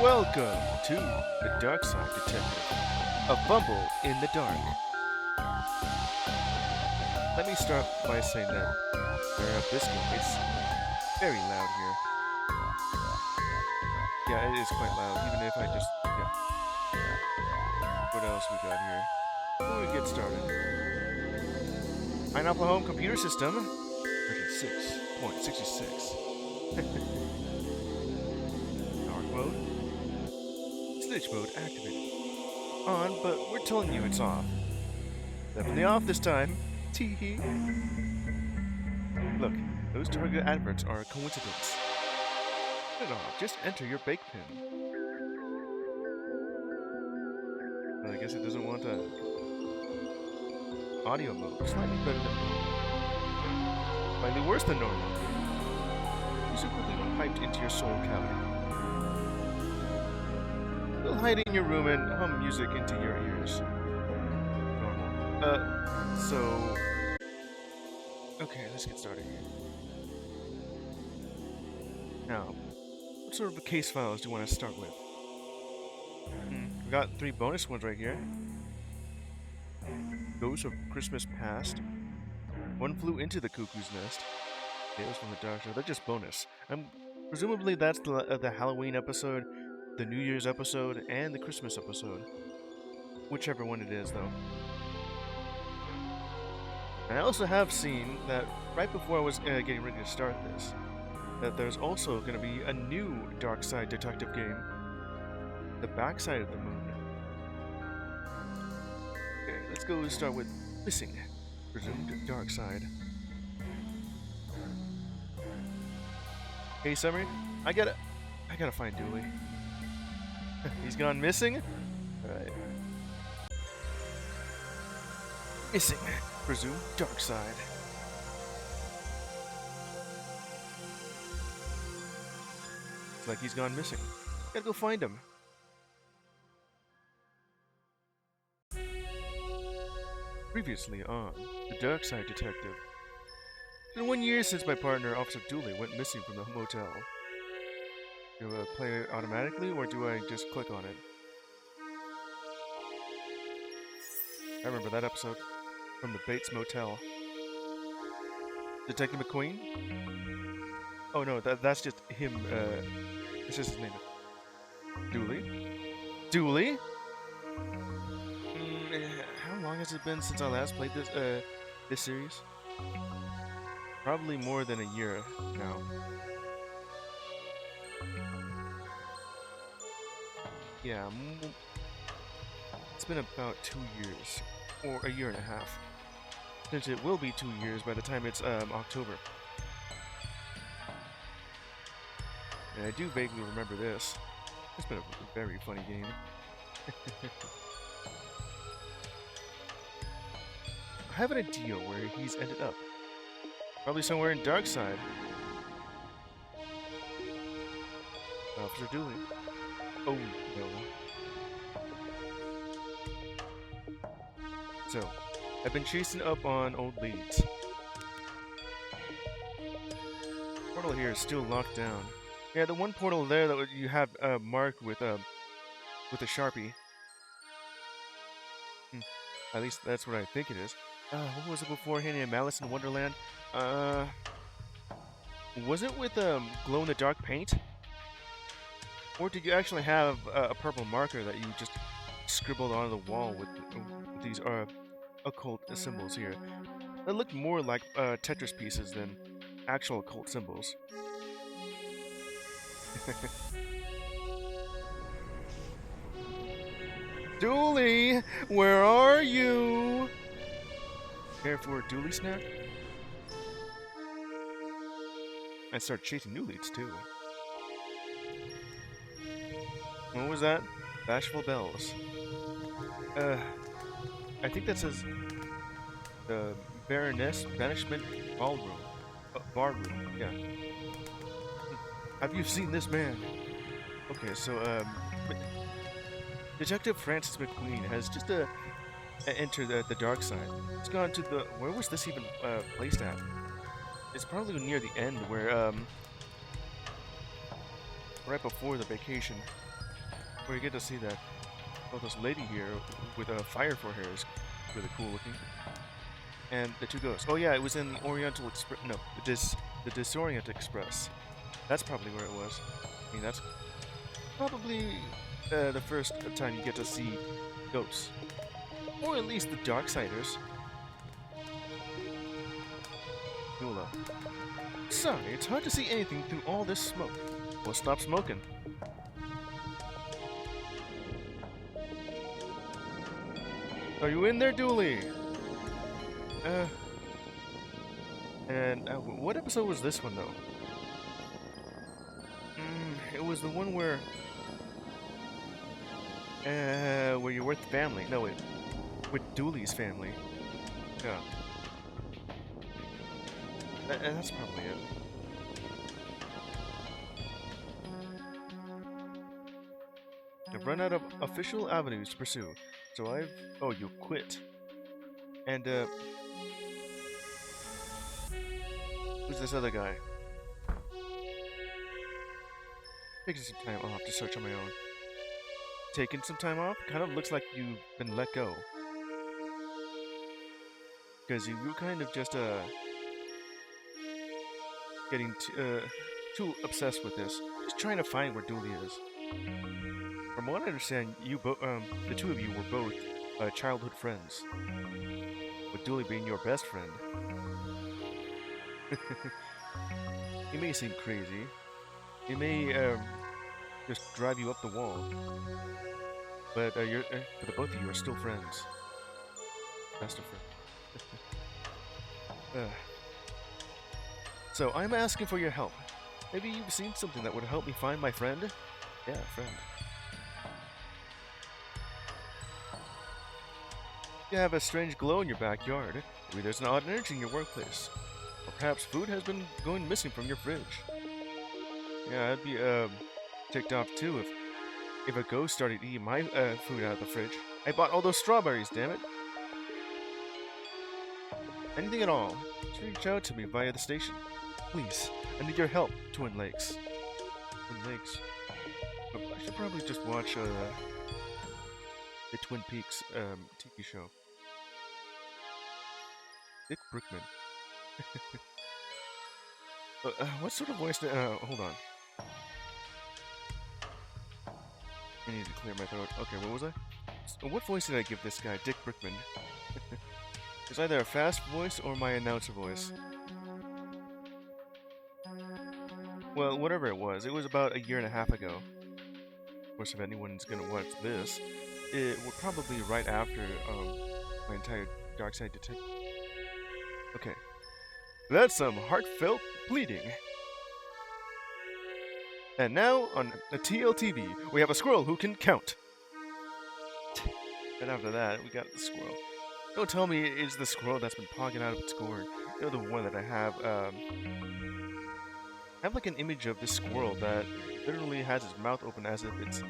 Welcome to the Darkside Detective, a fumble in the dark. Let me start by saying that this game is very loud here. Yeah, it is quite loud, even if I just, yeah. What else we got here? Before we get started. Pineapple Home Computer System, version 6.66. Dark mode. Snitch mode activated. On, but we're telling you it's off. Definitely off this time. Tee-hee. Look, those target adverts are a coincidence. Turn it off. Just enter your bake pin. Well, I guess it doesn't want audio mode. Slightly better than normal. Slightly worse than normal. You secretly piped into your soul cavity. You'll hide in your room and hum music into your ears. Normal. Okay, let's get started here. Now, what sort of case files do you want to start with? We got 3 bonus ones right here. Ghosts of Christmas Past. One Flew into the Cuckoo's Nest. Tales from the Dark Side. They're just bonus. Presumably that's the Halloween episode, the New Year's episode, and the Christmas episode. Whichever one it is, though. And I also have seen that right before I was getting ready to start this, that there's also going to be a new Darkside Detective game, The Backside of the Moon. Okay, let's go start with Missing, Presumed Darkside. Hey, Summary, I gotta find Dooley. He's gone missing? Alright. Missing, Presumed Darkside. It's like he's gone missing. Gotta go find him. Previously on The Darkside Detective. It's been 1 year since my partner, Officer Dooley, went missing from the motel. Do I play it automatically, or do I just click on it? I remember that episode from the Bates Motel. Detective McQueen? Oh no, that's just him, it's just his name. Dooley? Dooley? How long has it been since I last played this series? Probably more than a year now. Yeah, it's been about 2 years, or a year and a half. Since it will be 2 years by the time it's October. And I do vaguely remember this. It's been a very funny game. I have an idea where he's ended up. Probably somewhere in Darkside. Officer Dooley. Oh no. So, I've been chasing up on old leads. Portal here is still locked down. Yeah, the one portal there that you have marked with a Sharpie. At least that's what I think it is. What was it before Handy and Malice in Wonderland? Was it with glow-in-the-dark paint? Or did you actually have a purple marker that you just scribbled on the wall with these occult symbols here? That looked more like Tetris pieces than actual occult symbols. Dooley, where are you? Care for a Dooley snack? I started chasing new leads too. What was that? Bashful Bells. I think that says the Baroness Banishment Ballroom. Barroom, yeah. Have you seen this man? Okay, so, Detective Francis McQueen has just entered the dark side. He's gone to the... Where was this even placed at? It's probably near the end where, right before the vacation. where you get to see that, oh, this lady here with a fire for hair is really cool looking. And the two ghosts. Oh yeah, it was in the Oriental Express. No, the Disorient Express. That's probably where it was. I mean, that's probably the first time you get to see ghosts, or at least the Darksiders. Nula. Sorry, it's hard to see anything through all this smoke. Well, stop smoking. Are you in there, Dooley? And what episode was this one, though? It was the one where you're with the family. No, wait, with Dooley's family. Yeah. That's probably it. I've run out of official avenues to pursue, so I've... Oh, you quit. And, who's this other guy? Taking some time off to search on my own. Taking some time off? Kind of looks like you've been let go. Because you were kind of just, getting too obsessed with this. Just trying to find where Dooley is. From what I understand, the two of you were both childhood friends, with Dooley being your best friend. He may seem crazy. He may just drive you up the wall, but the both of you are still friends. Best of friends. So I'm asking for your help. Maybe you've seen something that would help me find my friend? Yeah, friend. You have a strange glow in your backyard. Maybe there's an odd energy in your workplace. Or perhaps food has been going missing from your fridge. Yeah, I'd be ticked off too if a ghost started eating my food out of the fridge. I bought all those strawberries, damn it. Anything at all, just reach out to me via the station. Please, I need your help, Twin Lakes. Twin Lakes. I should probably just watch the Twin Peaks TV show. Dick Brickman. What sort of voice hold on. I need to clear my throat. Okay, what was I? So what voice did I give this guy, Dick Brickman? It's either a fast voice or my announcer voice. Well, whatever it was about a year and a half ago. Of course, if anyone's gonna watch this, it will probably right after my entire Darkside Detective. Okay. That's some heartfelt pleading. And now, on the TLTV, we have a squirrel who can count. And after that, we got the squirrel. Don't tell me it's the squirrel that's been pogging out of its gourd. You know, the one that I have like an image of this squirrel that literally has its mouth open as if it's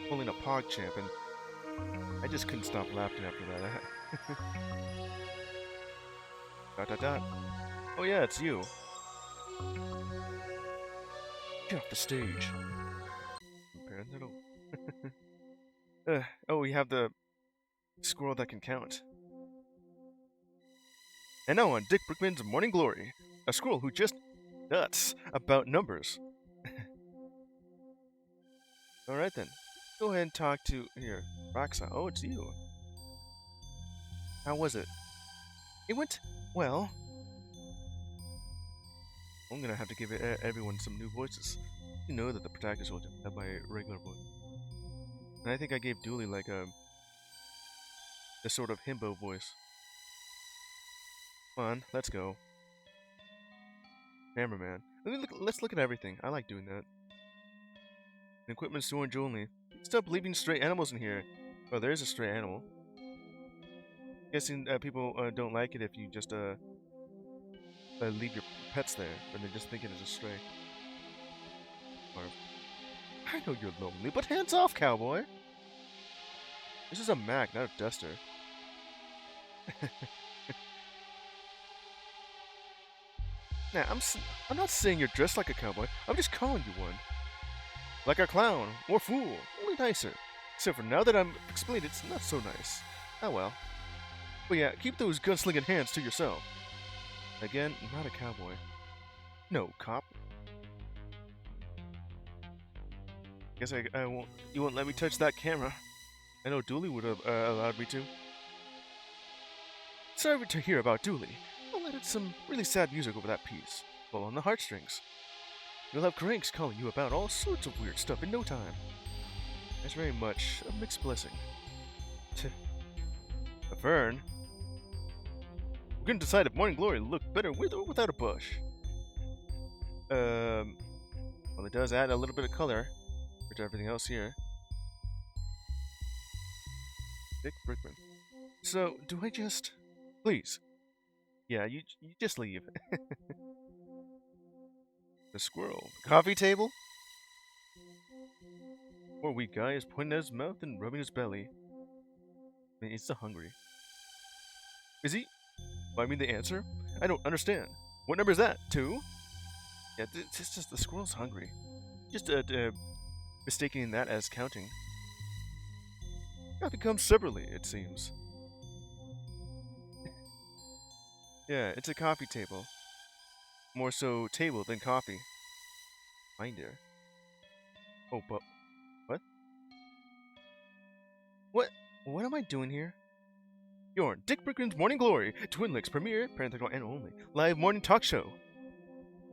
pulling a PogChamp, and I just couldn't stop laughing after that. Dot dot dot. Oh yeah, it's you. Get off the stage. Oh, we have the squirrel that can count. And now on Dick Brickman's Morning Glory, a squirrel who just nuts about numbers. Alright then, go ahead and talk to, here, Roxa. Oh, it's you. How was it? It went well. I'm gonna have to give everyone some new voices. You know that the protagonist will just have my regular voice. And I think I gave Dooley like a sort of himbo voice. Come on, let's go. Cameraman. Let's look at everything. I like doing that. Equipment storage only. Stop leaving stray animals in here. Oh, there's a stray animal. Guessing people don't like it if you just leave your pets there, or they just think it is a stray. Or, I know you're lonely, but hands off, cowboy! This is a Mac, not a Duster. Nah, I'm not saying you're dressed like a cowboy. I'm just calling you one. Like a clown, or fool, only nicer. Except for now that I'm explained, it's not so nice. Oh well. But yeah, keep those gunslinging hands to yourself. Again, not a cowboy. No, cop. Guess I won't. You won't let me touch that camera. I know Dooley would have allowed me to. Sorry to hear about Dooley. I'll edit some really sad music over that piece. Pull on the heartstrings. You'll have cranks calling you about all sorts of weird stuff in no time. That's very much a mixed blessing. A fern? We're gonna decide if Morning Glory looked better with or without a bush. Well, it does add a little bit of color to everything else here. Dick Brickman. So, do I just... Please. Yeah, you just leave. The squirrel. Coffee table? Poor weak guy is pointing at his mouth and rubbing his belly. I mean, he's so hungry. Is he? I mean, the answer? I don't understand. What number is that? 2? Yeah, it's just the squirrel's hungry. Just mistaking that as counting. Coffee comes separately, it seems. Yeah, it's a coffee table. More so table than coffee. Reindeer. Oh, but... What? What? What am I doing here? Bjorn, Dick Brickman's Morning Glory, Twin Licks premiere, parenthetical and only, live morning talk show.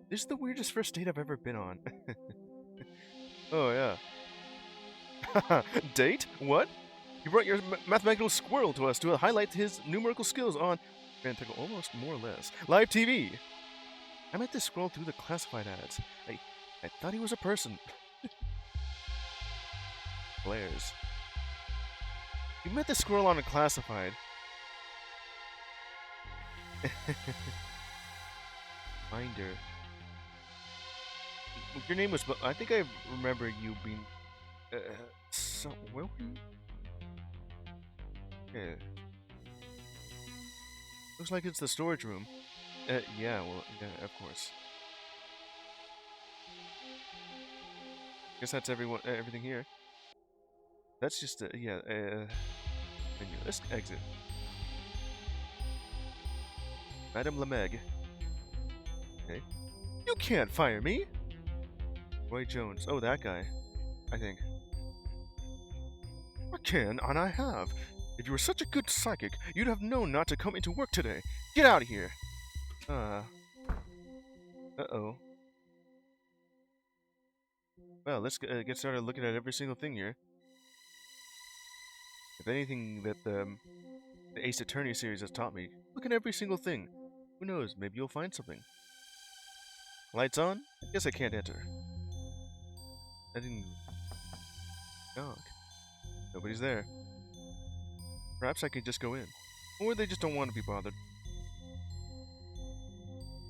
This is the weirdest first date I've ever been on. Oh, yeah. Date? What? You brought your mathematical squirrel to us to highlight his numerical skills on, parenthetical almost more or less, live TV. I meant to scroll through the classified ads. I thought he was a person. Blares. You met the squirrel on a classified. Minder. Your name was... I think I remember you being... so... Where were you? Yeah. Looks like it's the storage room. Yeah, well, yeah, of course. Guess that's everything here. That's just yeah, menu. Let's exit. Madame Lemeg. Okay. You can't fire me! Roy Jones. Oh, that guy. I think. I can, and I have. If you were such a good psychic, you'd have known not to come into work today. Get out of here! Uh-oh. Well, let's get started looking at every single thing here. If anything that the Ace Attorney series has taught me, look at every single thing. Who knows, maybe you'll find something. Lights on? Guess I can't enter. I didn't... knock. Nobody's there. Perhaps I could just go in. Or they just don't want to be bothered.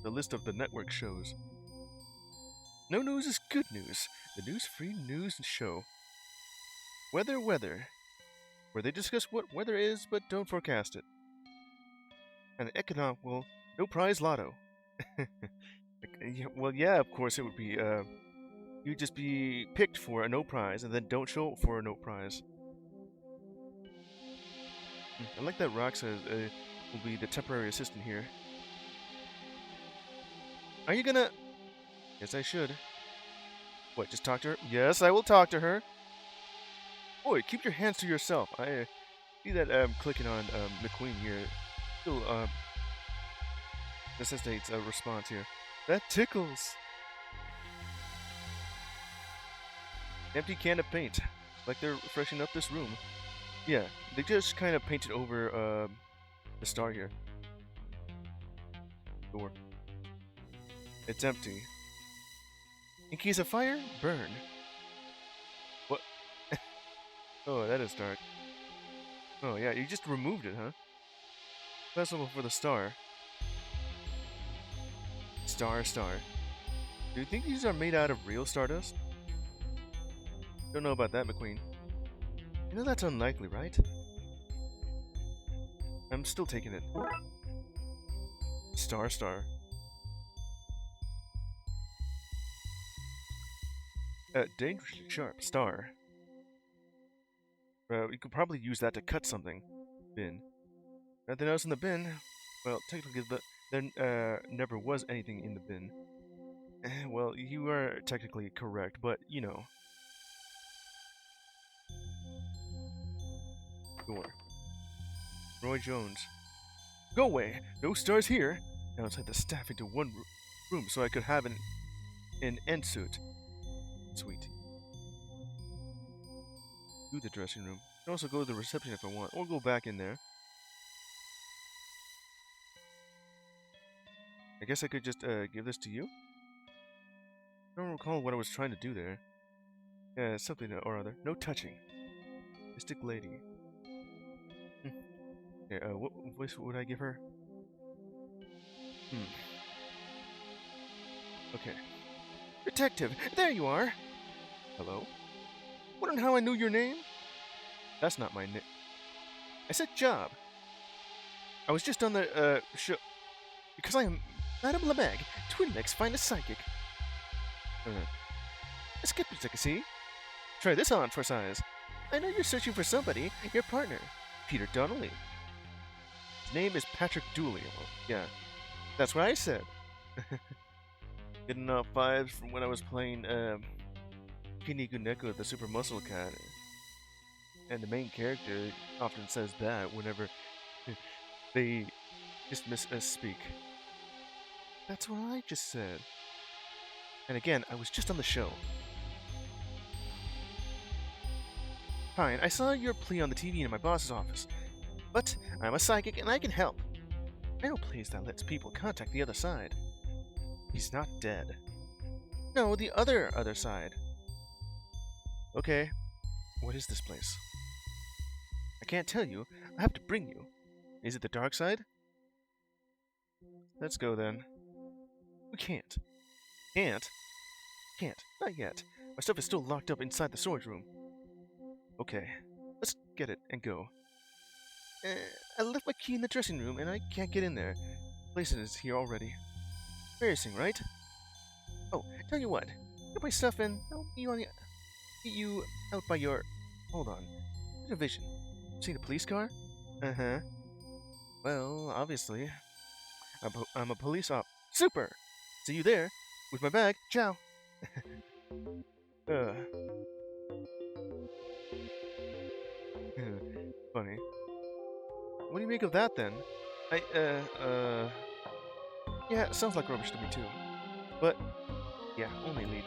The list of the network shows. No news is good news. The news-free news show. Weather, where they discuss what weather is but don't forecast it. And the economical no prize lotto. Well, yeah, of course it would be. You'd just be picked for a no prize and then don't show up for a no prize. I like that Rox will be the temporary assistant here. Are you gonna... Yes, I should. What, just talk to her? Yes, I will talk to her. Boy, keep your hands to yourself. I see that clicking on McQueen here still necessitates a response here. That tickles. Empty can of paint. Like they're freshening up this room. Yeah, they just kind of painted over the star here. Door. It's empty. In case of fire, burn. What? Oh, that is dark. Oh, yeah, you just removed it, huh? Festival for the star. Star. Do you think these are made out of real stardust? Don't know about that, McQueen. You know that's unlikely, right? I'm still taking it. Star. Dangerously sharp star. You could probably use that to cut something. Bin. Nothing else in the bin? Well, technically, there never was anything in the bin. Well, you are technically correct, but, you know. Door. Roy Jones. Go away! No stars here! Now inside the staff into one room so I could have an end suit. Sweet. Do the dressing room. I can also go to the reception if I want, or go back in there. I guess I could just give this to you? I don't recall what I was trying to do there. Yeah, something or other. No touching. Mystic Lady. Okay, what voice would I give her? Okay. Detective, there you are! Hello? Wondering how I knew your name? That's not my name. I said job. I was just on the, show. Because I am Madame Lemag, Twin Mech's finest psychic. A skeptic, see? Try this on for size. I know you're searching for somebody, your partner, Peter Donnelly. His name is Patrick Dooley. Well, yeah, that's what I said. Getting off vibes from when I was playing Kiniku Neko, the Super Muscle Cat. And the main character often says that whenever they just misspeak. That's what I just said. And again, I was just on the show. Fine, I saw your plea on the TV in my boss's office. But I'm a psychic and I can help. I know plays that lets people contact the other side. He's not dead. No, the other side. Okay, what is this place? I can't tell you. I have to bring you. Is it the dark side? Let's go then. We can't. Can't? Can't. Not yet. My stuff is still locked up inside the storage room. Okay, let's get it and go. I left my key in the dressing room and I can't get in there. The place is here already. Embarrassing, right? Oh, tell you what. Get my stuff in. I'll meet you out by your... Hold on. There's a vision. Seen a police car? Uh-huh. Well, obviously. I'm a police op. Super! See you there. With my bag. Ciao. Funny. What do you make of that, then? Yeah, it sounds like rubbish to me, too. But, yeah, only lead.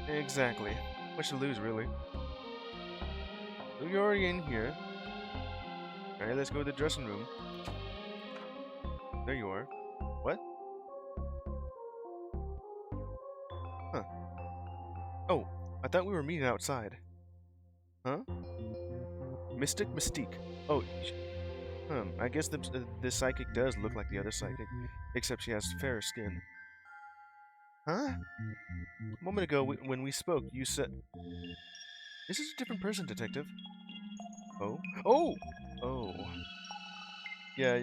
Exactly. Much to lose, really. So you're already in here. Alright, let's go to the dressing room. There you are. What? Huh. Oh, I thought we were meeting outside. Huh? Mystic Mystique. Oh, I guess this psychic does look like the other psychic, except she has fairer skin. Huh? A moment ago, when we spoke, you said... This is a different person, Detective. Oh? Oh! Oh. Yeah,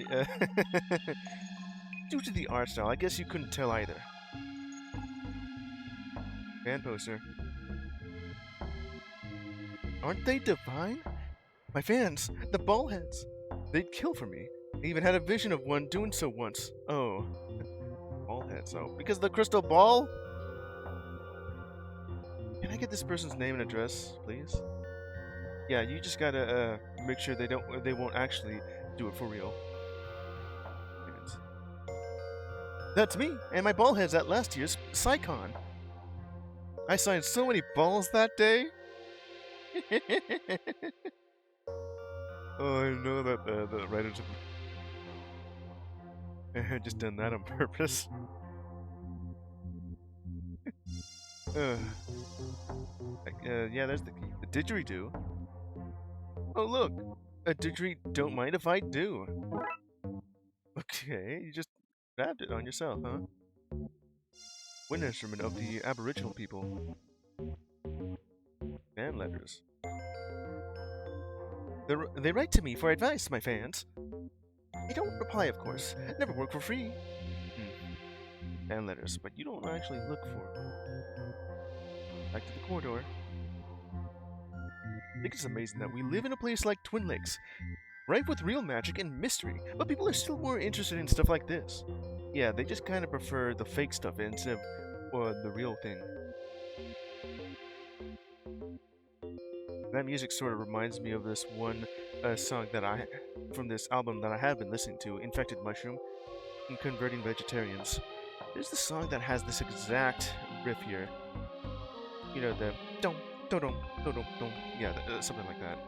due to the art style, I guess you couldn't tell either. Fan poster. Aren't they divine? My fans, the ballheads. They'd kill for me. I even had a vision of one doing so once. Oh. Ballheads, oh. Because of the crystal ball? Can I get this person's name and address, please? Yeah, you just gotta make sure they won't actually do it for real. That's me and my ballheads at last year's PsyCon. I signed so many balls that day. Oh, I know that the writers have just done that on purpose. Yeah, there's the key. The didgeridoo. Oh, look! A didgeridoo don't mind if I do. Okay, you just grabbed it on yourself, huh? Wind instrument of the Aboriginal people. Fan letters. They write to me for advice, my fans. I don't reply, of course. Never work for free. Fan letters, but you don't actually look for them. Back to the corridor. I think it's amazing that we live in a place like Twin Lakes, rife with real magic and mystery, but people are still more interested in stuff like this. Yeah, they just kind of prefer the fake stuff instead of the real thing. That music sort of reminds me of this one song that from this album that I have been listening to, Infected Mushroom, and Converting Vegetarians. There's this song that has this exact riff here. You know, the dum dum dum dum dum dum. Yeah, something like that.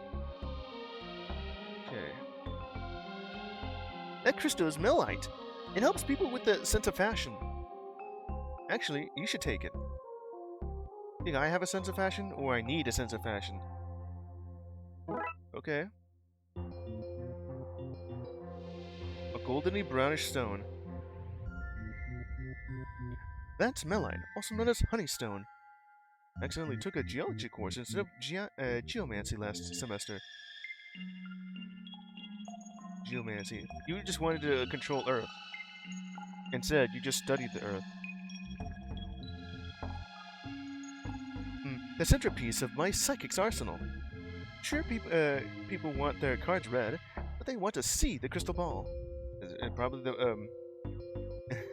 Okay. That crystal is Melite. It helps people with the sense of fashion. Actually, you should take it. Think I have a sense of fashion, or I need a sense of fashion? Okay. A goldeny brownish stone. That's Melite, also known as Honeystone. I accidentally took a geology course instead of geomancy last semester. Geomancy. You just wanted to control Earth. Instead, you just studied the Earth. The centerpiece of my psychic's arsenal. Sure, people want their cards read, but they want to see the crystal ball. Probably the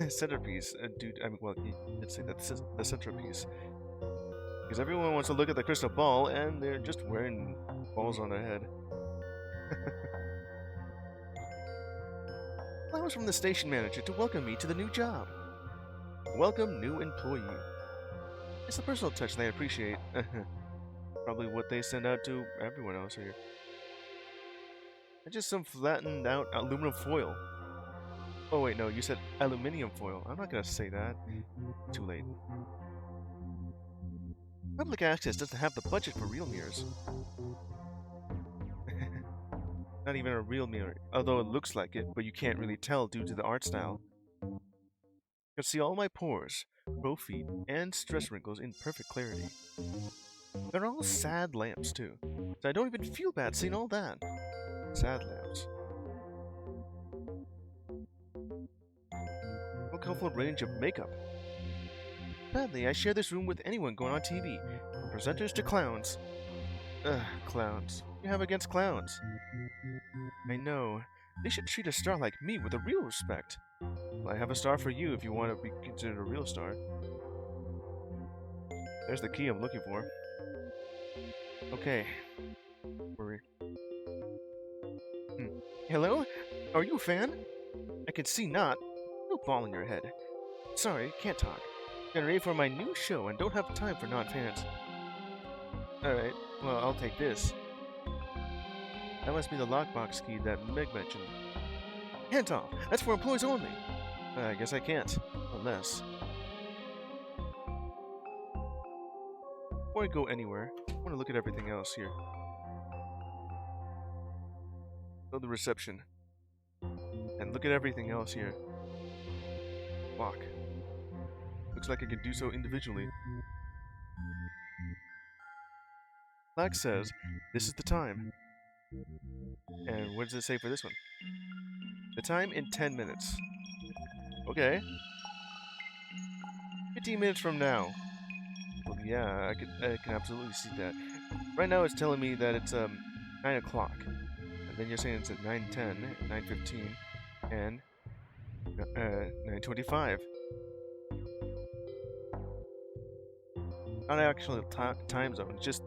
centerpiece, dude. I mean, well, you did say that the centerpiece, because everyone wants to look at the crystal ball, and they're just wearing balls on their head. Flowers from the station manager to welcome me to the new job. Welcome, new employee. It's the personal touch they appreciate. Probably what they send out to everyone else here. And just some flattened out aluminum foil. Oh wait, no, you said aluminium foil. I'm not gonna say that. Too late. Public access doesn't have the budget for real mirrors. Not even a real mirror, although it looks like it, but you can't really tell due to the art style. You can see all my pores, bow feet, and stress wrinkles in perfect clarity. They're all sad lamps, too, so I don't even feel bad seeing all that. Sad lamps. A colorful range of makeup. Sadly, I share this room with anyone going on TV, from presenters to clowns. Ugh, clowns. What do you have against clowns? I know. They should treat a star like me with a real respect. Well, I have a star for you if you want to be considered a real star. There's the key I'm looking for. Okay. Worry. Hello? Are you a fan? I can see not. No ball in your head. Sorry, can't talk. Getting ready for my new show and don't have time for non-fans. Alright, well, I'll take this. That must be the lockbox key that Meg mentioned. Hands off! That's for employees only! I guess I can't. Unless... Before I go anywhere, I want to look at everything else here. Go to the reception. And look at everything else here. Lock. Looks like I can do so individually. Plaque says, this is the time. And what does it say for this one? The time in 10 minutes. Okay. 15 minutes from now. Well, yeah, I can absolutely see that. Right now it's telling me that it's 9 o'clock. And then you're saying it's at 9:10, 9:15, and 9:25. Not actual time zone, just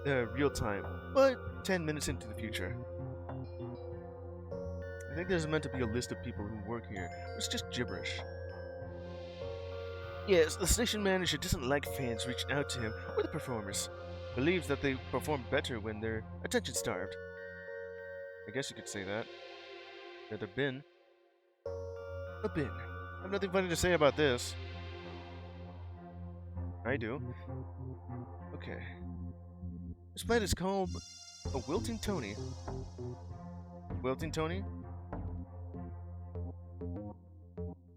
real time, but 10 minutes into the future. I think there's meant to be a list of people who work here. It's just gibberish. Yes, the station manager doesn't like fans reaching out to him or the performers. Believes that they perform better when they're attention-starved. I guess you could say that. Another bin. A bin. I have nothing funny to say about this. I do. Okay. This plant is called a wilting Tony. Wilting Tony?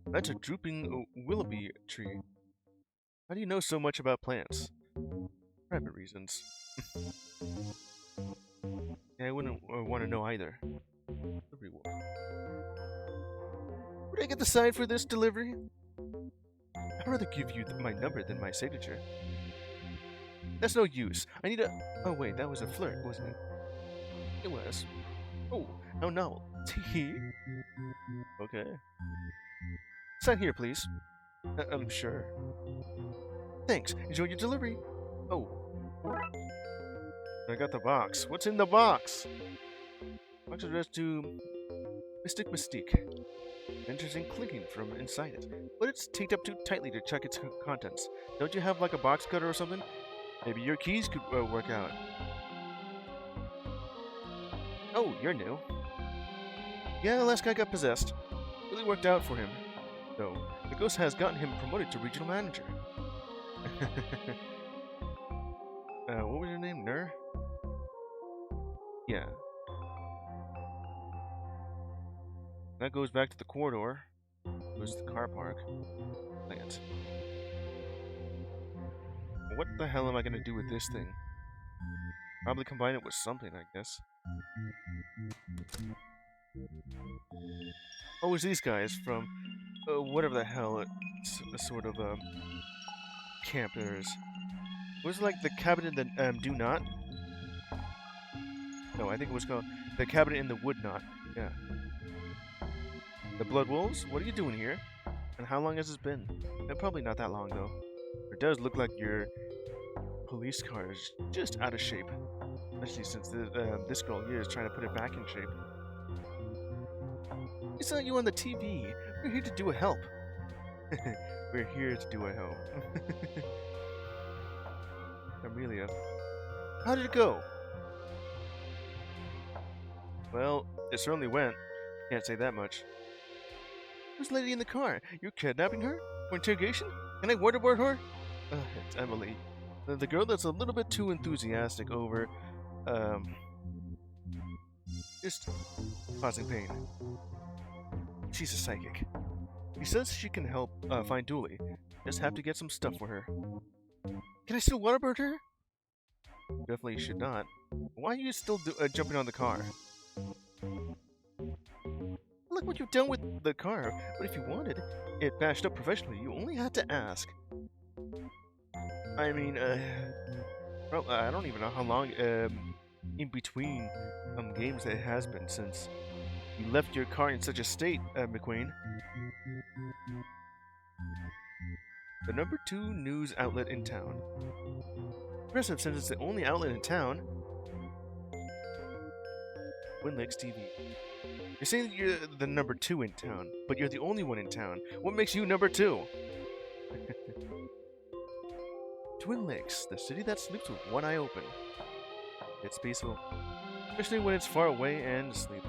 That's a drooping willoughby tree. How do you know so much about plants? Private reasons. Yeah, I wouldn't want to know either. Delivery woman. Would I get the sign for this delivery? I'd rather give you my number than my signature. That's no use. I need a... Oh, wait, that was a flirt, wasn't it? It was. Oh, how novel. Tee. Okay. Sign here, please. I'm sure. Thanks. Enjoy your delivery. Oh, I got the box. What's in the box? Box addressed to Mystic Mystique. Interesting clicking from inside it, but it's taped up too tightly to check its contents. Don't you have like a box cutter or something? Maybe your keys could work out. Oh, you're new. Yeah, the last guy got possessed. Really worked out for him, though. The ghost has gotten him promoted to regional manager. What was your name? Nur? Yeah. That goes back to the corridor. Goes to the car park. Plant. What the hell am I gonna do with this thing? Probably combine it with something, I guess. Oh, it's these guys from whatever the hell it's a sort of camp there is. Was it like the cabinet in the do not? No, I think it was called the cabinet in the wood knot. Yeah. The Blood Wolves? What are you doing here? And how long has this been? Probably not that long though. It does look like your police car is just out of shape. Especially since this girl here is trying to put it back in shape. We saw you on the TV. We're here to do a help. We're here to do a help. Amelia. How did it go? Well, it certainly went. Can't say that much. Who's the lady in the car? You're kidnapping her? For interrogation? Can I waterboard her? It's Emily. The girl that's a little bit too enthusiastic over, just causing pain. She's a psychic. She says she can help find Dooley. Just have to get some stuff for her. Can I still waterboard her? Definitely should not. Why are you still jumping on the car? Look what you've done with the car. But if you wanted it bashed up professionally, you only had to ask. I mean, well, I don't even know how long in between games it has been since you left your car in such a state, McQueen. The #2 news outlet in town. Impressive since it's the only outlet in town. Winlex TV. You're saying that you're the #2 in town, but you're the only one in town. What makes you #2? Twin Lakes, the city that sleeps with one eye open. It's peaceful, especially when it's far away and asleep.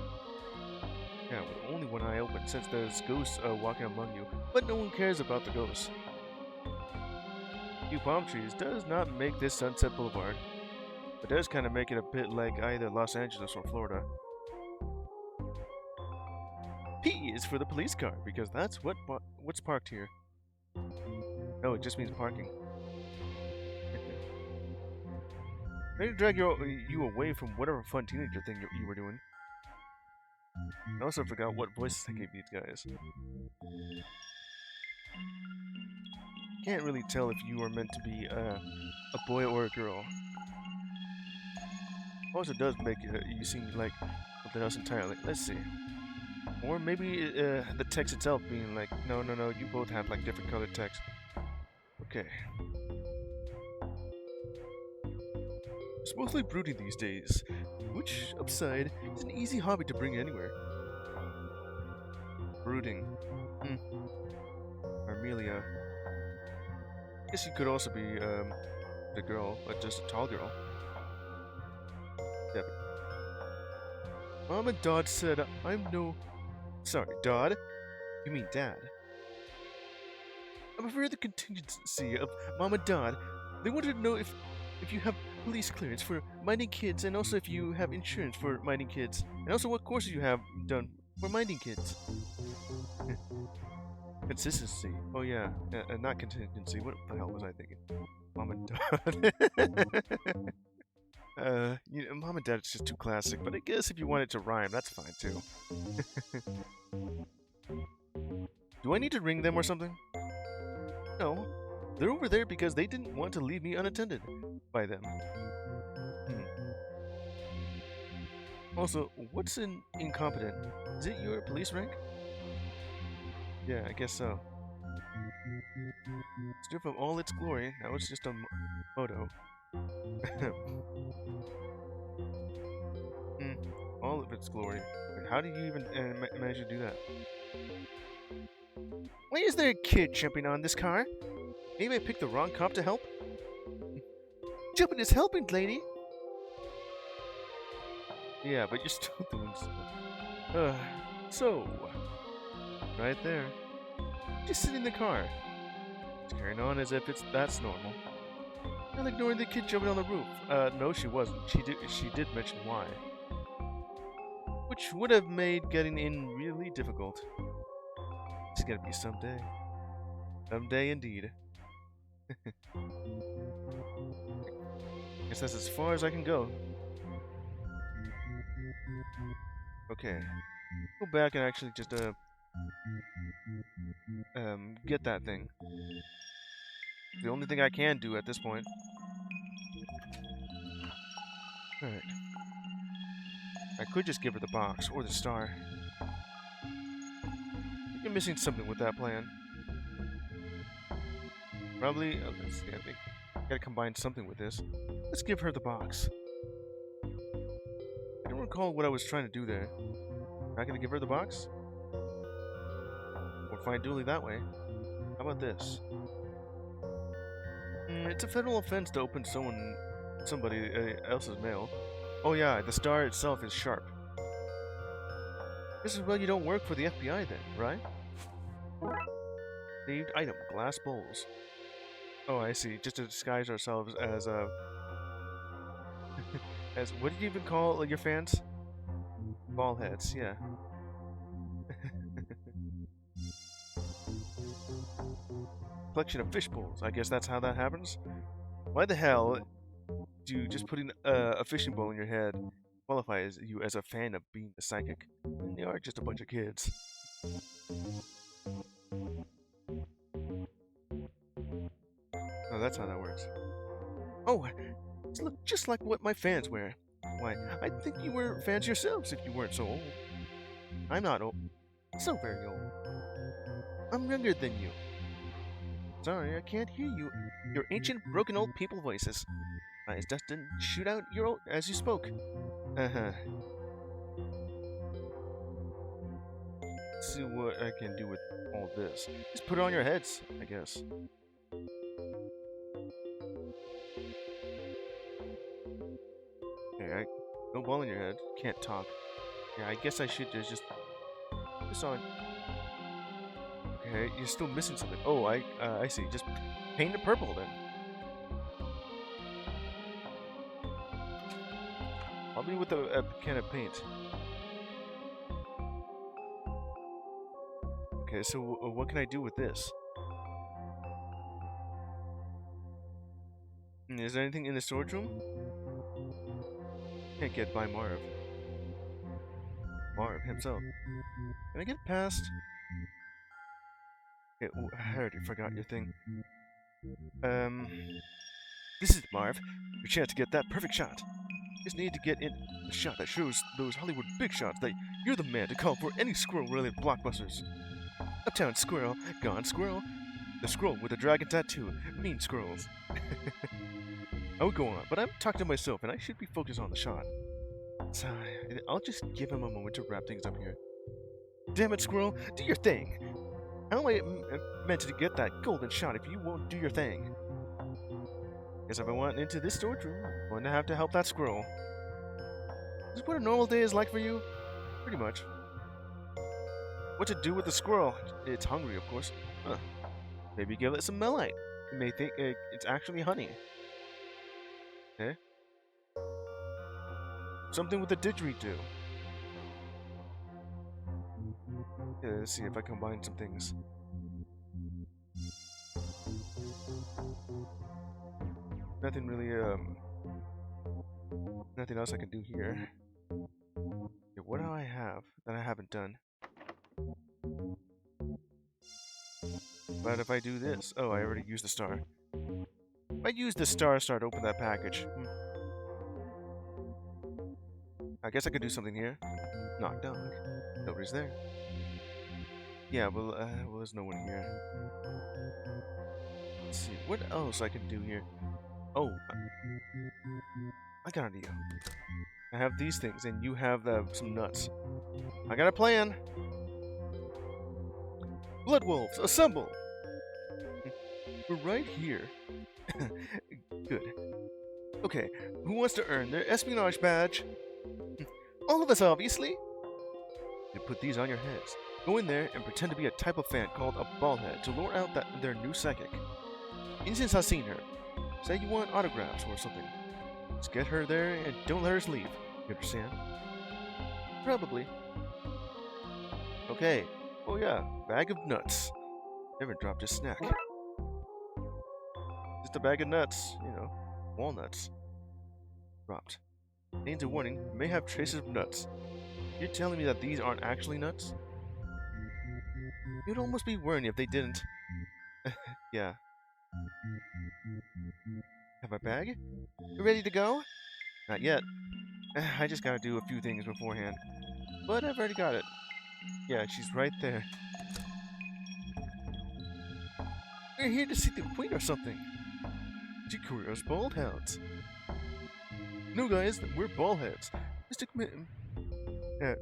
Yeah, with only one eye open, since there's ghosts walking among you, but no one cares about the ghosts. A few palm trees does not make this Sunset Boulevard, but does kind of make it a bit like either Los Angeles or Florida. P is for the police car, because that's what's parked here. No, it just means parking. I need to drag you away from whatever fun teenager thing you were doing. I also forgot what voices I gave these guys. Can't really tell if you were meant to be a boy or a girl. Also does make you seem like something else entirely. Let's see. Or maybe the text itself being like, no, you both have like different colored text. Okay. It's mostly brooding these days, which, upside, is an easy hobby to bring anywhere. Brooding. Armelia. Guess you could also be, the girl, but just a tall girl. Devin. Mom and Dad said I'm no... Sorry, Dad? You mean Dad? I'm afraid of the contingency of Mom and Dad. They wanted to know if you have police clearance for minding kids, and also if you have insurance for minding kids, and also what courses you have done for minding kids. Consistency. Oh yeah, not contingency. What the hell was I thinking? Mom and Dad. You know, Mom and Dad is just too classic, but I guess if you want it to rhyme, that's fine too. Do I need to ring them or something? No. They're over there because they didn't want to leave me unattended by them. Hmm. Also, what's an incompetent? Is it your police rank? Yeah, I guess so. Strip of all its glory, now it's just a photo. Hmm. All of its glory. Wait, how do you even manage to do that? Why is there a kid jumping on this car? Maybe I picked the wrong cop to help? Jumping is helping, lady! Yeah, but you're still doing stuff. So, right there. Just sit in the car. Just carrying on as if that's normal. Not ignoring the kid jumping on the roof. No, she wasn't. She did mention why. Which would have made getting in really difficult. It's gonna be someday. Someday indeed. Guess that's as far as I can go. Okay. Go back and actually just get that thing. The only thing I can do at this point. Alright. I could just give her the box or the star. You're missing something with that plan. Probably, let's see, I think gotta combine something with this. Let's give her the box. I don't recall what I was trying to do there. Not gonna give her the box? Or find dually that way. How about this? It's a federal offense to open somebody else's mail. Oh yeah, the star itself is sharp. This is why you don't work for the FBI then, right? Saved item, glass bowls. Oh, I see. Just to disguise ourselves as as what did you even call your fans? Ball heads, yeah. Collection of fish bowls. I guess that's how that happens. Why the hell do just putting a fishing bowl in your head qualify as you as a fan of being a psychic? And they are just a bunch of kids. Oh, that's how that works. Oh, it's look just like what my fans wear. Why, I'd think you were fans yourselves if you weren't so old. I'm not old. So very old. I'm younger than you. Sorry, I can't hear you. Your ancient, broken old people voices. Eyes just didn't shoot out your old as you spoke. Uh-huh. Let's see what I can do with all this. Just put it on your heads, I guess. Okay, no ball in your head. Can't talk. Yeah, I guess I should just this on. Okay, you're still missing something. Oh, I see. Just paint it purple then. Probably with a can of paint. Okay, so what can I do with this? Is there anything in the storage room? Can't get by Marv. Marv himself. Can I get past? Okay, I already forgot your thing. This is Marv. Your chance to get that perfect shot. Just need to get in the shot that shows those Hollywood big shots that you're the man to call for any squirrel-related blockbusters. Uptown Squirrel, Gone Squirrel, the squirrel with a dragon tattoo, mean squirrels. I would go on, but I'm talking to myself and I should be focused on the shot. So, I'll just give him a moment to wrap things up here. Damn it, Squirrel, do your thing! How am I meant to get that golden shot if you won't do your thing? Guess if I want into this storage room, I'm going to have to help that squirrel. Is this what a normal day is like for you? Pretty much. What to do with the squirrel? It's hungry, of course. Huh. Maybe give it some melite. You may think it's actually honey. Okay. Something with the didgeridoo. Yeah, let's see if I combine some things. Nothing really, nothing else I can do here. Okay, what do I have that I haven't done? But if I do this... Oh, I already used the star. If I use the star to open that package... I guess I could do something here. Knock, knock. Nobody's there. Yeah, well, there's no one here. Let's see, what else I can do here? Oh, I got an idea. I have these things, and you have some nuts. I got a plan. Blood wolves, assemble! We're right here. Good. Okay, who wants to earn their espionage badge? All of us, obviously. And put these on your heads. Go in there and pretend to be a type of fan called a ballhead to lure out their new psychic. Instance has seen her. Say you want autographs or something. Just get her there and don't let her leave. You understand? Probably. Okay. Oh yeah, bag of nuts. Never dropped a snack. Just a bag of nuts, you know, walnuts. Dropped. Contains a warning, may have traces of nuts. You're telling me that these aren't actually nuts? You'd almost be worrying if they didn't. Yeah. Have my bag? You ready to go? Not yet. I just gotta do a few things beforehand. But I've already got it. Yeah, she's right there. We're here to see the queen or something. Chikuri's bald hounds. No, guys, we're ballheads.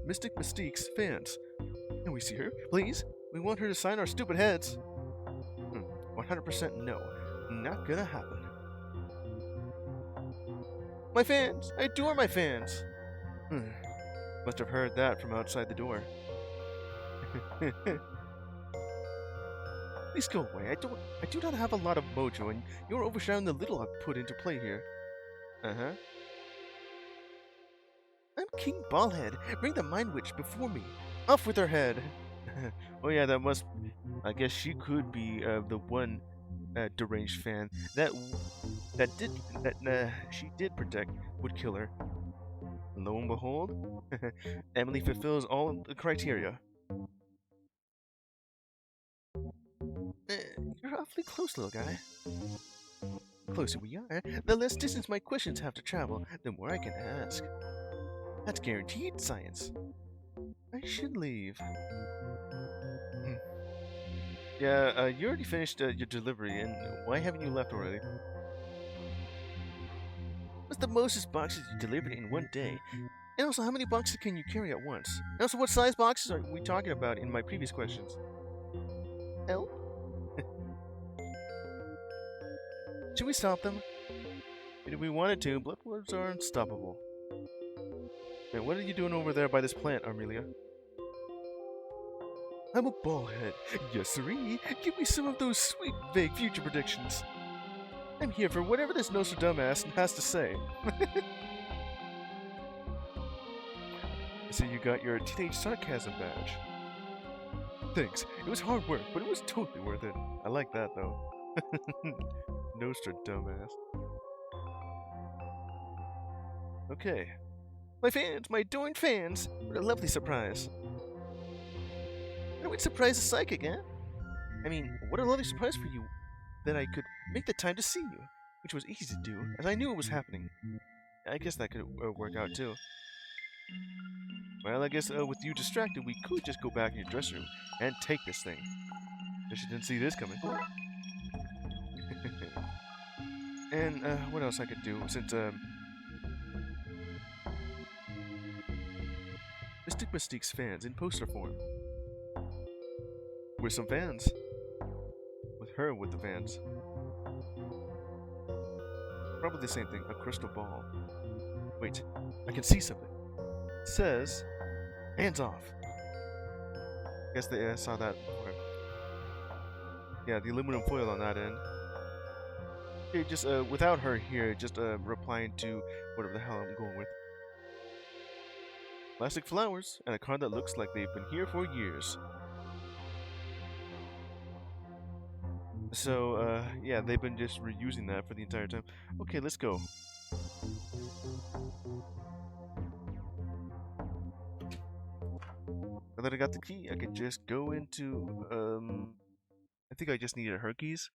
Mystic Mystique's fans. Can we see her, please? We want her to sign our stupid heads. 100% no. Not gonna happen. My fans! I adore my fans! Must have heard that from outside the door. Please go away. I do not have a lot of mojo, and you're overshadowing the little I've put into play here. Uh-huh. I'm King Ballhead. Bring the Mind Witch before me. Off with her head. Oh yeah, that must... I guess she could be the one deranged fan that she did protect would kill her. Lo and behold, Emily fulfills all the criteria. You're awfully close, little guy. The closer we are, the less distance my questions have to travel, the more I can ask. That's guaranteed science. I should leave. Yeah, you already finished your delivery, and why haven't you left already? What's the mostest boxes you delivered in one day? And also, how many boxes can you carry at once? And also, what size boxes are we talking about in my previous questions? Help? Should we stop them? If we wanted to, bloodworms are unstoppable. Man, what are you doing over there by this plant, Amelia? I'm a ballhead. Yes, sirree. Give me some of those sweet, vague future predictions. I'm here for whatever this Nostradamus has to say. So you got your teenage sarcasm badge. Thanks. It was hard work, but it was totally worth it. I like that, though. Nostradamus. Okay. My fans, my adoring fans! What a lovely surprise. I would surprise a psychic, eh? I mean, what a lovely surprise for you that I could make the time to see you, which was easy to do, as I knew it was happening. I guess that could work out, too. Well, I guess with you distracted, we could just go back in your dressing room and take this thing. Guess you didn't see this coming. And, what else I could do, since, Mystic Mystique's fans in poster form. With some fans. With her with the fans. Probably the same thing, a crystal ball. Wait, I can see something. It says, hands off. Guess they saw that before. Yeah, the aluminum foil on that end. Okay, just without her here, just replying to whatever the hell I'm going with. Plastic flowers, and a card that looks like they've been here for years. So, yeah, they've been just reusing that for the entire time. Okay, let's go. Now that I got the key, I can just go into, I think I just needed her keys.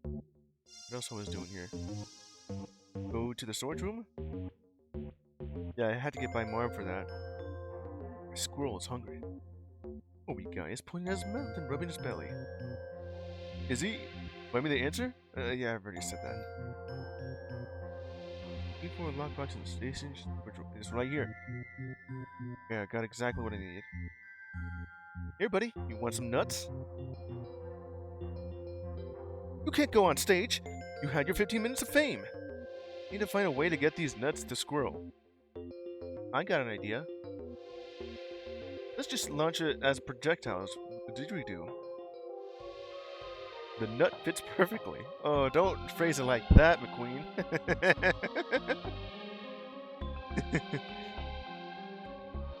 What else I was doing here? Go to the storage room? Yeah, I had to get by Marv for that. My squirrel is hungry. Oh, wee guy is pointing at his mouth and rubbing his belly. Is he? Want me to answer? Yeah, I've already said that. Looking for a lockbox in the station. It's right here. Yeah, I got exactly what I needed. Here, buddy, you want some nuts? You can't go on stage. You had your 15 minutes of fame. You need to find a way to get these nuts to Squirrel. I got an idea. Let's just launch it as projectiles. What did we do? The nut fits perfectly. Oh, don't phrase it like that, McQueen.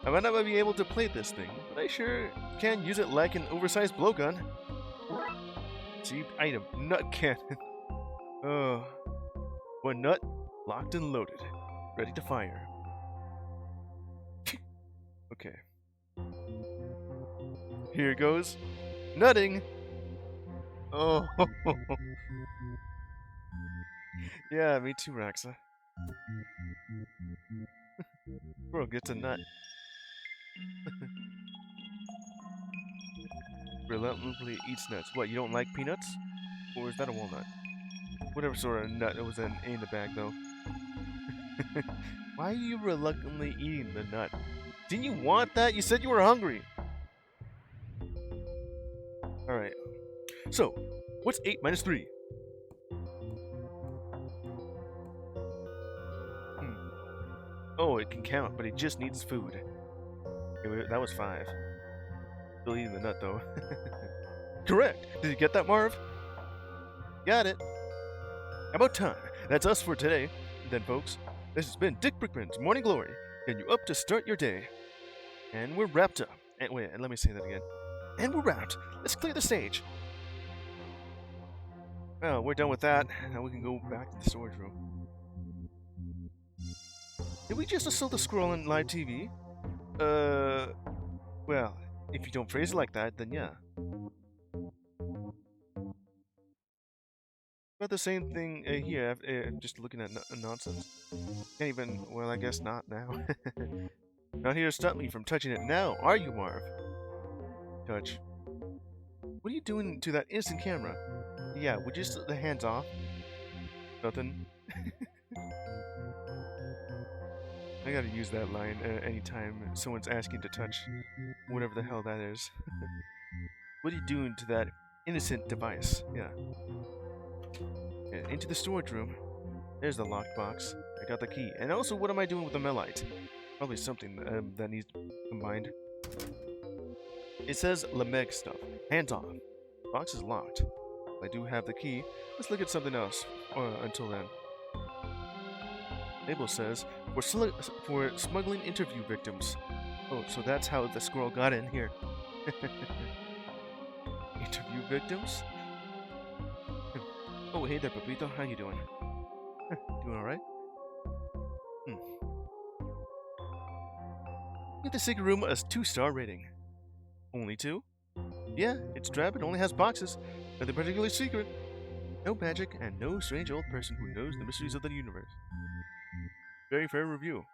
I might not be able to play this thing, but I sure can use it like an oversized blowgun. Cheap item, nut cannon. Oh, one nut, locked and loaded, ready to fire. Okay. Here it goes. Nutting! Oh! Yeah, me too, Raxa. Bro gets a nut. Relentlessly eats nuts. What, you don't like peanuts? Or is that a walnut? Whatever sort of nut, it was in the bag, though. Why are you reluctantly eating the nut? Didn't you want that? You said you were hungry! Alright. So, what's 8 minus 3? Oh, it can count, but it just needs food. Okay, that was 5. Still eating the nut, though. Correct! Did you get that, Marv? Got it! About time. That's us for today. Then, folks, this has been Dick Brickman's Morning Glory, and you up to start your day. And we're wrapped up. And wait, let me say that again. And we're wrapped. Let's clear the stage. Well, we're done with that. Now we can go back to the storage room. Did we just assault the squirrel on live TV? Well, if you don't phrase it like that, then yeah. About the same thing here, just looking at nonsense. Can't even, well, I guess not now. Not here to stop me from touching it now, are you, Marv? Touch. What are you doing to that instant camera? Yeah, would you just the hands off? Nothing. I gotta use that line anytime someone's asking to touch whatever the hell that is. What are you doing to that innocent device? Yeah. Into the storage room. There's the lockbox. I got the key. And also, what am I doing with the melite? Probably something that needs combined. It says Lameg stuff. Hands off. Box is locked. I do have the key. Let's look at something else until then. Label says, for smuggling interview victims. Oh, so that's how the squirrel got in here. Interview victims? Oh, hey there, Papito. How you doing? Doing alright? Give the secret room a 2-star rating. Only 2? Yeah, it's drab. It only has boxes. Nothing particularly secret. No magic, and no strange old person who knows the mysteries of the universe. Very fair review.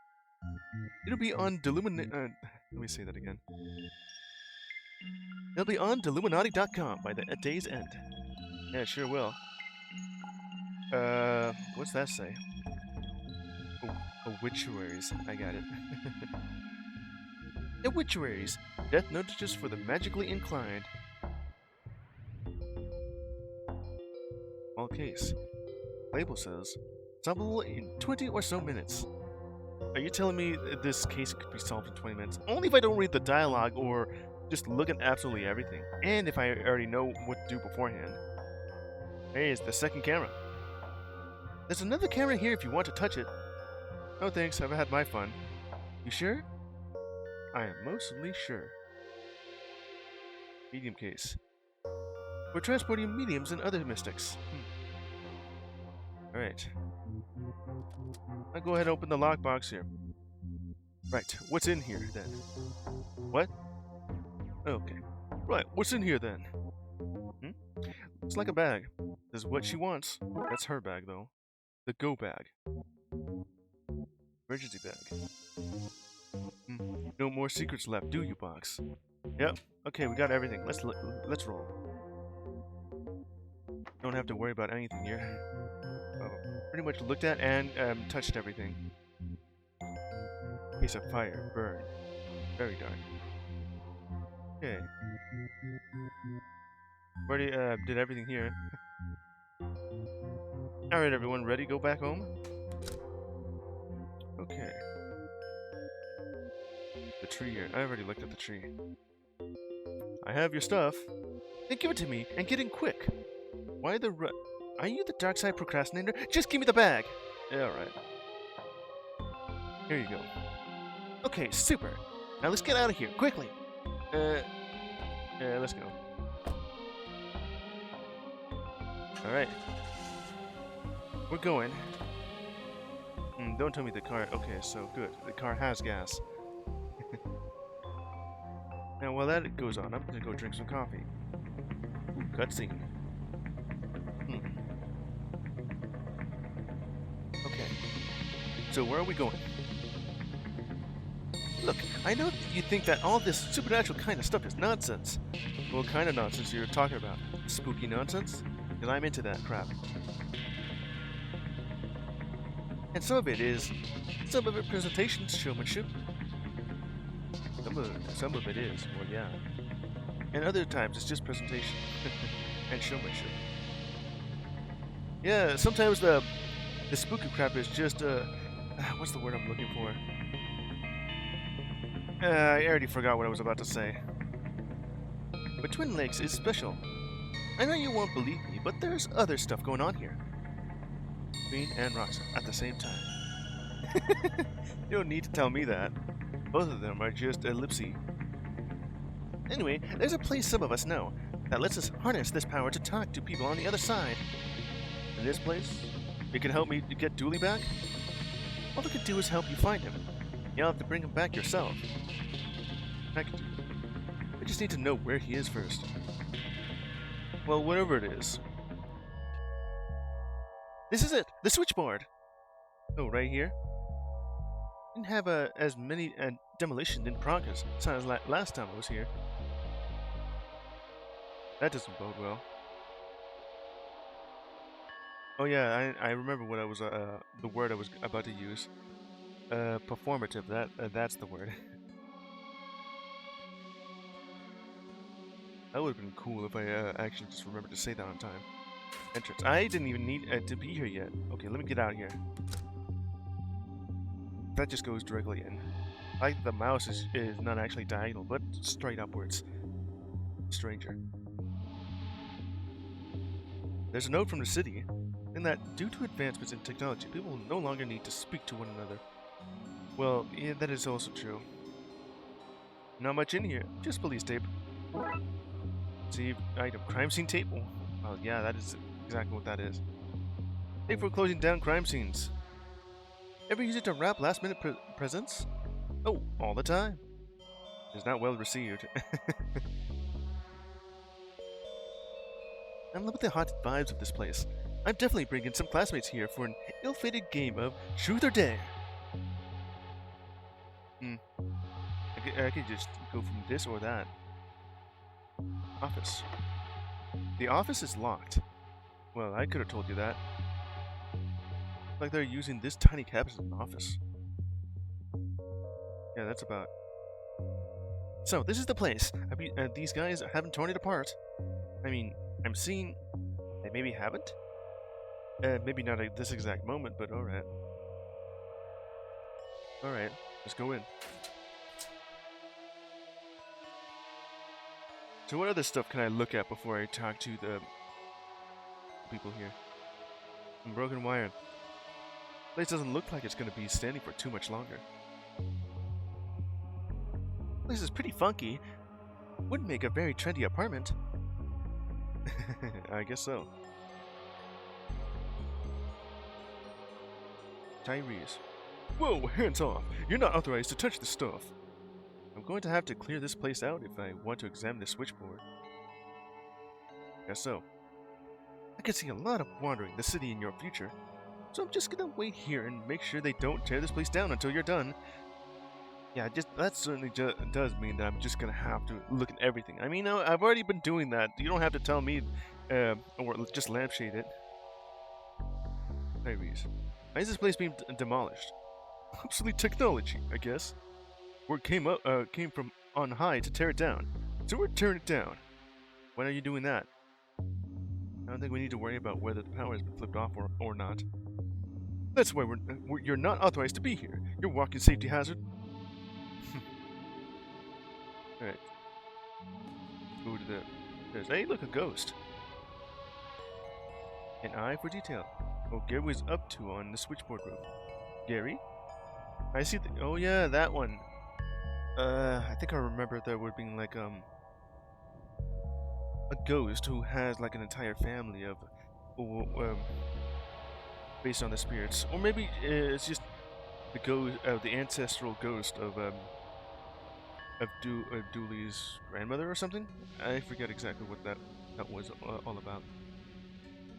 It'll be on let me say that again. It'll be on Deluminati.com by the day's end. Yeah, it sure will. What's that say? Oh, obituaries. I got it. Obituaries. Death notices for the magically inclined. Small case. Label says, solvable in 20 or so minutes. Are you telling me this case could be solved in 20 minutes? Only if I don't read the dialogue or just look at absolutely everything. And if I already know what to do beforehand. Hey, it's the second camera. There's another camera here if you want to touch it. No thanks, I've had my fun. You sure? I am mostly sure. Medium case. We're transporting mediums and other mystics. Alright. I'll go ahead and open the lockbox here. Right, what's in here then? What? Okay. Right, what's in here then? Looks like a bag. This is what she wants. That's her bag, though. The go bag. Emergency bag. No more secrets left, do you, box? Yep. Okay, we got everything. Let's roll. Don't have to worry about anything here. Pretty much looked at and touched everything. Piece of fire, burn. Very dark. Okay. Already did everything here. Alright everyone, ready? Go back home? Okay. The tree here. I already looked at the tree. I have your stuff. Then give it to me and get in quick. Why the Are you the Darkside procrastinator? Just give me the bag! Yeah, alright. Here you go. Okay, super. Now let's get out of here, quickly! Let's go. Alright. We're going. Don't tell me the car... Okay, so good. The car has gas. Now, while that goes on, I'm gonna go drink some coffee. Ooh, cutscene. Okay. So, where are we going? Look, I know you think that all this supernatural kind of stuff is nonsense. What kind of nonsense you're talking about? Spooky nonsense? Because I'm into that crap. And some of it is. Some of it presentation showmanship. Some of it is. Well, yeah. And other times it's just presentation and showmanship. Yeah, sometimes the spooky crap is just what's the word I'm looking for? I already forgot what I was about to say. But Twin Lakes is special. I know you won't believe me, but there's other stuff going on here. Queen and Roxy at the same time. You don't need to tell me that. Both of them are just ellipsy. Anyway, there's a place some of us know that lets us harness this power to talk to people on the other side. And this place? It can help me get Dooley back? All I can do is help you find him. You'll have to bring him back yourself. I can do it. I just need to know where he is first. Well, whatever it is. This is it! The switchboard! Oh, right here? Didn't have as many demolitions in progress as last time I was here. That doesn't bode well. Oh yeah, I remember what I was the word I was about to use. Performative. That's the word. That would have been cool if I actually just remembered to say that on time. Entrance. I didn't even need to be here yet. Okay, let me get out of here. That just goes directly in. Like the mouse is not actually diagonal, but straight upwards. Stranger. There's a note from the city, in that due to advancements in technology, people will no longer need to speak to one another. Well, yeah, that is also true. Not much in here, just police tape. See, item, crime scene tape? Well, yeah, that is exactly what that is. Tape for closing down crime scenes. Ever use it to wrap last-minute presents? Oh, all the time. It's not well received. I love the haunted vibes of this place. I'm definitely bringing some classmates here for an ill-fated game of Truth or Dare. I could just go from this or that. Office. The office is locked. Well, I could have told you that. Like they're using this tiny cabinet as an office. Yeah, that's about. So, this is the place. These guys haven't torn it apart. I mean, I'm seeing... They maybe haven't? Maybe not at this exact moment, but alright. Alright, let's go in. So what other stuff can I look at before I talk to the people here? Some broken wire. The place doesn't look like it's going to be standing for too much longer. This is pretty funky. Wouldn't make a very trendy apartment. I guess so. Tyrese. Whoa, hands off! You're not authorized to touch this stuff. I'm going to have to clear this place out if I want to examine the switchboard. Guess so. I can see a lot of wandering the city in your future, so I'm just gonna wait here and make sure they don't tear this place down until you're done. Yeah, that certainly does mean that I'm just gonna have to look at everything. I mean, I've already been doing that. You don't have to tell me, or just lampshade it. Tyrese, why is this place being demolished? Obsolete technology, I guess. Word came from on high to tear it down, so we're tearing it down. When are you doing that? I don't think we need to worry about whether the power has been flipped off or not. That's why you're not authorized to be here. You're a walking safety hazard. Alright. Go to there's hey, look, a ghost. An eye for detail. What Gary was up to on the switchboard room. Gary? I see oh yeah, that one. I think I remember there would be like a ghost who has like an entire family of based on the spirits, or maybe it's just the the ancestral ghost of Dooley's grandmother or something. I forget exactly what that was all about.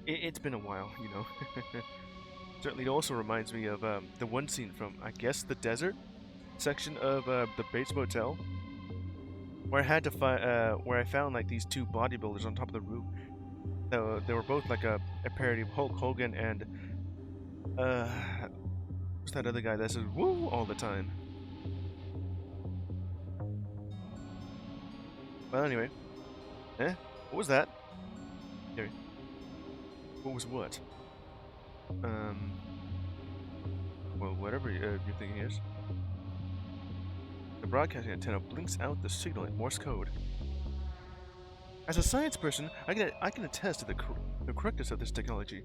It's been a while, you know. Certainly, it also reminds me of the one scene from, I guess, the desert section of the Bates Motel, where I had to where I found like these two bodybuilders on top of the roof. They were both like a parody of Hulk Hogan and who's that other guy that says "woo" all the time? Well, anyway, what was that? Here, what was what? Well, whatever you're thinking is. The broadcasting antenna blinks out the signal in Morse code. As a science person, I can attest to the correctness of this technology.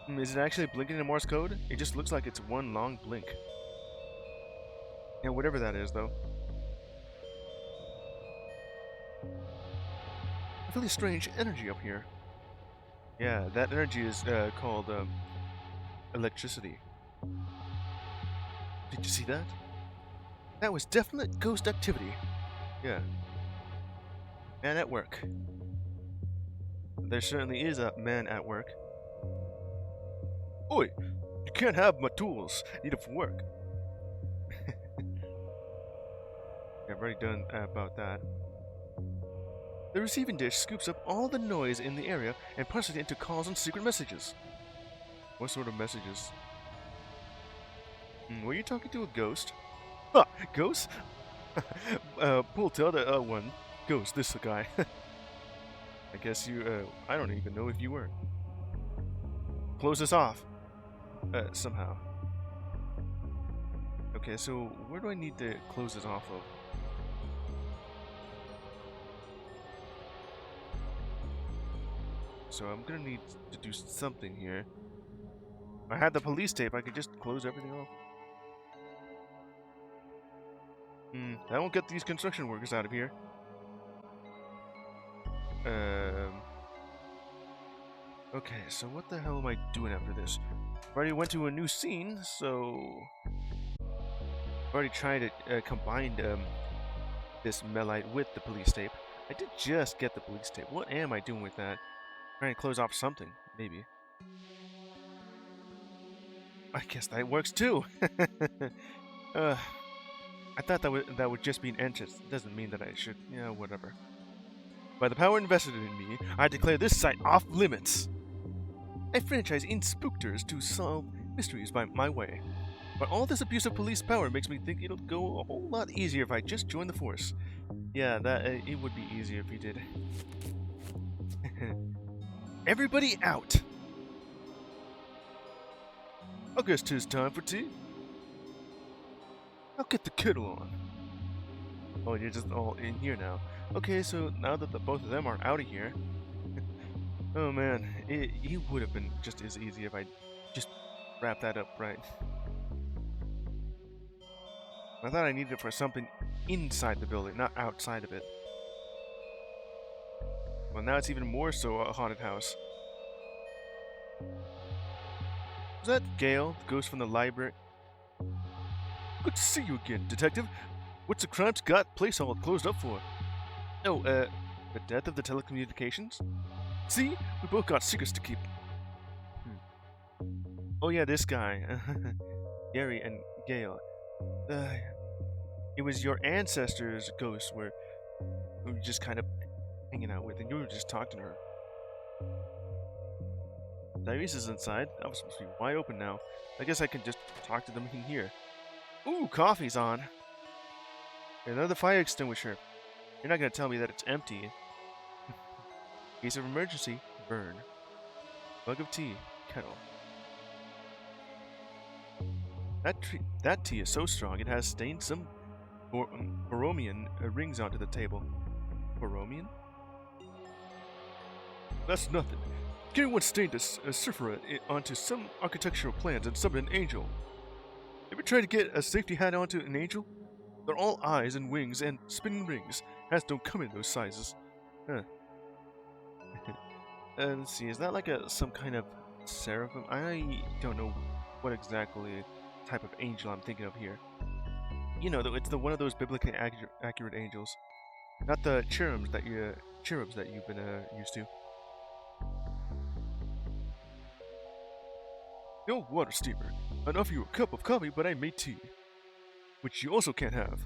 Is it actually blinking in Morse code? It just looks like it's one long blink. Yeah, whatever that is, though. I feel a strange energy up here. Yeah, that energy is called electricity. Did you see that? That was definite ghost activity. Yeah. Man at work. There certainly is a man at work. Oi! You can't have my tools. Need them for work. I've already done about that. The receiving dish scoops up all the noise in the area and parses it into calls and secret messages. What sort of messages? Were you talking to a ghost? Ha! Ghost? Pull tell the one. Ghost, this the guy. I guess you, I don't even know if you were. Close this off. Somehow. Okay, so where do I need to close this off of? So I'm gonna need to do something here. If I had the police tape, I could just close everything off. That won't get these construction workers out of here. Okay, so what the hell am I doing after this? I've already went to a new scene, so I've already tried to combine this Melite with the police tape. I did just get the police tape. What am I doing with that? Trying to close off something, maybe. I guess that works too. I thought that would just be an entrance. It doesn't mean that I should, whatever. By the power invested in me, I declare this site off limits. I franchise in Spookters to solve mysteries by my way. But all this abuse of police power makes me think it'll go a whole lot easier if I just join the force. Yeah, it would be easier if you did. Everybody out! I guess 'tis time for tea. I'll get the kettle on. Oh, you're just all in here now. Okay, so now that both of them are out of here... oh man, it would have been just as easy if I just wrapped that up right. I thought I needed it for something inside the building, not outside of it. Well, now it's even more so a haunted house. Was that Gale, the ghost from the library? Good to see you again, Detective. What's the crimes got place all closed up for? Oh, the death of the telecommunications? See? We both got secrets to keep. Oh yeah, this guy. Gary and Gail. Uh, it was your ancestors' ghosts where we were just kind of hanging out with, and you were just talking to her. Diaries is inside. That was supposed to be wide open now. I guess I can just talk to them in here. Ooh, coffee's on. Another fire extinguisher. You're not gonna tell me that it's empty. In case of emergency, burn. Mug of tea, kettle. That tea is so strong it has stained some Boromian rings onto the table. Boromian? That's nothing. Gary once stained a Sephiroth onto some architectural plans and summoned an angel. Ever tried to get a safety hat onto an angel? They're all eyes and wings and spinning rings. Hats don't come in those sizes. Huh. Let's see, is that like some kind of seraphim? I don't know what exactly type of angel I'm thinking of here. You know, it's one of those biblically accurate angels, not the cherubs that you've been used to. No water steamer. I'd offer you a cup of coffee, but I made tea, which you also can't have.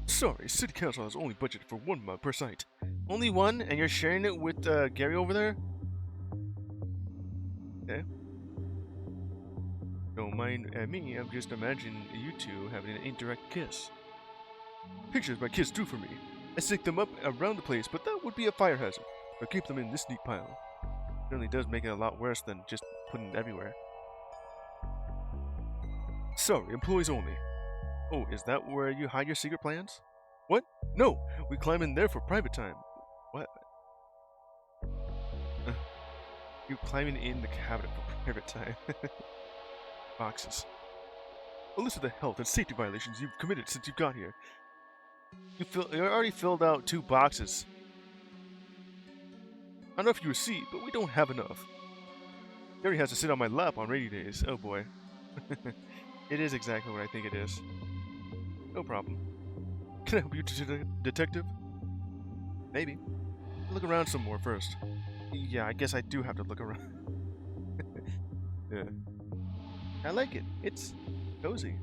Sorry, City Council has only budgeted for 1 mug per site. Only one, and you're sharing it with Gary over there? Okay. Don't mind me, I'm just imagining you two having an indirect kiss. Pictures my kids drew for me. I stick them up around the place, but that would be a fire hazard. I'll keep them in this neat pile. It really does make it a lot worse than just putting it everywhere. Sorry, employees only. Oh, is that where you hide your secret plans? What? No! We climb in there for private time. What? You climbing in the cabinet for private time. Boxes. A list of the health and safety violations you've committed since you got here. You already filled out 2 boxes. I don't know if you receive, but we don't have enough. Gary has to sit on my lap on rainy days. Oh boy. It is exactly what I think it is. No problem. Can I help you, detective? Maybe. Look around some more first. Yeah, I guess I do have to look around. Yeah. I like it. It's cozy.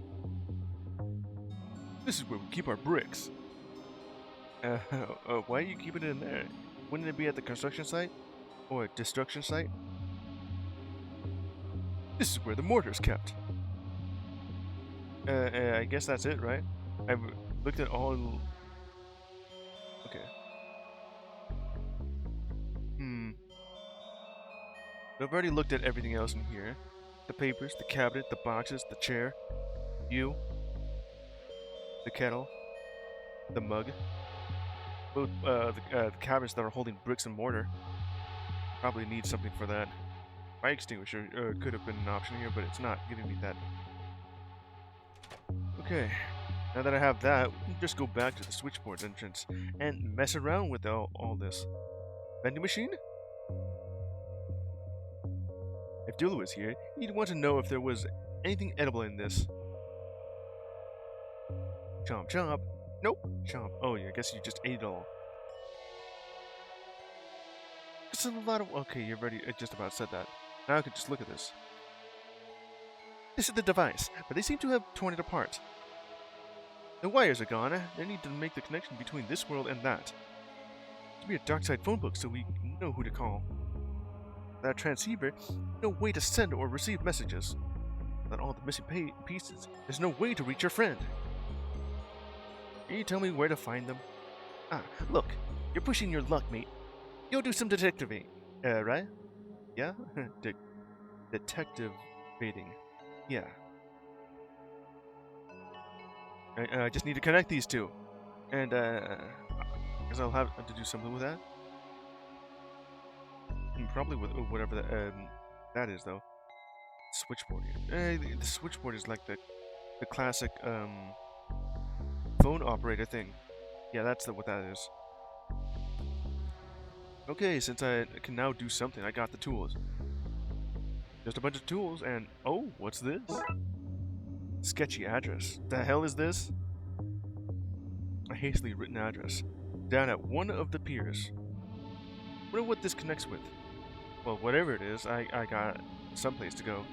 This is where we keep our bricks. Why are you keeping it in there? Wouldn't it be at the construction site? Or destruction site? This is where the mortar's kept. I guess that's it, right? I've looked at all... Okay. I've already looked at everything else in here. The papers, the cabinet, the boxes, the chair, you, the kettle, the mug. Both the cabinets that are holding bricks and mortar. Probably need something for that. Fire extinguisher could have been an option here, but it's not giving me that. Okay, now that I have that, we can just go back to the switchboard entrance and mess around with all this. Vending machine? If Dula was here, he'd want to know if there was anything edible in this. Chomp chomp. Nope. Chomp. Oh, yeah, I guess you just ate it all. It's a lot of... Okay, you've already just about said that. Now I can just look at this. This is the device, but they seem to have torn it apart. The wires are gone. They need to make the connection between this world and that. There should be a Darkside phone book so we know who to call. Without a transceiver, no way to send or receive messages. Without all the missing pieces, there's no way to reach your friend. Can you tell me where to find them? Ah, look, you're pushing your luck, mate. Go do some detectiving, right? Yeah? Detective baiting. Yeah. I just need to connect these two. And, I guess I'll have to do something with that. Probably with whatever that is, though. Switchboard here. The switchboard is like the classic, phone operator thing. Yeah, that's what that is. Okay, since I can now do something, I got the tools. Just a bunch of tools, and oh, what's this? Sketchy address. The hell is this? A hastily written address. Down at one of the piers. Wonder what this connects with. Well, whatever it is, I got someplace to go.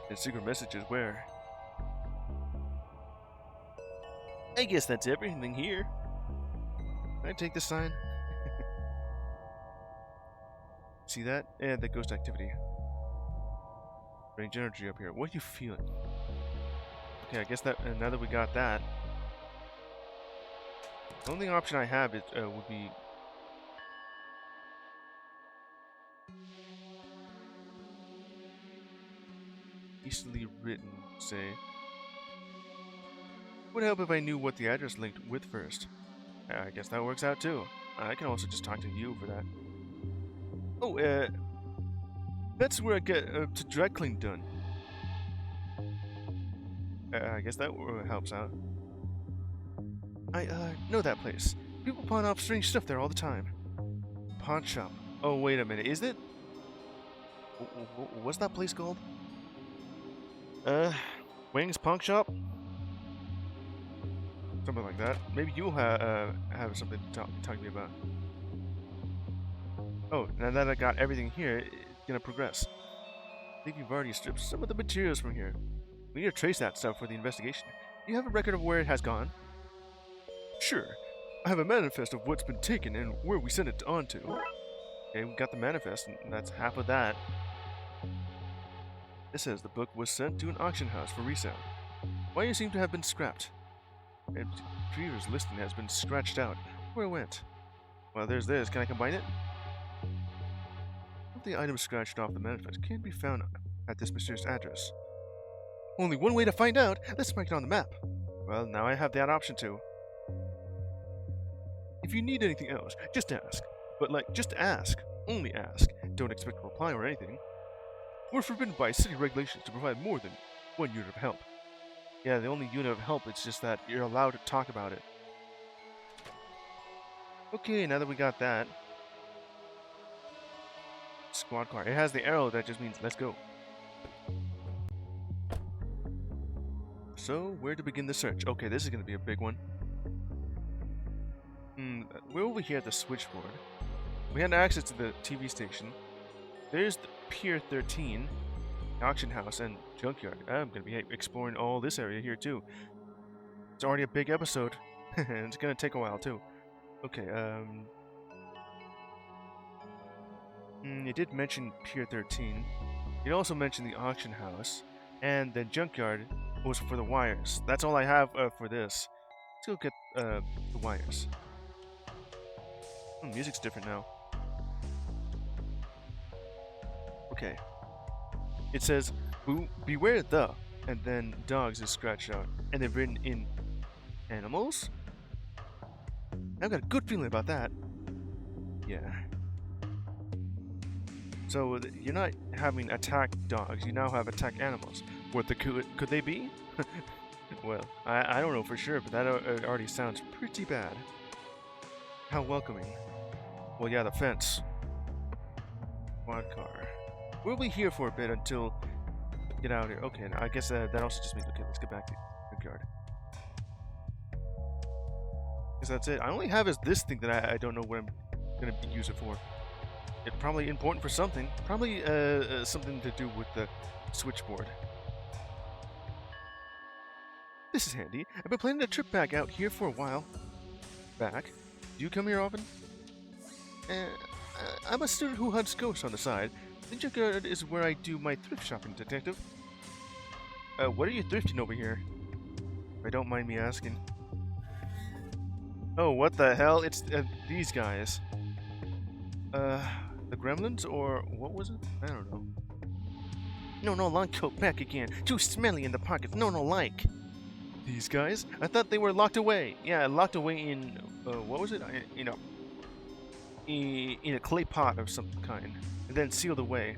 And secret message is where? I guess that's everything here. Can I take this sign? See that? And the ghost activity. Range energy up here. What are you feeling? Okay, I guess that. And now that we got that, the only option I have is would be easily written. Say, would help if I knew what the address linked with first. I guess that works out too. I can also just talk to you for that. Oh, that's where I get to dry clean done. I guess that helps out. I know that place. People pawn off strange stuff there all the time. Pawn shop. Oh, wait a minute. Is it? What's that place called? Wings Pawn Shop? Something like that. Maybe you'll have something to talk to me about. Oh, now that I got everything here, it's gonna progress. I think you've already stripped some of the materials from here. We need to trace that stuff for the investigation. Do you have a record of where it has gone? Sure. I have a manifest of what's been taken and where we sent it on to. Okay, we got the manifest, and that's half of that. It says the book was sent to an auction house for resale. Why you seem to have been scrapped? And previous listing has been scratched out. Where it went? Well, there's this. Can I combine it? The items scratched off the manifest can be found at this mysterious address. Only one way to find out. Let's mark it on the map. Well, now I have that option too. If you need anything else, just ask. But just ask. Only ask. Don't expect a reply or anything. We're forbidden by city regulations to provide more than one unit of help. Yeah, the only unit of help, it's just that you're allowed to talk about it. Okay, now that we got that. Squad car. It has the arrow that just means let's go. So, where to begin the search? Okay, this is going to be a big one. We're over here at the switchboard. We had access to the TV station. There's the Pier 13, auction house, and junkyard. I'm going to be exploring all this area here too. It's already a big episode, and it's going to take a while too. Okay, it did mention Pier 13. It also mentioned the auction house, and the junkyard was for the wires. That's all I have for this. Let's go get the wires. Music's different now. Okay. It says, beware the, and then dogs is scratched out, and they've written in animals? I've got a good feeling about that. Yeah. So you're not having attack dogs, you now have attack animals. What could they be? Well, I don't know for sure, but that already sounds pretty bad. How welcoming. Well, yeah, the fence. Quad car. We'll be here for a bit until get out here. Okay, I guess that also just means, okay, let's get back to the yard. Guess that's it. I only have is this thing that I don't know what I'm gonna use it for. It's probably important for something. Probably something to do with the switchboard. This is handy. I've been planning a trip back out here for a while. Back? Do you come here often? I'm a student who hunts ghosts on the side. The junkyard is where I do my thrift shopping, detective. What are you thrifting over here? If I don't mind me asking. Oh, what the hell? It's these guys. The gremlins, or what was it? I don't know. No, long coat back again. Too smelly in the pockets. No, like. These guys? I thought they were locked away. Yeah, locked away in, what was it? In a clay pot of some kind. And then sealed away.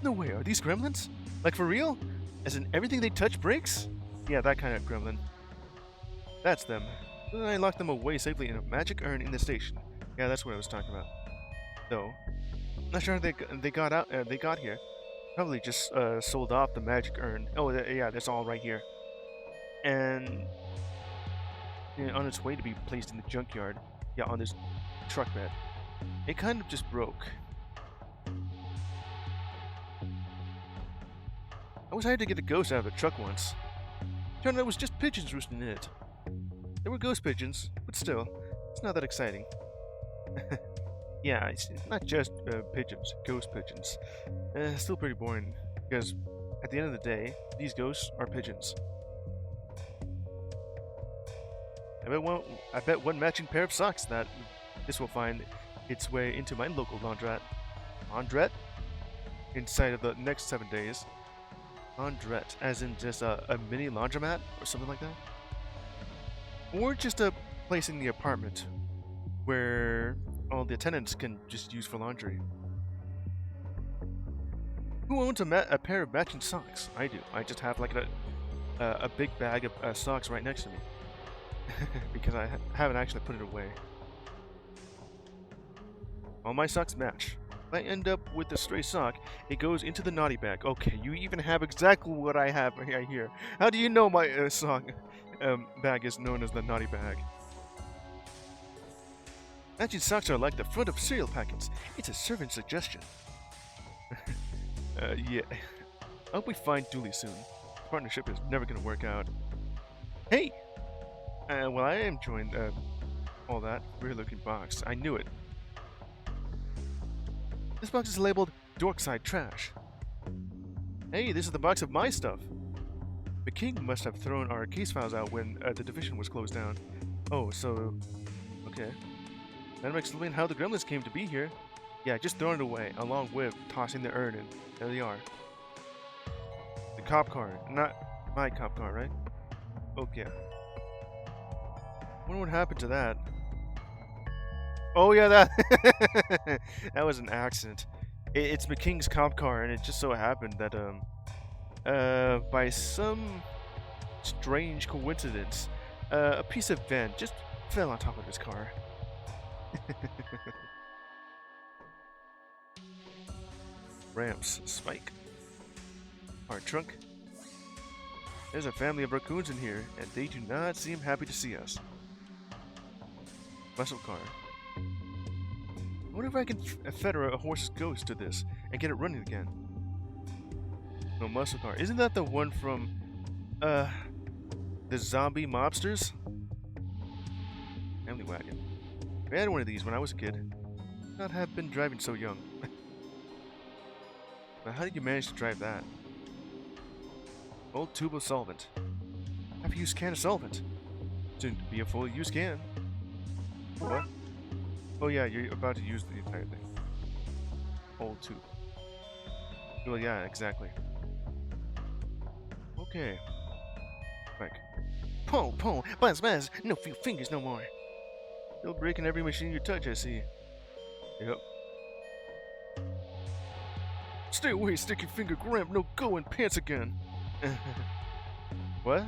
No way, are these gremlins? Like for real? As in everything they touch breaks? Yeah, that kind of gremlin. That's them. Then I locked them away safely in a magic urn in the station. Yeah, that's what I was talking about. Though, not sure how they got out. They got here. Probably just sold off the magic urn. Oh, yeah, that's all right here. And on its way to be placed in the junkyard. Yeah, on this truck bed. It kind of just broke. I was hired to get a ghost out of the truck once. Turned out it was just pigeons roosting in it. They were ghost pigeons, but still, it's not that exciting. Yeah, it's not just pigeons, ghost pigeons. Still pretty boring, because at the end of the day, these ghosts are pigeons. I bet one matching pair of socks that this will find its way into my local laundrette. Laundrette? Inside of the next 7 days. Laundrette, as in just a mini laundromat or something like that? Or just a place in the apartment where all the attendants can just use for laundry. Who owns a pair of matching socks? I do. I just have like a big bag of socks right next to me. Because I haven't actually put it away. All my socks match. If I end up with a stray sock, it goes into the naughty bag. Okay, you even have exactly what I have right here. How do you know my sock bag is known as the naughty bag? Matching socks are like the front of cereal packets. It's a servant suggestion. Yeah. I hope we find Dooley soon. This partnership is never gonna work out. Hey! Well, I am enjoying all that weird-looking box. I knew it. This box is labeled Darkside Trash. Hey, this is the box of my stuff. The king must have thrown our case files out when the division was closed down. Oh, so... okay. That might explain how the gremlins came to be here. Yeah, just throwing it away, along with tossing the urn, and there they are. The cop car. Not my cop car, right? Okay. Wonder what happened to that. Oh yeah, that that was an accident. It's McKing's cop car, and it just so happened that by some strange coincidence, a piece of vent just fell on top of his car. Ramps, spike. Our trunk. There's a family of raccoons in here, and they do not seem happy to see us. Muscle car. I wonder if I can fetter a horse's ghost to this and get it running again. No, muscle car. Isn't that the one from, the zombie mobsters? Family wagon. I had one of these when I was a kid. Not have been driving so young. But how did you manage to drive that? Old tube of solvent. Half-used can of solvent. Soon to be a full-use can. What? Oh yeah, you're about to use the entire thing. Old tube. Well, yeah, exactly. Okay. Back. Pull, pull, buzz, buzz. No few fingers no more. Still breaking every machine you touch, I see. Yep. Stay away, sticky finger Gramp. No go in pants again. What?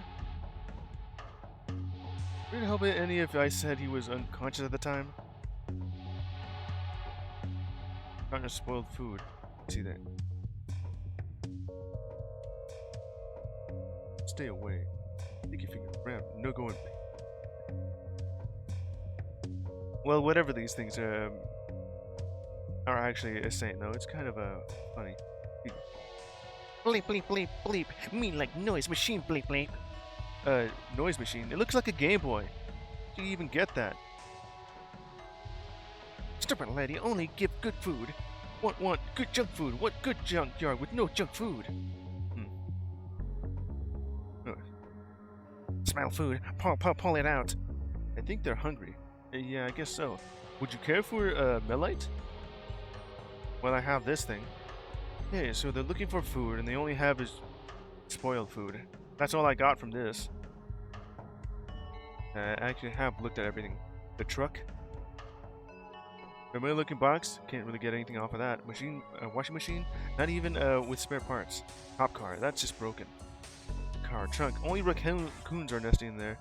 Would it help any if I said he was unconscious at the time? Not just spoiled food. See that? Stay away. Sticky finger Gramp. No going. Well, whatever these things are actually saying, though, it's kind of funny. Bleep, bleep, bleep, bleep. Me like noise machine, bleep, bleep. Noise machine. It looks like a Game Boy. Did you even get that? Stupid lady, only give good food. Want good junk food. What good junkyard with no junk food? Smell food. Pull it out. I think they're hungry. Yeah, I guess so. Would you care for Melite? Well, I have this thing. Okay, so they're looking for food, and they only have is spoiled food. That's all I got from this. I actually have looked at everything. The truck. Familiar looking box. Can't really get anything off of that. Machine, washing machine. Not even with spare parts. Cop car. That's just broken. Car trunk. Only raccoons are nesting in there.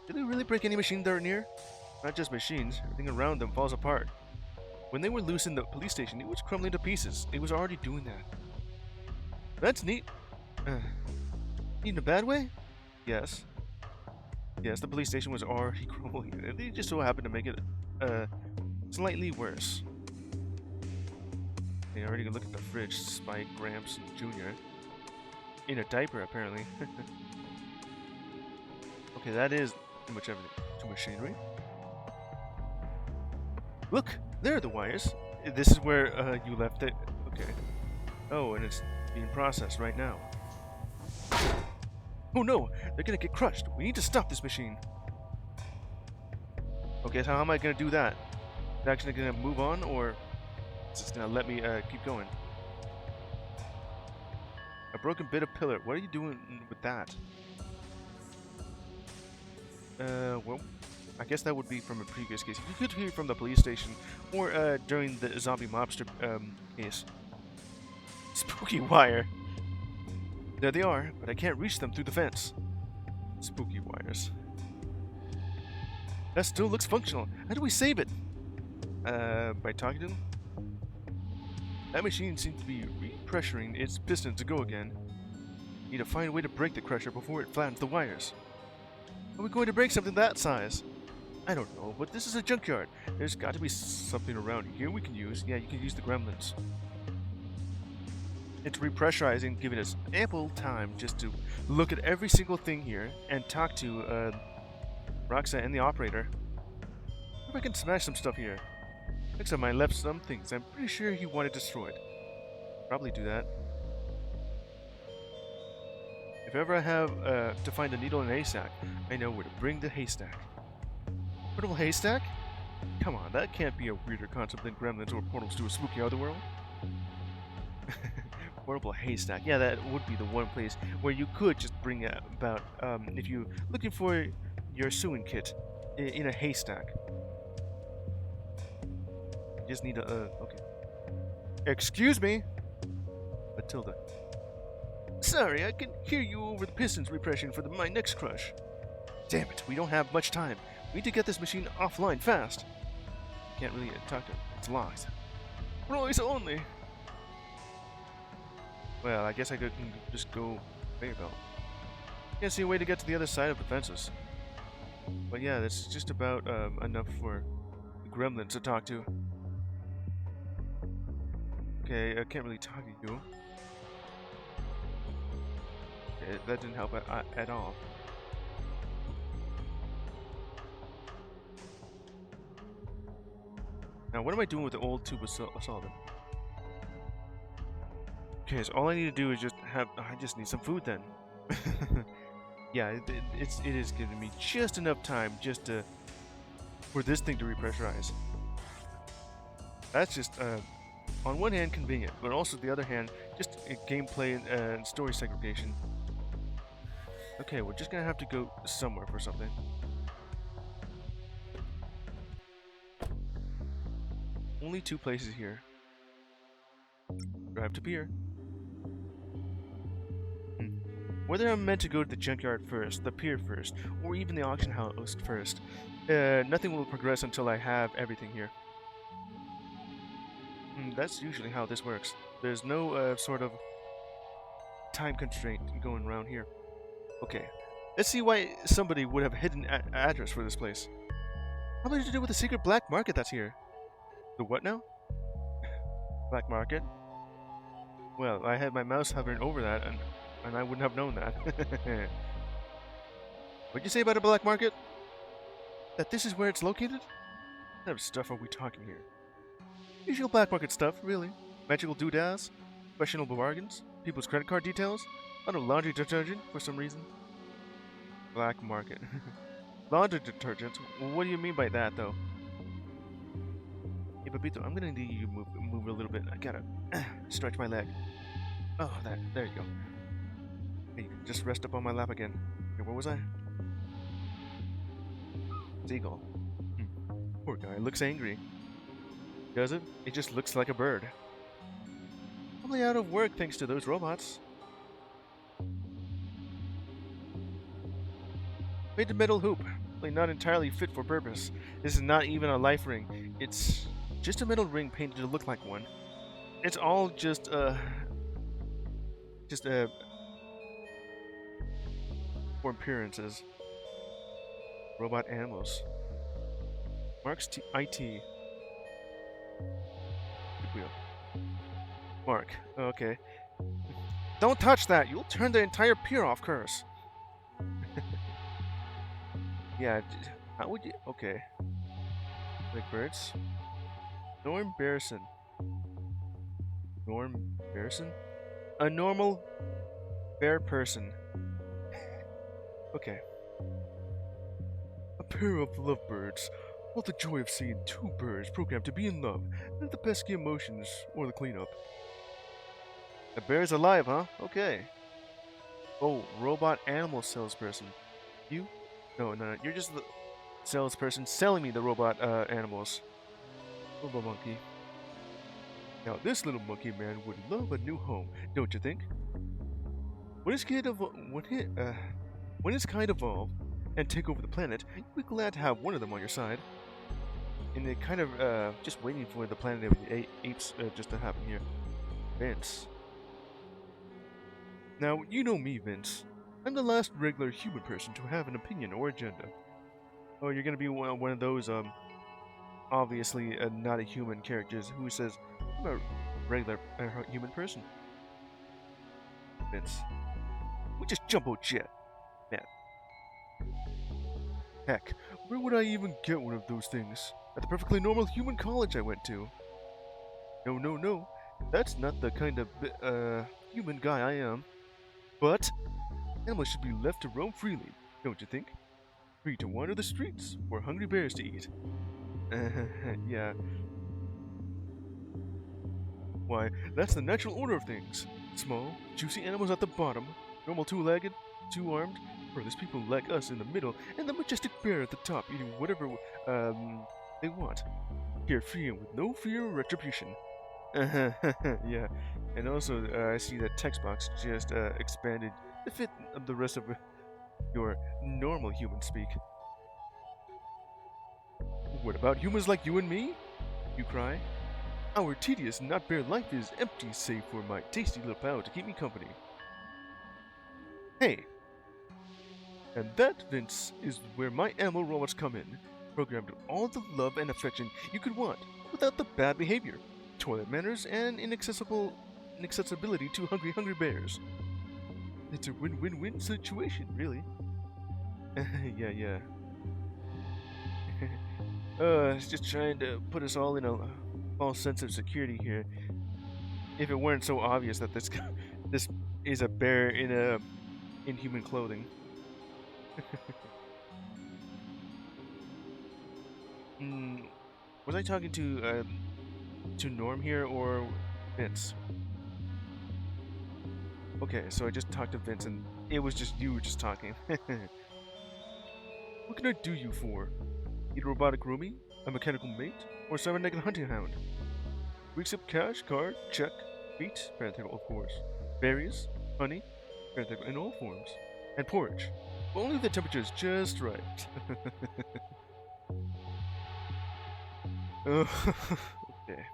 Did they really break any machine that are near? Not just machines. Everything around them falls apart. When they were loose in the police station, it was crumbling to pieces. It was already doing that. That's neat. Neat in a bad way? Yes. Yes, the police station was already crumbling. They just so happened to make it slightly worse. They already look at the fridge. Spike, Gramps, and Junior in a diaper, apparently. Okay, that is too much everything. Too much machinery. Look, there are the wires. This is where you left it. Okay. Oh, and it's being processed right now. Oh no, they're gonna get crushed. We need to stop this machine. Okay, so how am I gonna do that? Is it actually gonna move on, or is it gonna let me keep going? A broken bit of pillar. What are you doing with that? Well, I guess that would be from a previous case. You could hear from the police station, or during the zombie mobster case. Spooky wire. There they are, but I can't reach them through the fence. Spooky wires. That still looks functional. How do we save it? By talking to them? That machine seems to be repressuring its piston to go again. Need to find a way to break the crusher before it flattens the wires. How are we going to break something that size? I don't know, but this is a junkyard. There's got to be something around here we can use. Yeah, you can use the gremlins. It's repressurizing, giving us ample time just to look at every single thing here and talk to Roxanne and the operator. If I can smash some stuff here. Next time I left some things, I'm pretty sure he wanted destroyed. Probably do that. If ever I have to find a needle in a haystack, I know where to bring the haystack. Portable haystack? Come on, that can't be a weirder concept than gremlins or portals to a spooky otherworld. Portable haystack. Yeah, that would be the one place where you could just bring about if you're looking for your sewing kit in a haystack. You just need a okay. Excuse me, Matilda. Sorry, I can hear you over the pistons repression for my next crush. Damn it, we don't have much time. We need to get this machine offline fast. Can't really talk to it. It's locked. Royce only. Well, I guess I could just go conveyor belt. Can't see a way to get to the other side of the fences. But yeah, that's just about enough for the gremlins to talk to. Okay, I can't really talk to you. Okay, that didn't help at all. Now, what am I doing with the old tube of solvent? Okay, so all I need to do is just have. I just need some food then. Yeah, it is giving me just enough time just to for this thing to repressurize. That's just on one hand convenient, but also the other hand just gameplay and story segregation. Okay, we're just gonna have to go somewhere for something. Only two places here. Drive to pier. Whether I'm meant to go to the junkyard first, the pier first, or even the auction house first, nothing will progress until I have everything here. That's usually how this works. There's no sort of time constraint going around here. Okay, let's see why somebody would have hidden address for this place. Probably to do with the secret black market that's here. The what now? Black market? Well, I had my mouse hovering over that, and I wouldn't have known that. What'd you say about a black market? That this is where it's located? What kind of stuff are we talking here? Usual black market stuff, really. Magical doodads, questionable bargains, people's credit card details, a lot of laundry detergent for some reason. Black market. Laundry detergent? What do you mean by that, though? Hey, Papito, I'm gonna need you to move a little bit. I gotta stretch my leg. Oh, there you go. Hey, you can just rest up on my lap again. Okay, where was I? Seagull. Poor guy, looks angry. Does it? It just looks like a bird. Probably out of work thanks to those robots. Made a metal hoop. Probably not entirely fit for purpose. This is not even a life ring. It's just a metal ring painted to look like one. It's all just for appearances. Robot animals. IT. Wheel. Mark. Okay. Don't touch that! You'll turn the entire pier off, curse. Yeah, how would you? Okay. Like birds? Norm Barrison. Norm Barrison? A normal bear person. Okay. A pair of lovebirds. What the joy of seeing two birds programmed to be in love, and the pesky emotions or the cleanup. The bear's alive, huh? Okay. Oh, robot animal salesperson. You? No, no, no. You're just the salesperson selling me the robot animals. Robot monkey. Now, this little monkey man would love a new home, don't you think? When his kid when his kind evolve and take over the planet, you'll be glad to have one of them on your side. And they kind of just waiting for the planet of the apes just to happen here. Vince. Now, you know me, Vince. I'm the last regular human person to have an opinion or agenda. Oh, you're gonna be one of those obviously not a human characters who says, I'm a regular human person. Vince. We just jumbo jet. Man. Heck, where would I even get one of those things? At the perfectly normal human college I went to. No, no, no. That's not the kind of human guy I am. But animals should be left to roam freely, don't you think? Free to wander the streets for hungry bears to eat. Yeah. Why, that's the natural order of things. Small, juicy animals at the bottom, normal two-legged, two-armed, furthest people like us in the middle, and the majestic bear at the top eating whatever they want. Carefree and with no fear of retribution. Yeah, and also I see that text box just expanded to fit the rest of your normal human speak. What about humans like you and me? You cry. Our tedious, not bare life is empty save for my tasty little pal to keep me company. Hey! And that, Vince, is where my animal robots come in, programmed with all the love and affection you could want, without the bad behavior, toilet manners, and inaccessibility to hungry bears. It's a win-win-win situation, really. Yeah, yeah. It's just trying to put us all in a false sense of security here. If it weren't so obvious that this is a bear in human clothing. Was I talking to Norm here or Vince? Okay, so I just talked to Vince and it was just you just talking. What can I do you for? Need a robotic roomie, a mechanical mate, or a seven-legged hunting hound? We accept cash, card, check, meat, parenthetical of course, berries, honey, parenthetical in all forms, and porridge. But only if the temperature is just right. Okay.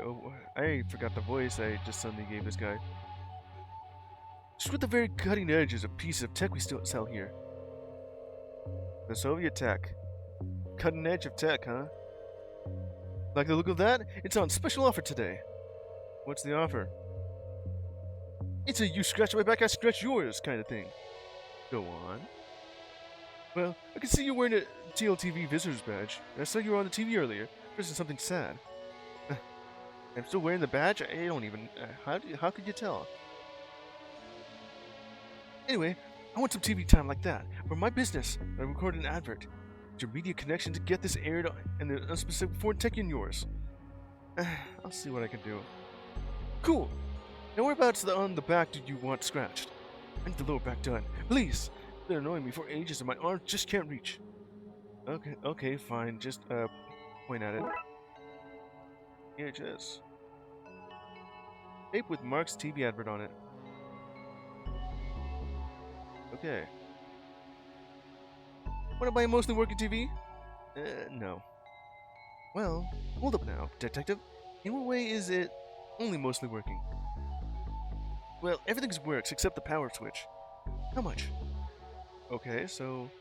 Oh, I forgot the voice I just suddenly gave this guy. Just with the very cutting edge is a piece of tech we still sell here. The Soviet tech. Cutting edge of tech, huh? Like the look of that? It's on special offer today. What's the offer? It's a you scratch my back, I scratch yours kind of thing. Go on. Well, I can see you're wearing a TLTV visitor's badge. I saw you were on the TV earlier. This is something sad. I'm still wearing the badge? I don't even... how could you tell? Anyway, I want some TV time like that. For my business, I record an advert. Your media connection to get this aired and the unspecific foreign tech in yours. I'll see what I can do. Cool! Now whereabouts on the back do you want scratched? I need the lower back done. Please! It's been annoying me for ages and my arms just can't reach. Okay, fine. Just, point at it. VHS. Tape with Mark's TV advert on it. Okay. Want to buy a mostly working TV? No. Well, hold up now, detective. In what way is it only mostly working? Well, everything works except the power switch. How much? Okay, so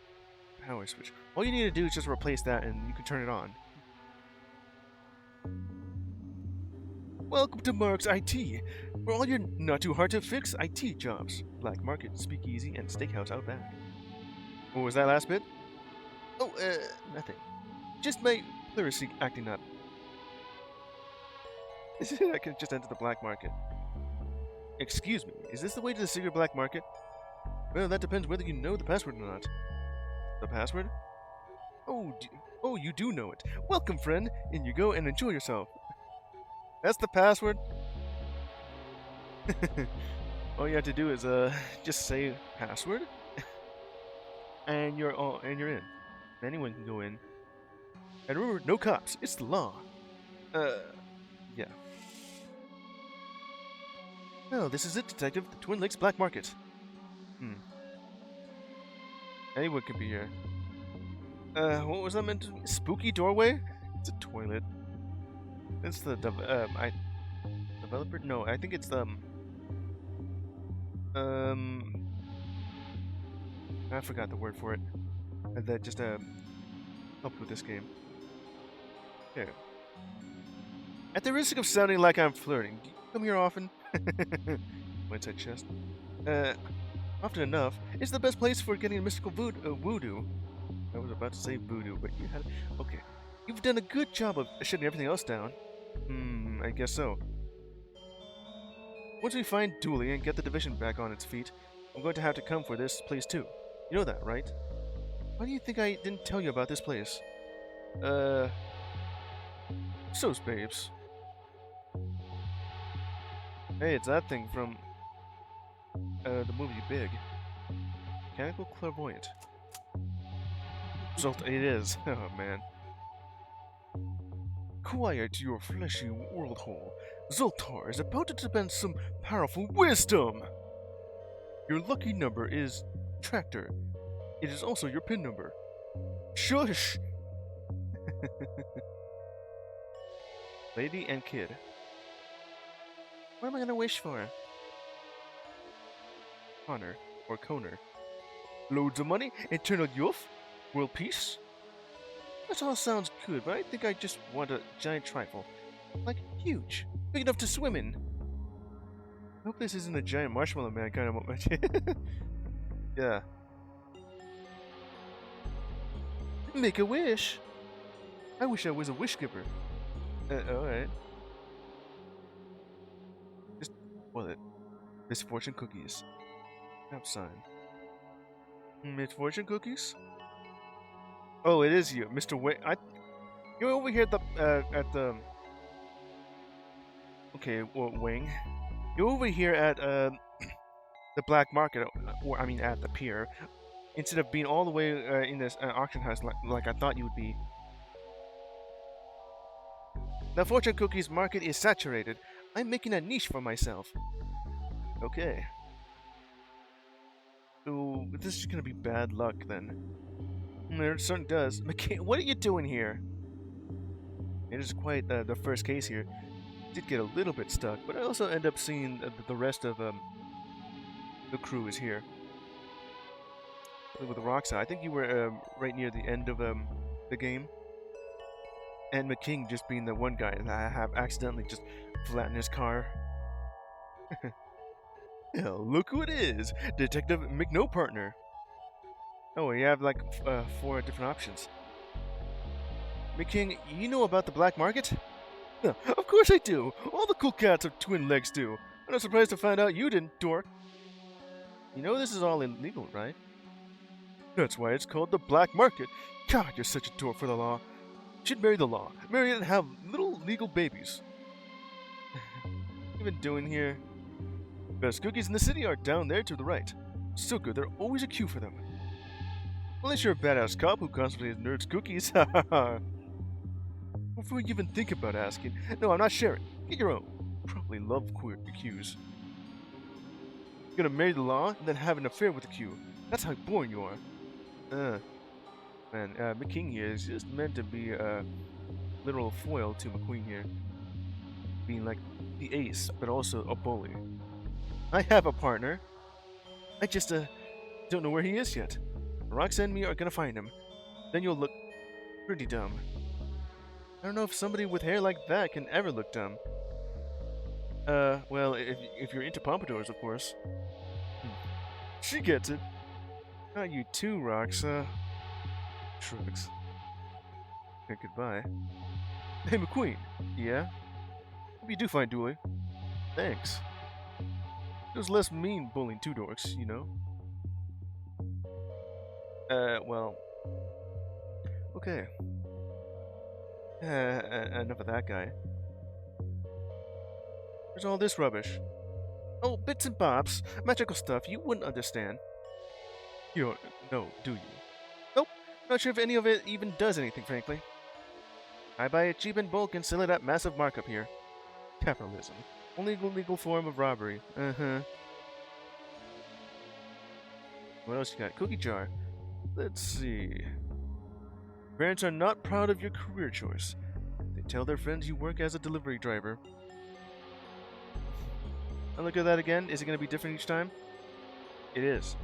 power switch. All you need to do is just replace that and you can turn it on. Welcome to Mark's IT, where all your not too hard to fix IT jobs. Black Market, Speakeasy, and Steakhouse out back. What was that last bit? Oh, nothing. Just my pleurisy acting up. I can just enter the black market. Excuse me, is this the way to the secret black market? Well, that depends whether you know the password or not. The password? Oh, oh, you do know it. Welcome, friend. In you go and enjoy yourself. That's the password. All you have to do is just say password, and you're in. Anyone can go in. And remember, no cops. It's the law. Yeah. Well, this is it, Detective. The Twin Lakes Black Market. Anyone can be here. What was that meant to be? Spooky doorway? It's a toilet. It's the developer? No, I think it's I forgot the word for it. That just helped with this game. Here. At the risk of sounding like I'm flirting, do you come here often? Went at chest. Often enough. It's the best place for getting a mystical voodoo. I was about to say voodoo, but you had... Okay. You've done a good job of shutting everything else down. I guess so. Once we find Dooley and get the division back on its feet, I'm going to have to come for this place too. You know that, right? Why do you think I didn't tell you about this place? So's babes. Hey, it's that thing from the movie Big. Mechanical clairvoyant. It is. Oh man. Quiet your fleshy world hole. Zoltar is about to dispense some powerful wisdom. Your lucky number is Tractor. It is also your pin number. Shush! Lady and kid. What am I gonna wish for? Connor or Conor. Loads of money, eternal youth, world peace. That all sounds good, but I think I just want a giant trifle. Like, huge. Big enough to swim in. I hope this isn't a giant marshmallow man kind of moment. Yeah. Make a wish. I wish I was a wish giver. Alright. Just, well, it. Misfortune cookies. Stop sign. Misfortune cookies? Oh, it is you, Mr. Wayne. You're over here at the. Okay, well, Wing. You're over here at the black market, or I mean, at the pier, instead of being all the way in this auction house like I thought you would be. The fortune cookies market is saturated. I'm making a niche for myself. Okay. So this is gonna be bad luck then. It certainly does. McKay, what are you doing here? It is quite the first case here. Did get a little bit stuck, but I also end up seeing the rest of the crew is here. With the Rockside, I think you were right near the end of the game. And McKing just being the one guy that I have accidentally just flattened his car. Hell, look who it is! Detective McNoPartner. Oh, you have like 4 different options. McKing, you know about the black market? Yeah, of course I do! All the cool cats of Twin Legs do! I'm not surprised to find out you didn't, dork. You know this is all illegal, right? That's why it's called the black market. God, you're such a dork for the law. You should marry the law. Marry it and have little legal babies. What have you been doing here? Best cookies in the city are down there to the right. So good, there's always a queue for them. Unless you're a badass cop who constantly has nerds cookies. Before you even think about asking, no, I'm not sharing. Get your own. Probably love queer queues. You're gonna marry the law and then have an affair with the queue. That's how boring you are. Man, McKing here is just meant to be a literal foil to McQueen here. Being like the ace, but also a bully. I have a partner. I just, don't know where he is yet. Roxanne and me are gonna find him. Then you'll look pretty dumb. I don't know if somebody with hair like that can ever look dumb. Well, if you're into pompadours, of course. Hmm. She gets it. Not you too, Roxa. Shrugs. Okay, goodbye. Hey, McQueen. Yeah? Hope you do find Dooley. Thanks. It was less mean bullying two dorks, you know? Well... Okay. Enough of that guy. Where's all this rubbish? Oh, bits and bobs. Magical stuff you wouldn't understand. You don't know, do you? Nope. Not sure if any of it even does anything, frankly. I buy it cheap in bulk and sell it at massive markup here. Capitalism. Only legal form of robbery. Uh-huh. What else you got? Cookie jar. Let's see. Parents are not proud of your career choice. They tell their friends you work as a delivery driver. I'll look at that again. Is it going to be different each time? It is.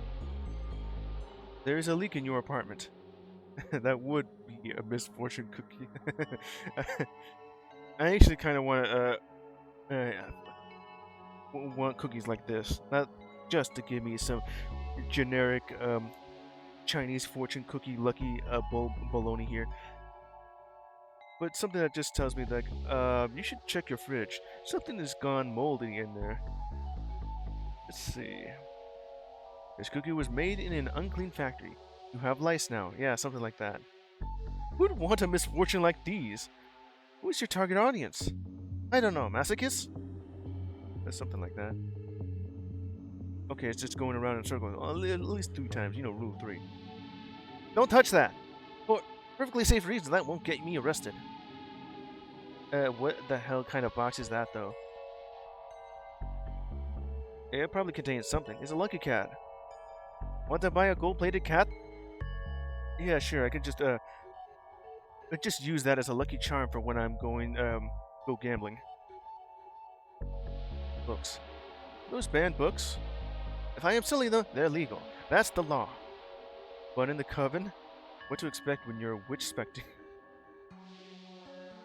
There is a leak in your apartment. That would be a misfortune cookie. I actually kind of want cookies like this. Not just to give me some generic Chinese fortune cookie lucky bologna here. But something that just tells me that you should check your fridge. Something has gone moldy in there. Let's see. This cookie was made in an unclean factory. You have lice now. Yeah, something like that. Who'd want a misfortune like these? Who's your target audience? I don't know, masochists? Or something like that. Okay, it's just going around in circles at least 3 times. You know, rule 3. Don't touch that! For perfectly safe reasons, that won't get me arrested. What the hell kind of box is that, though? It probably contains something. It's a lucky cat. Want to buy a gold-plated cat? Yeah, sure. I could just use that as a lucky charm for when I'm going go gambling. Books. Those banned books. If I am selling them, they're legal. That's the law. But in the coven, what to expect when you're witch-specting?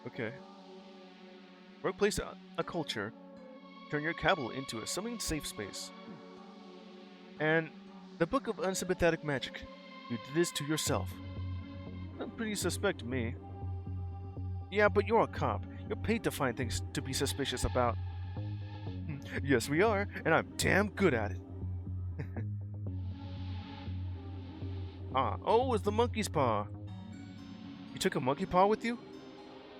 Okay. Workplace a culture. Turn your cabal into a summoning safe space. And the Book of Unsympathetic Magic. You did this to yourself. That's pretty suspect to me. Yeah, but you're a cop. You're paid to find things to be suspicious about. Yes, we are, and I'm damn good at it. Oh, it's the monkey's paw. You took a monkey paw with you?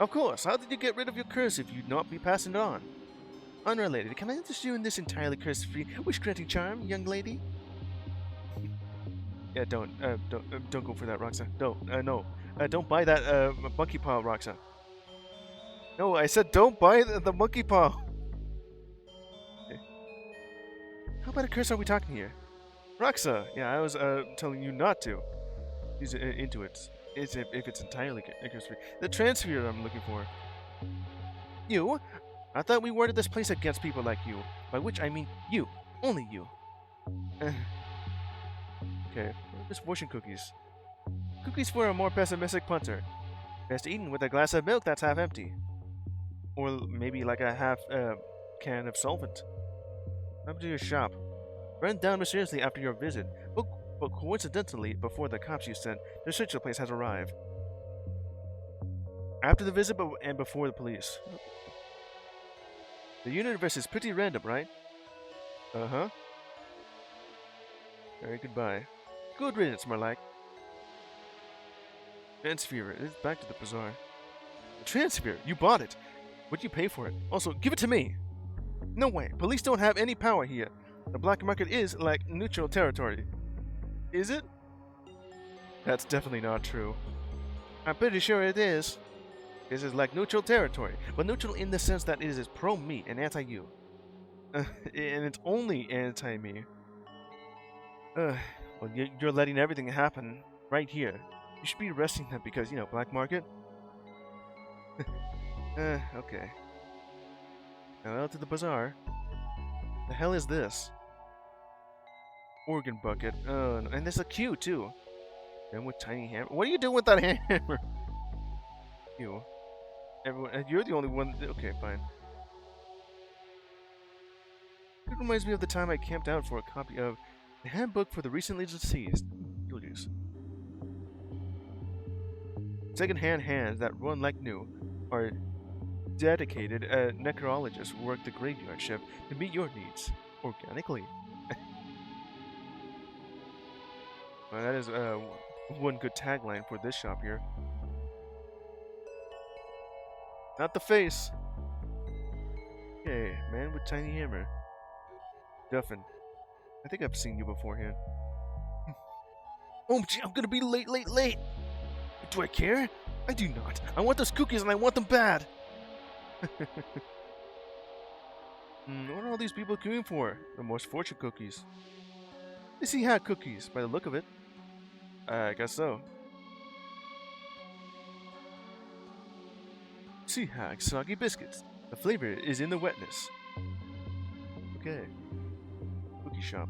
Of course. How did you get rid of your curse if you'd not be passing it on? Unrelated. Can I interest you in this entirely curse-free wish-granting charm, young lady? Yeah, don't go for that, Roxa. Don't buy that monkey paw, Roxa. No, I said don't buy the monkey paw. Okay. How about a curse are we talking here? Roxa, yeah, I was telling you not to. Use into it. If it's entirely curse-free. The transfer I'm looking for. You? I thought we warded this place against people like you. By which I mean you. Only you. Okay, just fortune cookies. Cookies for a more pessimistic punter. Best eaten with a glass of milk that's half empty. Or maybe like a half can of solvent. Up to your shop. Burned down mysteriously after your visit, but coincidentally, before the cops you sent, the search of the place has arrived. After the visit and before the police. The universe is pretty random, right? Uh-huh. Alright, goodbye. Good riddance, more like. Transfer. It's back to the bazaar. Transfer? You bought it. What'd you pay for it? Also, give it to me. No way. Police don't have any power here. The black market is like neutral territory. Is it? That's definitely not true. I'm pretty sure it is. This is like neutral territory, but neutral in the sense that it is pro-me and anti-you. And it's only anti-me. Well, you're letting everything happen right here. You should be arresting them because, you know, black market. Okay. Now out to the bazaar. The hell is this? Organ bucket. And there's a queue too. And with tiny hammer. What are you doing with that hammer? You. Everyone, you're the only one. Okay, fine. It reminds me of the time I camped out for a copy of the Handbook for the Recently Deceased. Beetlejuice. Second-hand hands that run like new are dedicated necrologists who work the graveyard shift to meet your needs organically. Well, that is one good tagline for this shop here. Not the face. Okay, man with tiny hammer. Duffin. I think I've seen you beforehand. Oh, gee, I'm gonna be late, late, late. Do I care? I do not. I want those cookies and I want them bad. What are all these people queuing for? The most fortune cookies. They see hat cookies, by the look of it. I guess so. Sea Hag soggy biscuits. The flavor is in the wetness. Okay. Cookie shop.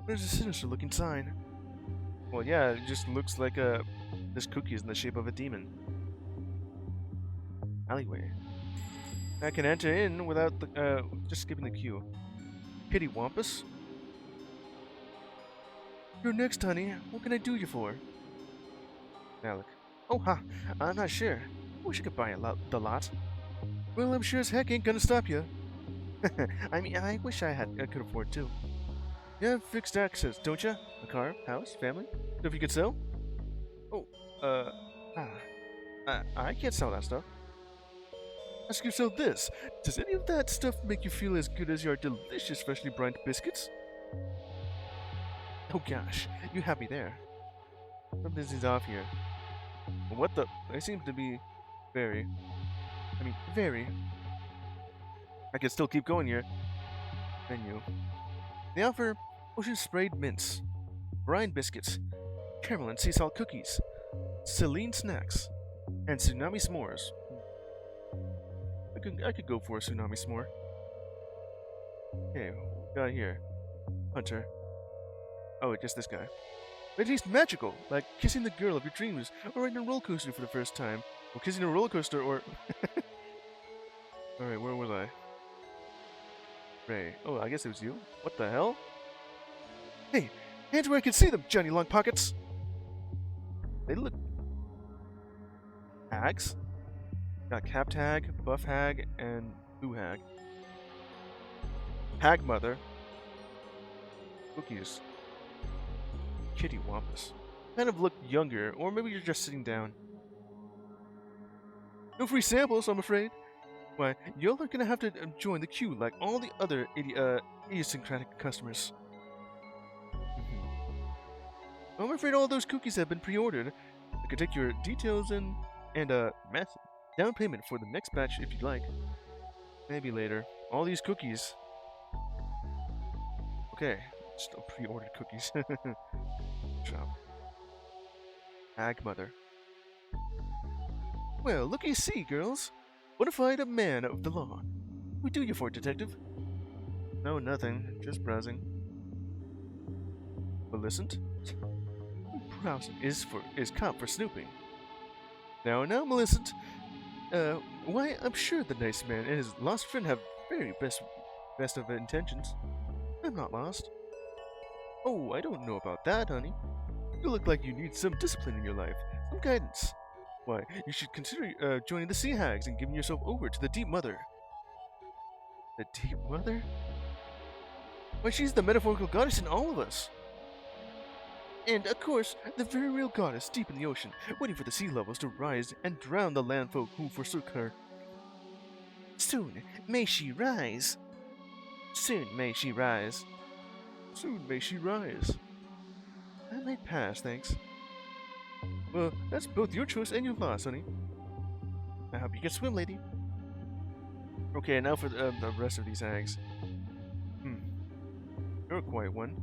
There's a sinister looking sign. Well, yeah, it just looks like this cookie is in the shape of a demon. Alleyway. I can enter in without just skipping the queue. Kitty Wampus. You're next, honey. What can I do you for? Alec. Oh, ha. I'm not sure. I wish I could buy the lot. Well, I'm sure as heck ain't gonna stop you. I mean, I wish I could afford to. You have fixed access, don't you? A car, house, family? Stuff you could sell? Oh, I can't sell that stuff. Ask yourself this: does any of that stuff make you feel as good as your delicious freshly brined biscuits? Oh gosh, you have me there. Something's off here. What the? They seem to be very. I can still keep going here. Menu. They offer ocean sprayed mints, brine biscuits, caramel and sea salt cookies, Celine snacks, and tsunami s'mores. I could go for a tsunami s'more. Okay, what we got here? Hunter. Oh, just this guy. They taste magical, like kissing the girl of your dreams, or riding a roller coaster for the first time, or kissing a roller coaster, or. Alright, where was I? Ray. Oh, I guess it was you. What the hell? Hey, hands where I can see them, Johnny Long Pockets! They look. Hags? Got Capped Hag, Buff Hag, and Blue Hag. Hag Mother. Cookies. Kitty Wampus. Kind of look younger, or maybe you're just sitting down. No free samples, I'm afraid. Why, you're gonna have to join the queue like all the other idiosyncratic customers. I'm afraid all those cookies have been pre-ordered. I could take your details and massive down payment for the next batch if you'd like. Maybe later. All these cookies. Okay, still pre-ordered cookies. Shop. Hag Mother. Well, looky see, girls. Bonafide man of the law. We do you for, detective? No, nothing. Just browsing. Millicent? Browsing is cop for snooping. Now, Millicent. Why, I'm sure the nice man and his lost friend have very best of intentions. I'm not lost. Oh, I don't know about that, honey. You look like you need some discipline in your life, some guidance. Why, you should consider joining the Sea Hags and giving yourself over to the Deep Mother. The Deep Mother? Why, she's the metaphorical goddess in all of us. And, of course, the very real goddess deep in the ocean, waiting for the sea levels to rise and drown the landfolk who forsook her. Soon may she rise. Soon may she rise. Soon may she rise. I might pass, thanks. Well, that's both your choice and your loss, honey. I hope you can swim, lady. Okay, now for the rest of these hags. You're a quiet one.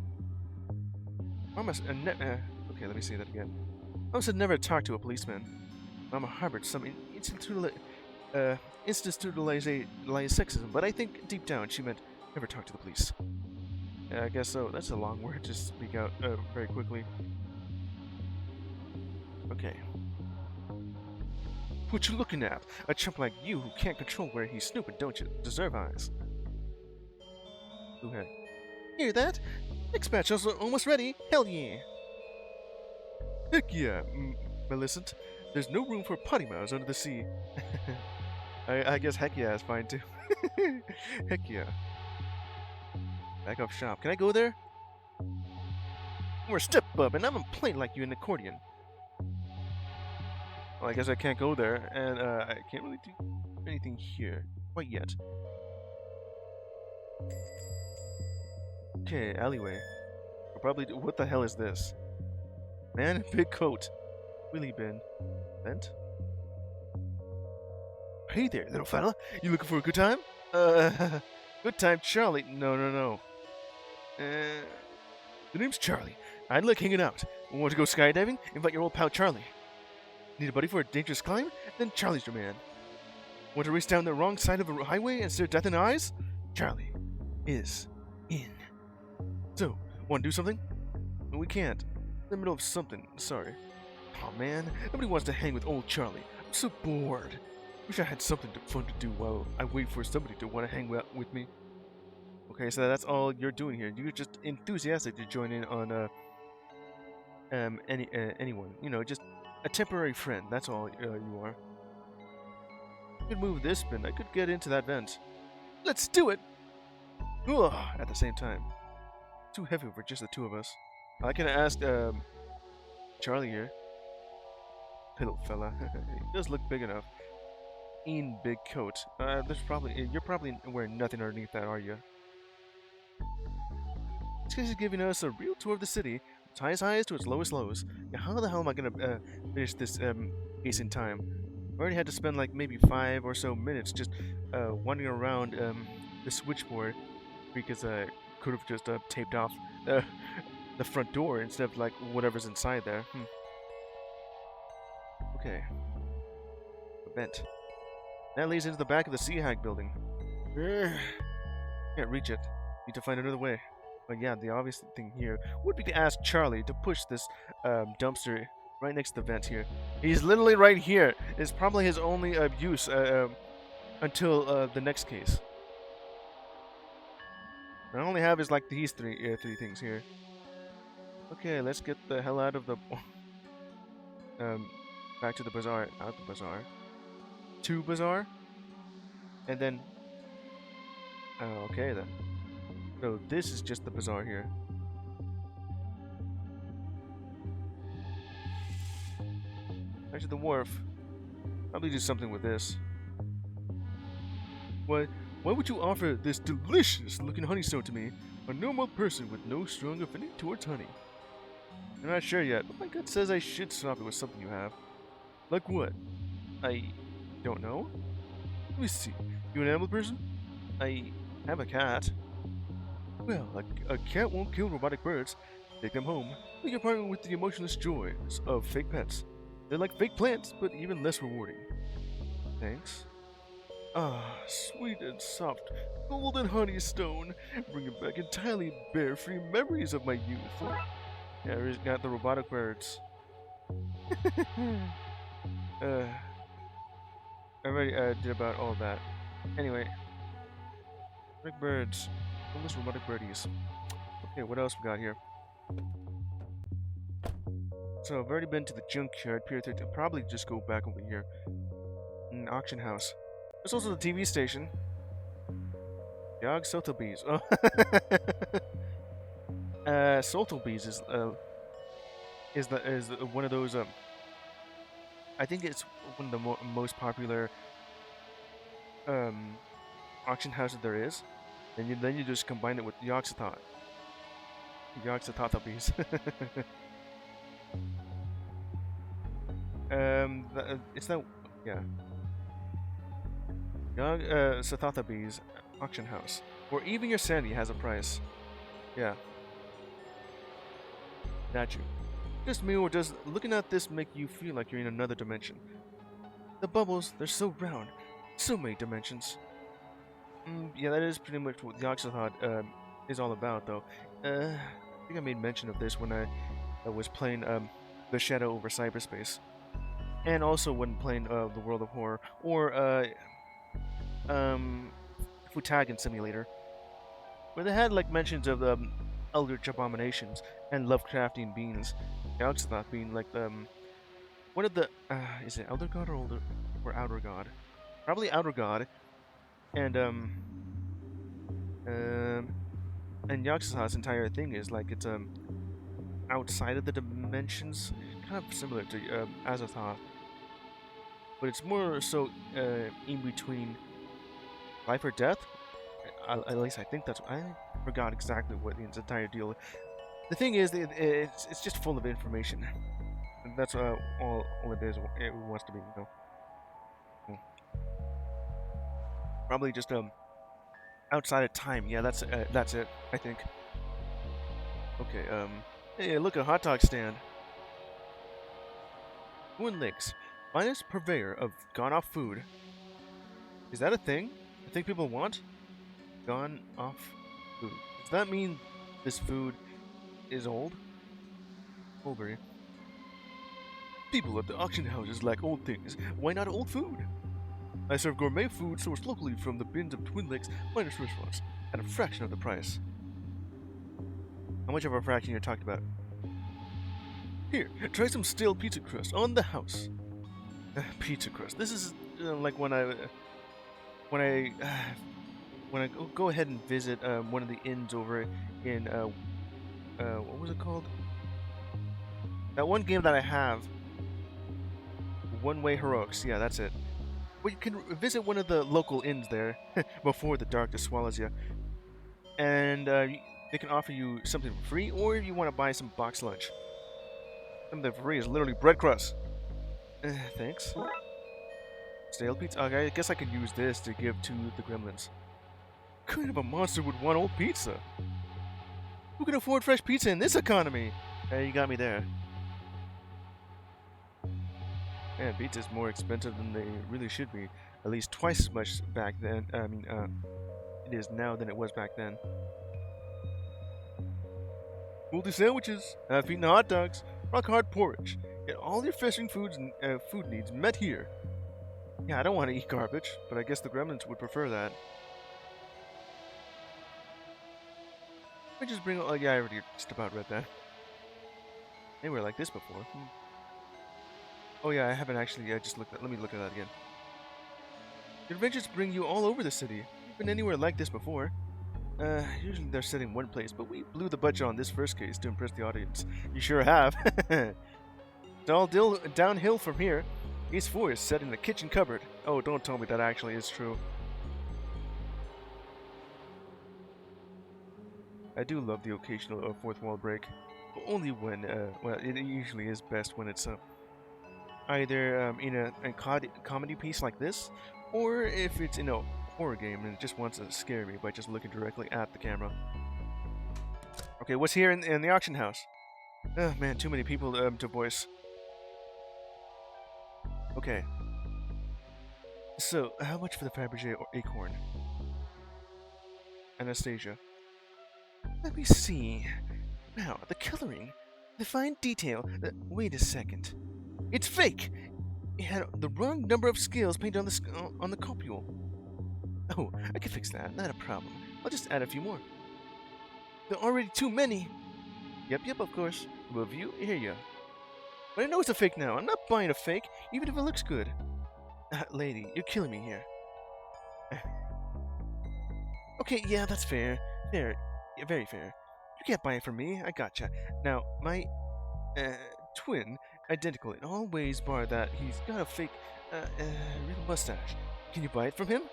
Mama, okay, let me say that again. Mama said never talk to a policeman. Mama harbored some institutionalized sexism, but I think deep down she meant never talk to the police. Yeah, I guess so. That's a long word to speak out very quickly. Okay. What you looking at? A chump like you who can't control where he's snooping, don't you? Deserve eyes. Blue head. Hear that? Next batch is almost ready. Hell yeah. Heck yeah, Millicent. There's no room for potty mouths under the sea. I guess heck yeah is fine too. Heck yeah. Back up shop. Can I go there? We're a step bub, and I'm playing like you in accordion. Well, I guess I can't go there, and I can't really do anything here quite yet. Okay, alleyway. I'll probably do. What the hell is this? Man, big coat. Wheelie bin. Vent. Hey there, little fella. You looking for a good time? Good time, Charlie. No. The name's Charlie. I like hanging out. Want to go skydiving? Invite your old pal Charlie. Need a buddy for a dangerous climb? Then Charlie's your man. Want to race down the wrong side of a highway and stare death in the eyes? Charlie is in. So, want to do something? We can't. In the middle of something. Sorry. Oh man, nobody wants to hang with old Charlie. I'm so bored. Wish I had something fun to do while I wait for somebody to want to hang with me. Okay, so that's all you're doing here. You're just enthusiastic to join in on anyone. You know, just a temporary friend. That's all you are. I could move this bin. I could get into that vent. Let's do it. Ugh, at the same time. Too heavy for just the two of us. I can ask Charlie here. Little fella. He does look big enough. In big coat. You're probably wearing nothing underneath that, are you? This guy's giving us a real tour of the city, its highest highs to its lowest lows. Yeah, how the hell am I gonna finish this piece in time? I already had to spend like maybe 5 or so minutes just wandering around the switchboard because I could have just taped off the front door instead of like whatever's inside there. Okay. A vent. That leads into the back of the Sea Hag building. Can't reach it. Need to find another way. But yeah, the obvious thing here would be to ask Charlie to push this dumpster right next to the vent here. He's literally right here. It's probably his only use until the next case. I only have is like these three things here. Okay, let's get the hell out of the back to the bazaar. Out the bazaar. To bazaar. And then okay then. So this is just the bazaar here. Back to the wharf. Probably do something with this. Why would you offer this delicious looking honeystone to me, a normal person with no strong affinity towards honey? I'm not sure yet, but my gut says I should swap it with something you have. Like what? I don't know. Let me see. You an animal person? I have a cat. Well, a cat won't kill robotic birds. Take them home. Make your partner with the emotionless joys of fake pets. They're like fake plants, but even less rewarding. Thanks. Ah, sweet and soft, golden honeystone, bringing back entirely bear-free memories of my youth. Yeah, we got the robotic birds. I already did about all that. Anyway, robotic birds, almost robotic birdies. Okay, what else we got here? So I've already been to the junkyard, Pier 13. I'll probably just go back over here. An auction house. There's also the TV station. Yog Sotheby's. Oh. Sotheby's is one of those I think it's one of the most popular auction houses there is. And then you just combine it with Yog Sotheby's. It's that, yeah. Yog Sotheby's auction house, where even your sanity has a price. Yeah. Got you. Just me, or does looking at this make you feel like you're in another dimension? The bubbles, they're so round, so many dimensions. Yeah, that is pretty much what the Oxythod is all about, though. I think I made mention of this when I was playing the shadow over cyberspace, and also when playing the World of Horror or um, Futagen Simulator, where they had like mentions of eldritch abominations and Lovecraftian beings. Yogg-Sothoth being like one of the is it Elder God or Outer God? Probably Outer God, and um and Yogg-Sothoth's entire thing is like it's outside of the dimensions, kind of similar to Azathoth, but it's more so in between life or death. At least I think that's. I forgot exactly what the entire deal. The thing is, it's just full of information. And that's all it is. It wants to be, you know. Probably just outside of time. Yeah, that's it. I think. Okay. Hey, look, a hot dog stand. Twin Lakes, finest purveyor of gone-off food. Is that a thing? A thing people want? Gone-off food. Does that mean this food is old? Older. People at the auction houses like old things. Why not old food? I serve gourmet food sourced locally from the bins of Twin Lakes' finest restaurants at a fraction of the price. How much of a fraction you're talking about? Here, try some stale pizza crust on the house. Pizza crust. This is like when I go ahead and visit one of the inns over in what was it called? That one game that I have, One Way Heroics. Yeah, that's it. Well, you can visit one of the local inns there before the darkness swallows you, and they can offer you something for free, or if you want to buy some box lunch. Something for free is literally bread crust. Thanks. Stale pizza. Okay, I guess I could use this to give to the gremlins. What kind of a monster would want old pizza? Who can afford fresh pizza in this economy? Hey, you got me there. Man, pizza's more expensive than they really should be. At least twice as much back then. I mean, it is now than it was back then. Multi sandwiches, half-eaten hot dogs, rock-hard porridge. Get all your fishing foods and food needs met here. Yeah, I don't want to eat garbage, but I guess the gremlins would prefer that. I just bring. Oh yeah, I already just about read that. They were like this before. Oh yeah, I haven't actually. I just looked at. Let me look at that again. Your adventures bring you all over the city. You've been anywhere like this before. Usually they're set in one place, but we blew the budget on this first case to impress the audience. You sure have. It's all downhill from here. Case 4 is set in the kitchen cupboard. Oh, don't tell me that actually is true. I do love the occasional fourth wall break, but only when, well, it usually is best when it's either in a comedy piece like this, or if it's in a horror game and it just wants to scare me by just looking directly at the camera. Okay, what's here in the auction house? Oh man, too many people to voice. Okay. So, how much for the Fabergé acorn? Anastasia. Let me see. Wow, the coloring, the fine detail. Wait a second. It's fake! It had the wrong number of scales painted on the copule. Oh, I can fix that. Not a problem. I'll just add a few more. There are already too many. Yep, of course. Above you, hear ya. But I know it's a fake now. I'm not buying a fake, even if it looks good. Lady, you're killing me here. Okay, yeah, that's fair. Fair. Yeah, very fair. You can't buy it from me. I gotcha. Now, my twin, identical in all ways bar that he's got a fake, real mustache. Can you buy it from him?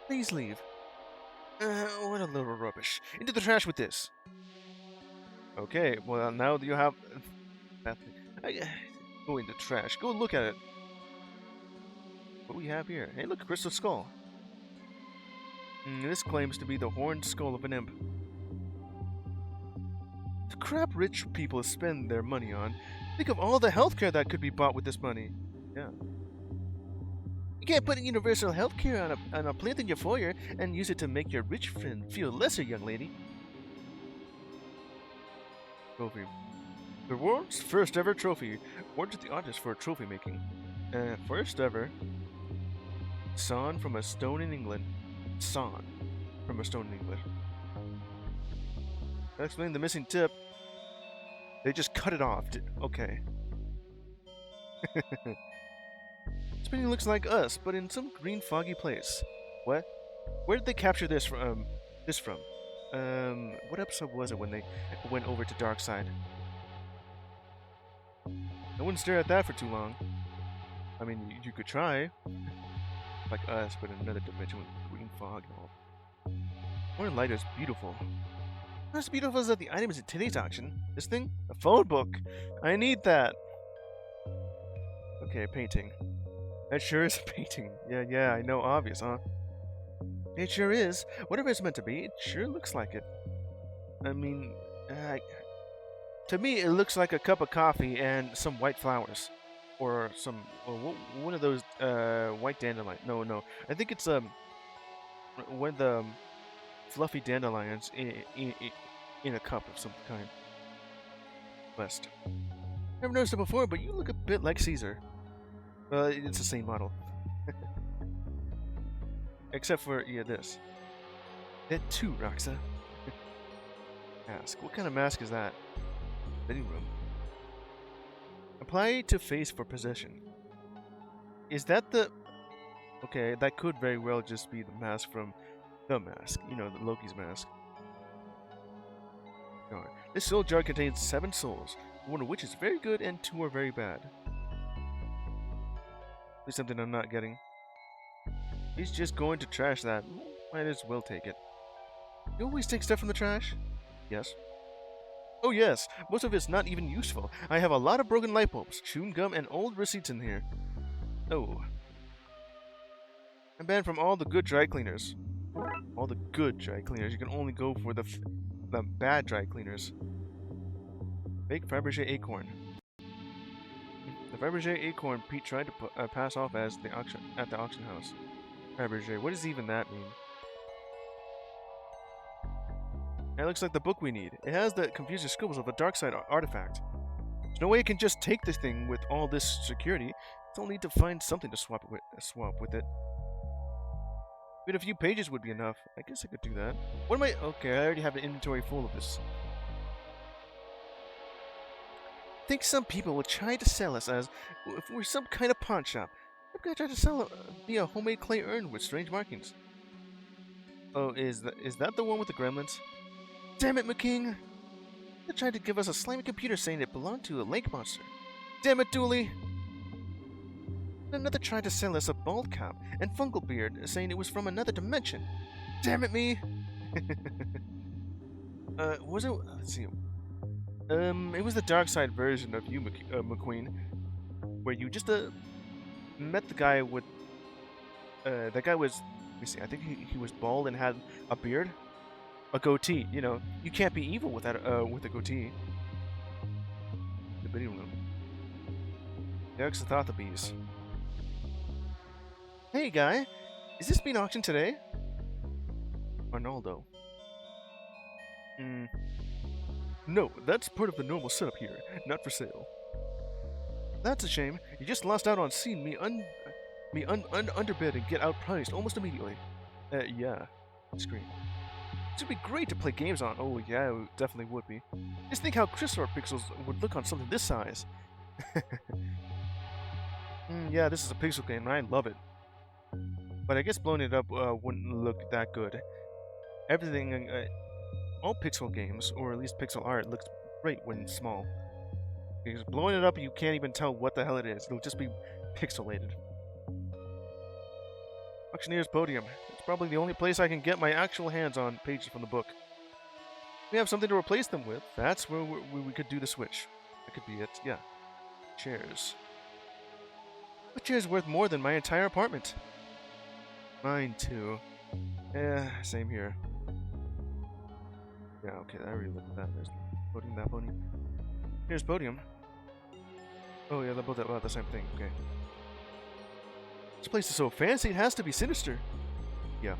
Please leave. What a little rubbish. Into the trash with this. Okay, well, now that you have... go in the trash. Go look at it. What do we have here? Hey, look, a crystal skull. This claims to be the horned skull of an imp. The crap rich people spend their money on. Think of all the healthcare that could be bought with this money. Yeah. You can't put universal healthcare on a plinth in your foyer and use it to make your rich friend feel lesser, young lady. Trophy. The world's first ever trophy. Awarded to the artist for trophy making. First ever. Son from a stone in England. Son from a stone in England. That explains the missing tip. They just cut it off. Okay. Spinning looks like us, but in some green foggy place. What? Where did they capture this from? What episode was it when they went over to Darkside? I wouldn't stare at that for too long. I mean, you could try. Like us, but in another dimension with green fog and all. Morning light is beautiful. Not as beautiful as the items in today's auction. This thing? A phone book! I need that! Okay, painting. That sure is a painting. Yeah, I know, obvious, huh? It sure is. Whatever it's meant to be, it sure looks like it. I mean, to me, it looks like a cup of coffee and some white flowers. Or some, one of those, white dandelion. No. I think it's, one of the fluffy dandelions in a cup of some kind. West. Never noticed it before, but you look a bit like Caesar. It's the same model. Except for, yeah, this. That too, Roxa. Mask. What kind of mask is that? Living room. Apply to face for possession. Is that the... Okay, that could very well just be the mask from The Mask. You know, the Loki's mask. Darn. This soul jar contains 7 souls, one of which is very good and 2 are very bad. There's something I'm not getting. He's just going to trash that. Might as well take it. You always take stuff from the trash? Yes. Oh yes, most of it's not even useful. I have a lot of broken light bulbs, chewing gum, and old receipts in here. Oh. I'm banned from all the good dry cleaners. All the good dry cleaners. You can only go for the bad dry cleaners. Fake Fabergé acorn. The Fabergé acorn Pete tried to pass off as at the auction house. Fabergé, what does even that mean? It looks like the book we need. It has the confusing scribbles of a Darkside artifact. There's no way it can just take this thing with all this security. It'll need to find something to swap with it. But a few pages would be enough. I guess I could do that. What am I... Okay, I already have an inventory full of this. I think some people will try to sell us as if we're some kind of pawn shop. Some guy tried to sell me a homemade clay urn with strange markings. Oh, is that the one with the gremlins? Damn it, McKing! They tried to give us a slimy computer saying it belonged to a lake monster. Damn it, Dooley! Another tried to sell us a bald cap and fungal beard, saying it was from another dimension. Damn it, me! Was it? Let's see. It was the Darkside version of you, McQueen, where you just met the guy with. That guy was. Let me see. I think he was bald and had a beard, a goatee. You know, you can't be evil with that. With a goatee. The video room. Derek's Thothabees. Hey, guy, is this being auctioned today? Arnaldo. No, that's part of the normal setup here, not for sale. That's a shame. You just lost out on seeing me underbid and get outpriced almost immediately. Yeah. Screen. This would be great to play games on. Oh, yeah, it definitely would be. Just think how crystal art pixels would look on something this size. Yeah, this is a pixel game, and I love it. But I guess blowing it up wouldn't look that good. Everything, all pixel games, or at least pixel art, looks great when small. Because blowing it up, you can't even tell what the hell it is. It'll just be pixelated. Auctioneer's Podium. It's probably the only place I can get my actual hands on pages from the book. We have something to replace them with. That's where we could do the switch. That could be it. Yeah. Chairs. A chair's worth more than my entire apartment. Mine too. Yeah, same here. Yeah, okay, I already looked at that. There's podium, that podium. Here's podium. Oh yeah, they're both about the same thing. Okay. This place is so fancy, it has to be sinister. Yeah.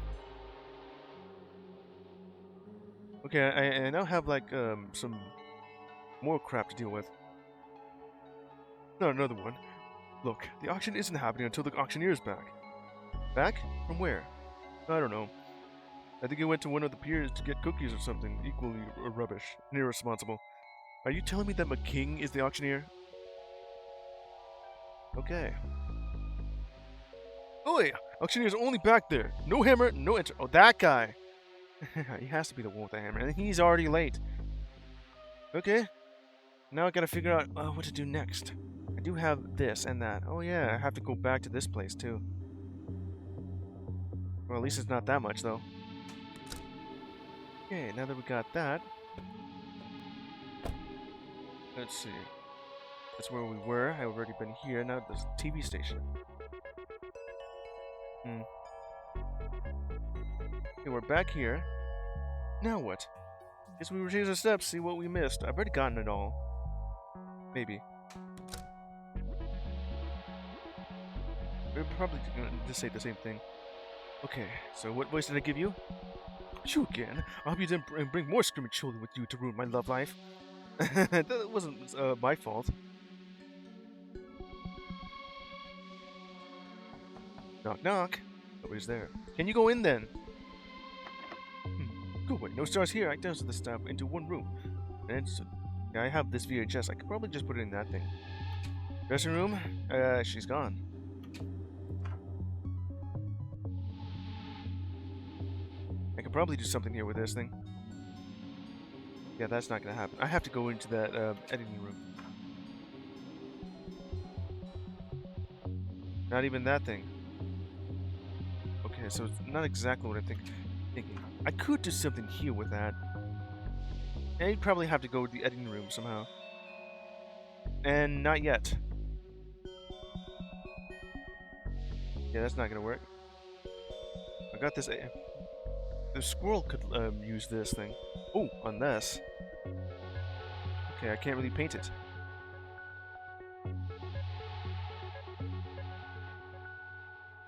Okay, I now have like some more crap to deal with. Not another one. Look, the auction isn't happening until the auctioneer's back. Back? From where? I don't know. I think he went to one of the piers to get cookies or something. Equally rubbish and irresponsible. Are you telling me that McKing is the auctioneer? Okay. Oi! Auctioneer's only back there. No hammer, no enter. Oh, that guy. He has to be the one with the hammer, and he's already late. Okay. Now I gotta figure out what to do next. I do have this and that. Oh yeah, I have to go back to this place too. Well, at least it's not that much though. Okay, now that we got that, let's see. That's where we were. I've already been here. Now there's a TV station. Okay, we're back here. Now what? Guess we retrace our steps, see what we missed. I've already gotten it all. Maybe. We're probably gonna just say the same thing. Okay, so what voice did I give you? You again. I hope you didn't bring more screaming children with you to ruin my love life. That wasn't my fault. Knock knock. Nobody's there. Can you go in then? Go away. No stars here. I doused the stuff into one room. And so, yeah, I have this VHS. I could probably just put it in that thing. Dressing room? She's gone. I could probably do something here with this thing. Yeah, that's not gonna happen. I have to go into that editing room. Not even that thing. Okay, so it's not exactly what I'm thinking. I could do something here with that. And I'd probably have to go to the editing room somehow. And not yet. Yeah, that's not gonna work. I got this. The squirrel could use this thing. Oh, on this. Okay, I can't really paint it.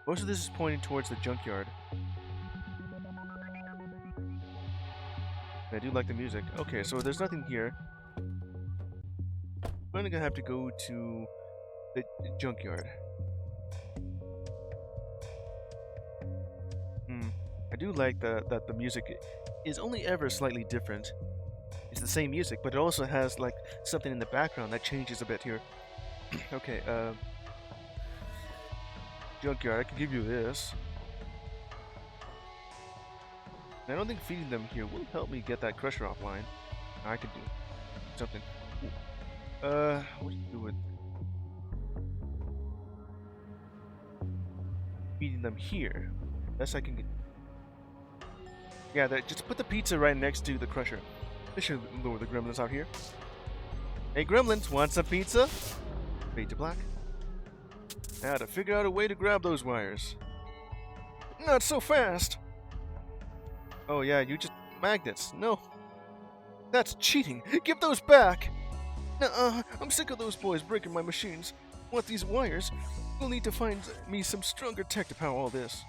Most of this is pointing towards the junkyard. I do like the music. Okay, so there's nothing here. I'm gonna have to go to the junkyard. I do like that the music is only ever slightly different. It's the same music, but it also has like something in the background that changes a bit here. Okay, junkyard, I can give you this. I don't think feeding them here will help me get that crusher offline. I could do something. What do you do with feeding them here? Best I can get. Yeah, just put the pizza right next to the crusher. This should lure the gremlins out here. Hey gremlins, want some pizza? Fade to black. Now to figure out a way to grab those wires. Not so fast! Oh yeah, you just magnets. No. That's cheating. Give those back! Nuh-uh, I'm sick of those boys breaking my machines. Want these wires? We'll need to find me some stronger tech to power all this.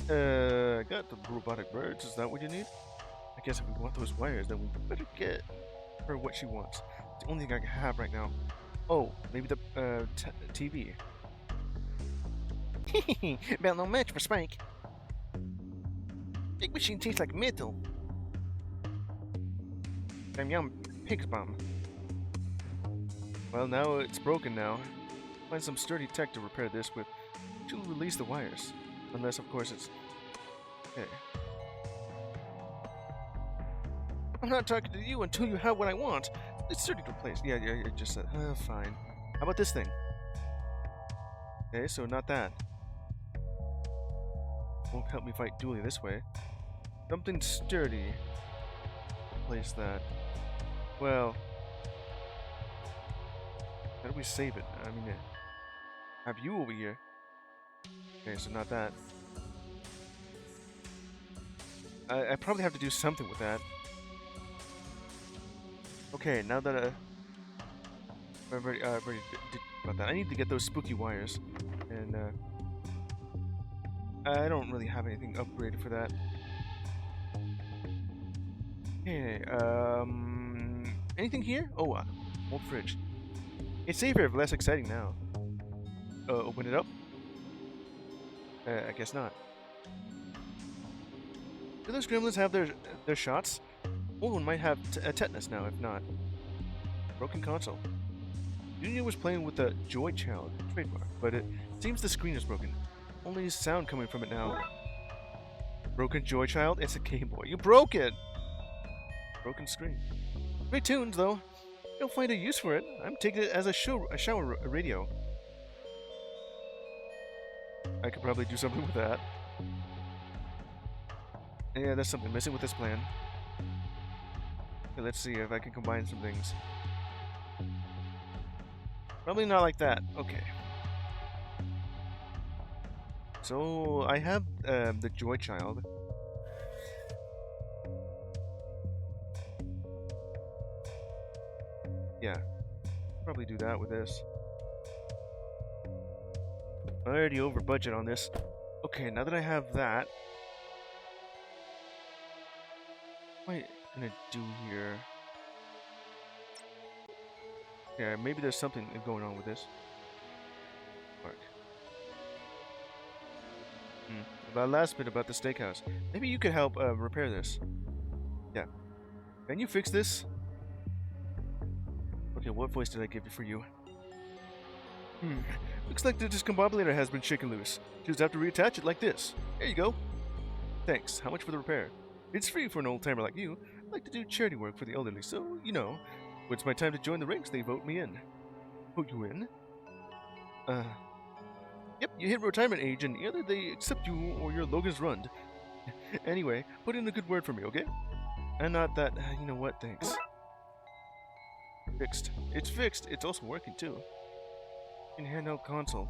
I got the robotic birds. Is that what you need? I guess if we want those wires, then we better get her what she wants. It's the only thing I can have right now. Oh, maybe the TV. About no match for Spike. Big machine tastes like metal. Damn yum pig's bum. Well, now it's broken now. Find some sturdy tech to repair this with. She'll release the wires. Unless, of course, it's... Okay. I'm not talking to you until you have what I want. It's sturdy to replace. Yeah, it just said, fine. How about this thing? Okay, so not that. Won't help me fight Dooley this way. Something sturdy. Replace that. Well... How do we save it? I mean, have you over here. Okay, so not that. I probably have to do something with that. Okay, now that I've already did about that. I need to get those spooky wires, and I don't really have anything upgraded for that. Okay, anything here? Oh, old fridge. It's safer, but less exciting now. Open it up? I guess not. Do those gremlins have their shots? One might have tetanus now, if not. Broken console. Junior was playing with the Joy Child trademark, but it seems the screen is broken. Only sound coming from it now. Broken Joy Child? It's a Game Boy. You broke it! Broken screen. Great tunes, though. You'll find a use for it. I'm taking it as a shower radio. I could probably do something with that. Yeah, there's something missing with this plan. Okay, let's see if I can combine some things. Probably not like that. Okay. So, I have the Joy Child. Yeah. Probably do that with this. I'm already over budget on this. Okay, now that I have that, what am I gonna do here? Yeah, maybe there's something going on with this. Mark. About last bit about the steakhouse. Maybe you could help repair this. Yeah. Can you fix this? Okay, what voice did I give you for you? Looks like the discombobulator has been shaken loose. You just have to reattach it like this. There you go. Thanks. How much for the repair? It's free for an old-timer like you. I like to do charity work for the elderly, so, you know, when it's my time to join the ranks, they vote me in. Vote you in? Yep, you hit retirement age, and either they accept you or your Logan's run. Anyway, put in a good word for me, okay? And not that, you know what, thanks. Fixed. It's fixed. It's also working, too. In handheld console.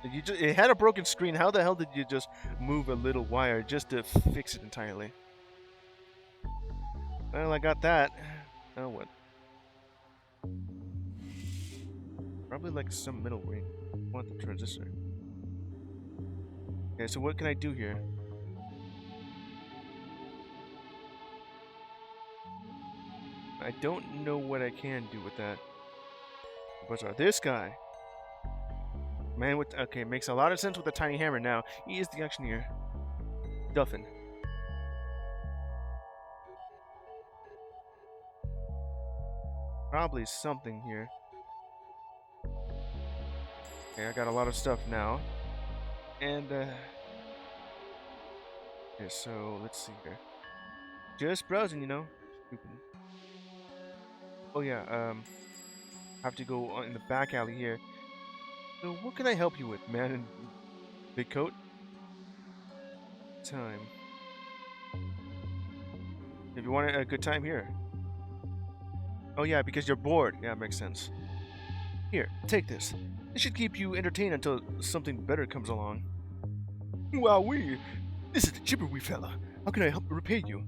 It had a broken screen. How the hell did you just move a little wire just to fix it entirely? Well, I got that. Now what? Probably like some middle ring. I want the transistor. Okay, so what can I do here? I don't know what I can do with that. What's this guy? Man with... Okay, makes a lot of sense with the tiny hammer now. He is the actioneer. Duffin. Probably something here. Okay, I got a lot of stuff now. And, okay, so, let's see here. Just browsing, you know. Stupid. Oh, yeah, have to go in the back alley here. So, what can I help you with, man in big coat? Time. If you want a good time here. Oh yeah, because you're bored. Yeah, makes sense. Here, take this. This should keep you entertained until something better comes along. Wowee! This is the Chipperwee fella. How can I help repay you?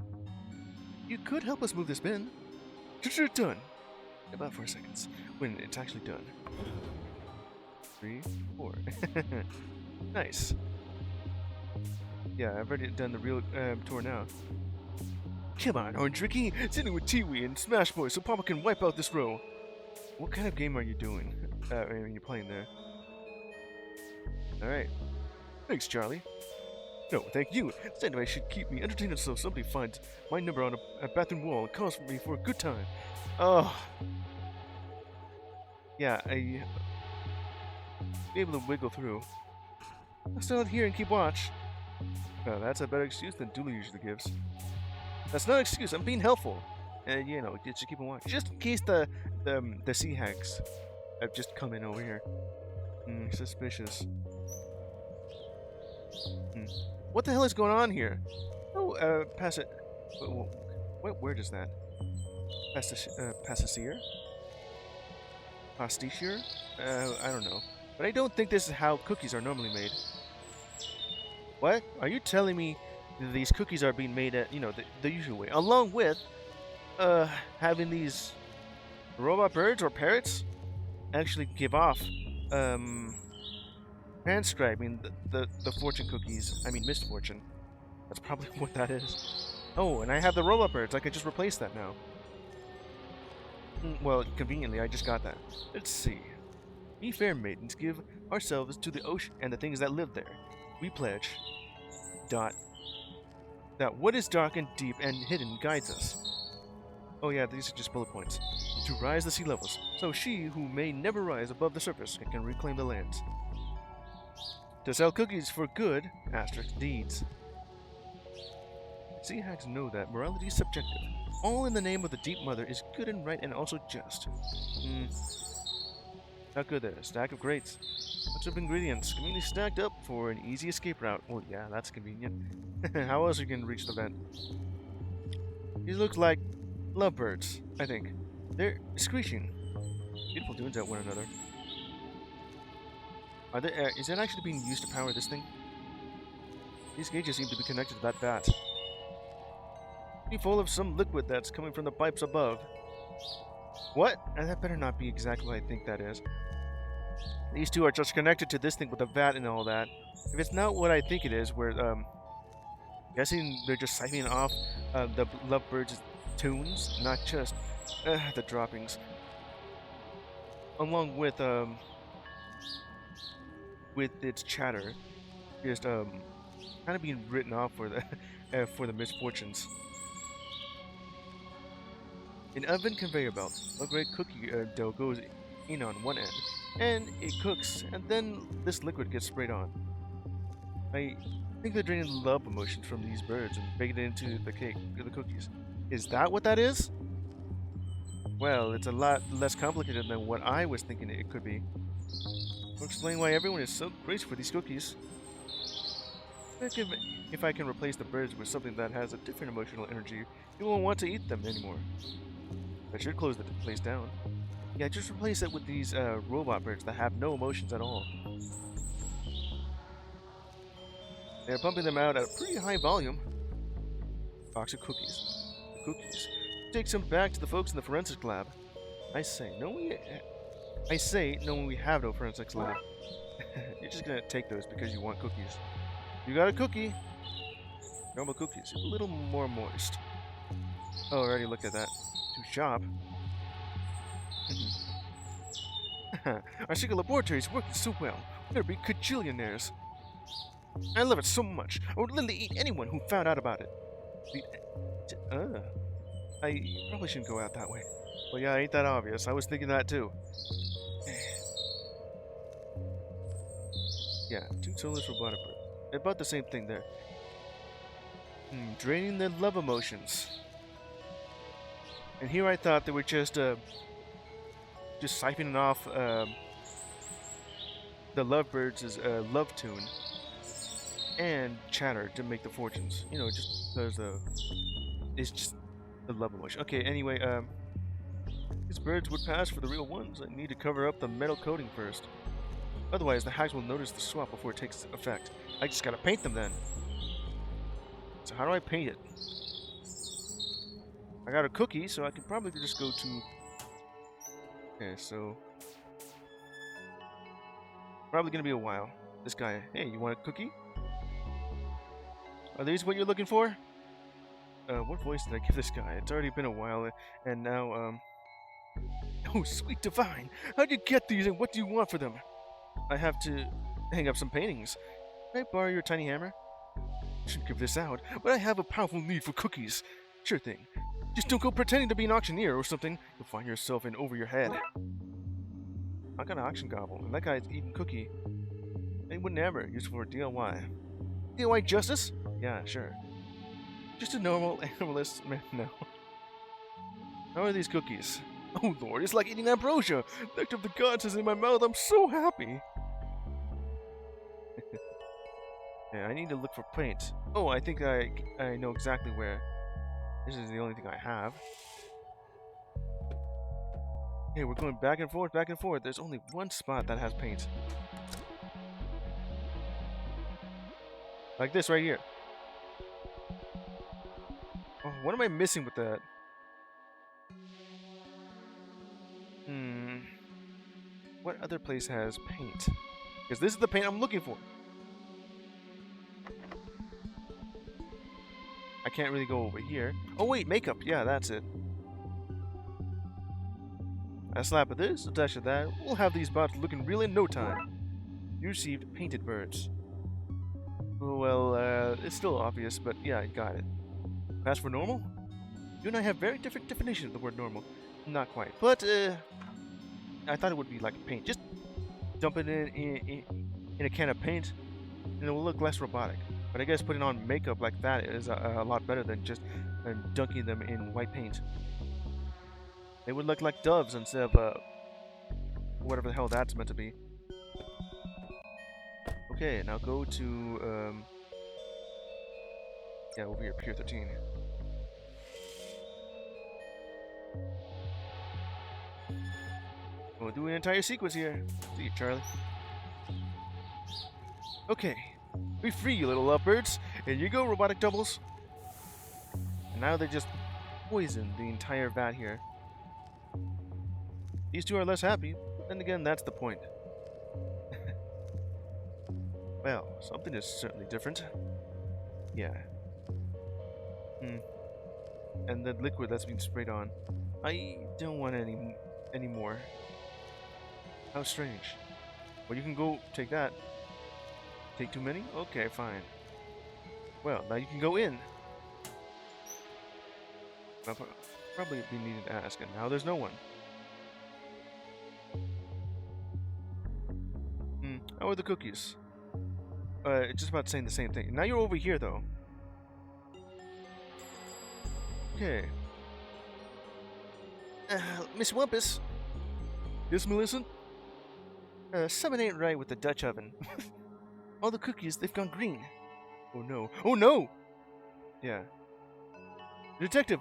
You could help us move this bin. Done. About 4 seconds. When it's actually done. 3, 4. Nice. Yeah, I've already done the real tour now. Come on, Orange Ricky, sitting with Tiwi and Smash Boy so Papa can wipe out this row. What kind of game are you doing? I mean, you're playing there. Alright. Thanks, Charlie. No, thank you. This anyway should keep me entertained until somebody finds my number on a bathroom wall and calls me for a good time. Oh. Yeah, be able to wiggle through. I'll stand here and keep watch. Well, that's a better excuse than Dooley usually gives. That's not an excuse. I'm being helpful. And you know, just keep on watch, just in case the sea hags have just come in over here. Suspicious. What the hell is going on here? Oh, pass it. What word is that? Pastissier? Pastichier? I don't know. But I don't think this is how cookies are normally made. What? Are you telling me these cookies are being made at, you know, the usual way, along with having these robot birds or parrots actually give off transcribing the fortune cookies. I mean, Mist Fortune. That's probably what that is. Oh, and I have the robot birds. I could just replace that now. Well, conveniently, I just got that. Let's see. We fair maidens give ourselves to the ocean and the things that live there. We pledge. Dot. That what is dark and deep and hidden guides us. Oh yeah, these are just bullet points. To rise the sea levels, so she who may never rise above the surface can reclaim the lands. To sell cookies for good, asterisk, deeds. Sea hags know that morality is subjective. All in the name of the deep mother is good and right and also just. Not good there. Stack of crates. Bunch of ingredients, conveniently stacked up for an easy escape route. Well, yeah, that's convenient. How else are you going to reach the vent? These look like lovebirds, I think. They're screeching. Beautiful tunes at one another. Is that actually being used to power this thing? These gauges seem to be connected to that vat. Be full of some liquid that's coming from the pipes above. What? That better not be exactly what I think that is. These two are just connected to this thing with the vat and all that. If it's not what I think it is, we're guessing they're just siphoning off the lovebirds' tunes, not just the droppings, along with its chatter, just kind of being written off for the for the misfortunes. An oven conveyor belt. A great cookie dough goes in on one end, and it cooks, and then this liquid gets sprayed on. I think they're draining love emotions from these birds and baking it into the cake or the cookies. Is that what that is? Well, it's a lot less complicated than what I was thinking it could be. Will explain why everyone is so crazy for these cookies. If I can replace the birds with something that has a different emotional energy, you won't want to eat them anymore. I should close the place down. Yeah, just replace it with these robot birds that have no emotions at all. They're pumping them out at a pretty high volume. Box of cookies. Cookies. Take some back to the folks in the forensics lab. I say, no, we have no forensics lab. You're just gonna take those because you want cookies. You got a cookie. Normal cookies, a little more moist. Oh, I already looked at that. To shop. Our secret laboratory is working so well. We're gonna be cajillionaires. I love it so much. I would literally eat anyone who found out about it. I probably shouldn't go out that way. Well, yeah, ain't that obvious? I was thinking that too. Yeah, two soulless robotic bird. About the same thing there. Draining their love emotions. And here I thought they were just siphoning off the lovebirds' love tune and chatter to make the fortunes. You know, just because it's just the love emotion. Okay, anyway, these birds would pass for the real ones. I need to cover up the metal coating first. Otherwise, the hags will notice the swap before it takes effect. I just gotta paint them then. So how do I paint it? I got a cookie, so I can probably just go to... Okay, so... Probably gonna be a while. This guy, hey, you want a cookie? Are these what you're looking for? What voice did I give this guy? It's already been a while, and now, Oh, sweet divine! How'd you get these, and what do you want for them? I have to hang up some paintings. Can I borrow your tiny hammer? Shouldn't give this out, but I have a powerful need for cookies. Sure thing. Just don't go pretending to be an auctioneer or something. You'll find yourself in over your head. I got an auction gobble, and that guy's eating cookie. They would never use for DIY. DIY justice? Yeah, sure. Just a normal animalist man now. How are these cookies? Oh lord, it's like eating ambrosia! Nectar of the gods is in my mouth, I'm so happy! Yeah, I need to look for paint. Oh, I think I know exactly where. This is the only thing I have. Hey, we're going back and forth, back and forth. There's only one spot that has paint. Like this right here. Oh, what am I missing with that? What other place has paint? Because this is the paint I'm looking for. I can't really go over here. Oh wait, makeup. Yeah, that's it. A slap of this, a dash of that, we'll have these bots looking real in no time. You received painted birds. Well, it's still obvious, but yeah, I got it. As for normal, you and I have very different definitions of the word normal. Not quite, but I thought it would be like paint. Just dump it in a can of paint, and it will look less robotic. But I guess putting on makeup like that is a lot better than just dunking them in white paint. They would look like doves instead of whatever the hell that's meant to be. Okay, now go to yeah, over here, Pier 13. We'll do an entire sequence here. See you, Charlie. Okay, we free you little lovebirds. Here you go, robotic doubles. And now they just poison the entire vat here. These two are less happy, but then again, that's the point. Well, something is certainly different. Yeah. And the liquid that's being sprayed on. I don't want any more. How strange. Well, you can go take that. Take too many? Okay, fine. Well, now you can go in. I'll probably be needed to ask, and now there's no one. How are the cookies? Just about saying the same thing. Now you're over here, though. Okay. Miss Wumpus. Yes, Millicent? Something ain't right with the Dutch oven. All the cookies, they've gone green. Oh no. Oh no! Yeah. Detective,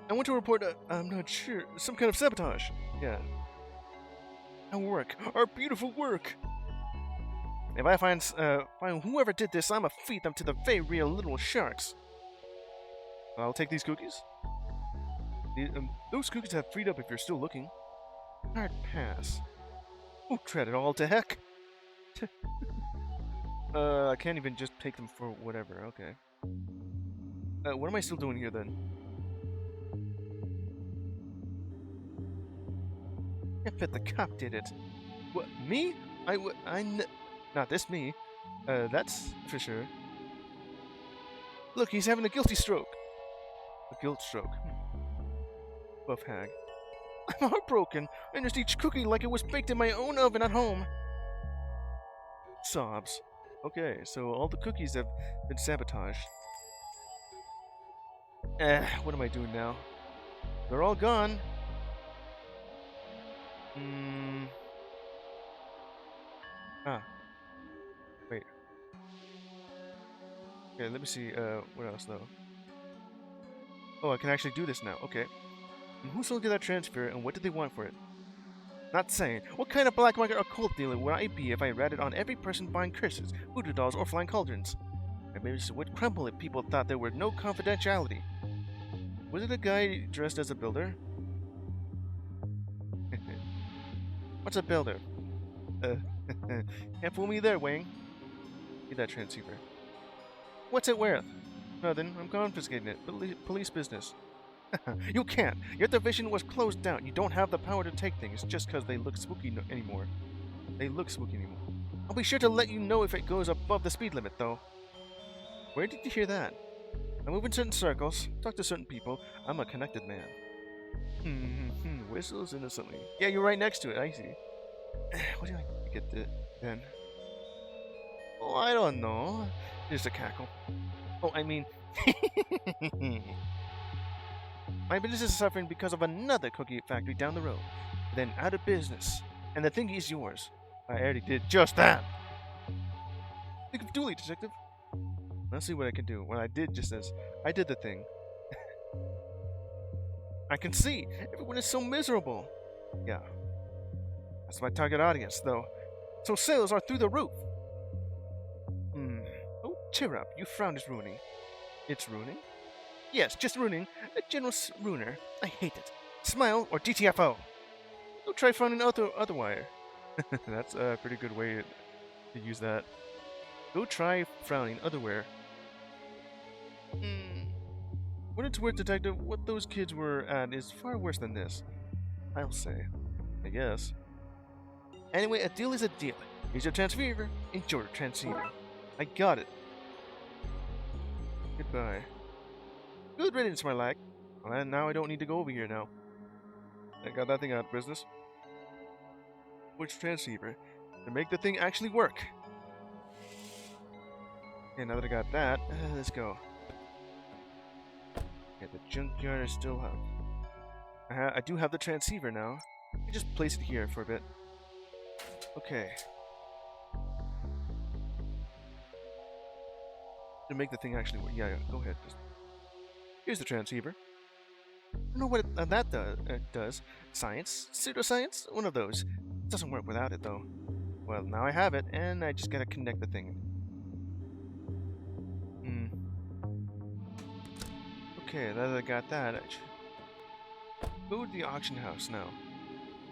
I want to report I'm not sure, some kind of sabotage. Yeah. Our work. Our beautiful work. If I find whoever did this, I'ma feed them to the very real little sharks. I'll take these cookies. Those cookies have freed up if you're still looking. Hard pass. Oh, tread it all to heck. I can't even just take them for whatever. Okay. What am I still doing here then? I bet the cop did it. What? Me? Not this me. That's for sure. Look, he's having a guilty stroke. A guilt stroke. Buff hag. I'm heartbroken. I nursed each cookie like it was baked in my own oven at home. Sobs. Okay, so all the cookies have been sabotaged. What am I doing now? They're all gone. Wait. Okay, let me see, what else though? Oh, I can actually do this now, okay. And who sold you that transfer, and what did they want for it? Not saying. What kind of black market occult dealer would I be if I ratted on every person buying curses, voodoo dolls, or flying cauldrons? My business would crumble if people thought there were no confidentiality. Was it a guy dressed as a builder? What's a builder? Can't fool me there, Wang. Get that transceiver. What's it worth? Nothing. I'm confiscating it. Police business. You can't. Your division was closed down. You don't have the power to take things just because they look spooky anymore. I'll be sure to let you know if it goes above the speed limit, though. Where did you hear that? I move in certain circles, talk to certain people. I'm a connected man. Whistles innocently. Yeah, you're right next to it. I see. What do I get then? Oh, I don't know. Here's a cackle. Oh, I mean... My business is suffering because of another cookie factory down the road. Then out of business. And the thingy is yours. I already did just that. Think of Dooley, detective. Let's see what I can do. Well, I did just as... I did the thing. I can see. Everyone is so miserable. Yeah. That's my target audience, though. So sales are through the roof. Oh, cheer up. You frown is ruining. It's ruining? Yes, just ruining. A general ruiner. I hate it. Smile or DTFO. Go try frowning otherwise. That's a pretty good way to use that. Go try frowning otherwhere. What it's worth, detective, what those kids were at is far worse than this. I'll say. I guess. Anyway, a deal is a deal. Here's your transceiver. Enjoy your transceiver. I got it. Goodbye. Good riddance, my lag. Well, and now I don't need to go over here now. I got that thing out of business. Which transceiver? To make the thing actually work. Okay, now that I got that, let's go. Yeah, the junkyard I still have. I do have the transceiver now. I just place it here for a bit. Okay. To make the thing actually work. Yeah, go ahead. Here's the transceiver. I don't know what that does. Science? Pseudoscience? One of those. It doesn't work without it, though. Well, now I have it, and I just gotta connect the thing. Okay, now that I got that, I should go to the auction house now.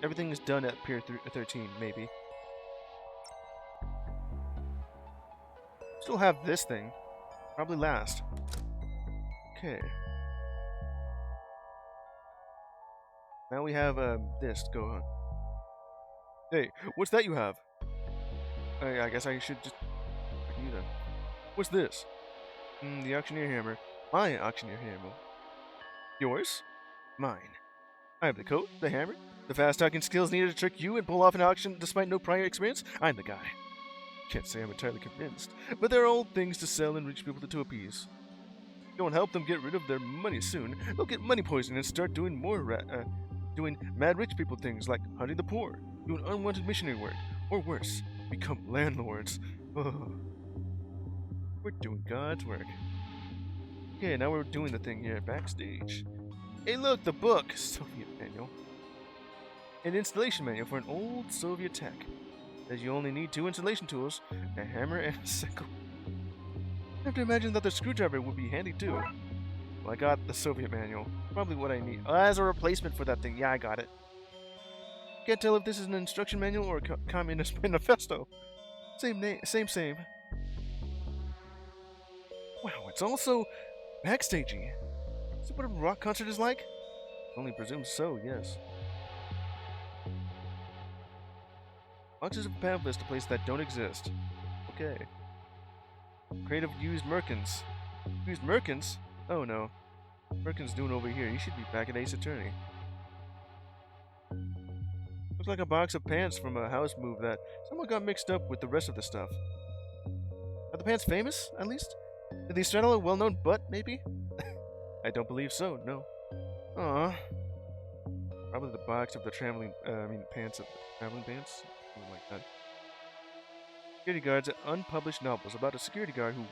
Everything is done at Pier 13, maybe. Still have this thing. Probably last. Okay. Now we have this to go on. Hey, what's that you have? I guess I should just you then. What's this? The auctioneer hammer. My auctioneer hammer. Yours? Mine. I have the coat, the hammer, the fast-talking skills needed to trick you and pull off an auction despite no prior experience. I'm the guy. Can't say I'm entirely convinced, but there are old things to sell and rich people to appease. Don't help them get rid of their money soon. They'll get money poisoning and start doing doing mad rich people things like hunting the poor, doing unwanted missionary work, or worse, become landlords. Oh. We're doing God's work. Okay, now we're doing the thing here backstage. Hey look, the book! Soviet manual. An installation manual for an old Soviet tech. Says you only need 2 installation tools, a hammer and a sickle. I have to imagine that the screwdriver would be handy too. Well, I got the Soviet manual. Probably what I need. As a replacement for that thing. Yeah, I got it. Can't tell if this is an instruction manual or a communist manifesto. Same name, same. Wow, it's also backstagey. Is it what a rock concert is like? Only presume so, yes. Boxes of pamphlets to place that don't exist. Okay. Creative used Merkins. Used Merkins? Oh no. Merkins doing over here? He should be back at Ace Attorney. Looks like a box of pants from a house move that someone got mixed up with the rest of the stuff. Are the pants famous, at least? Did they straddle a well-known butt, maybe? I don't believe so, no. Aww. Probably the box of the pants of the traveling pants? Something like that. Security guards at unpublished novels about a security guard who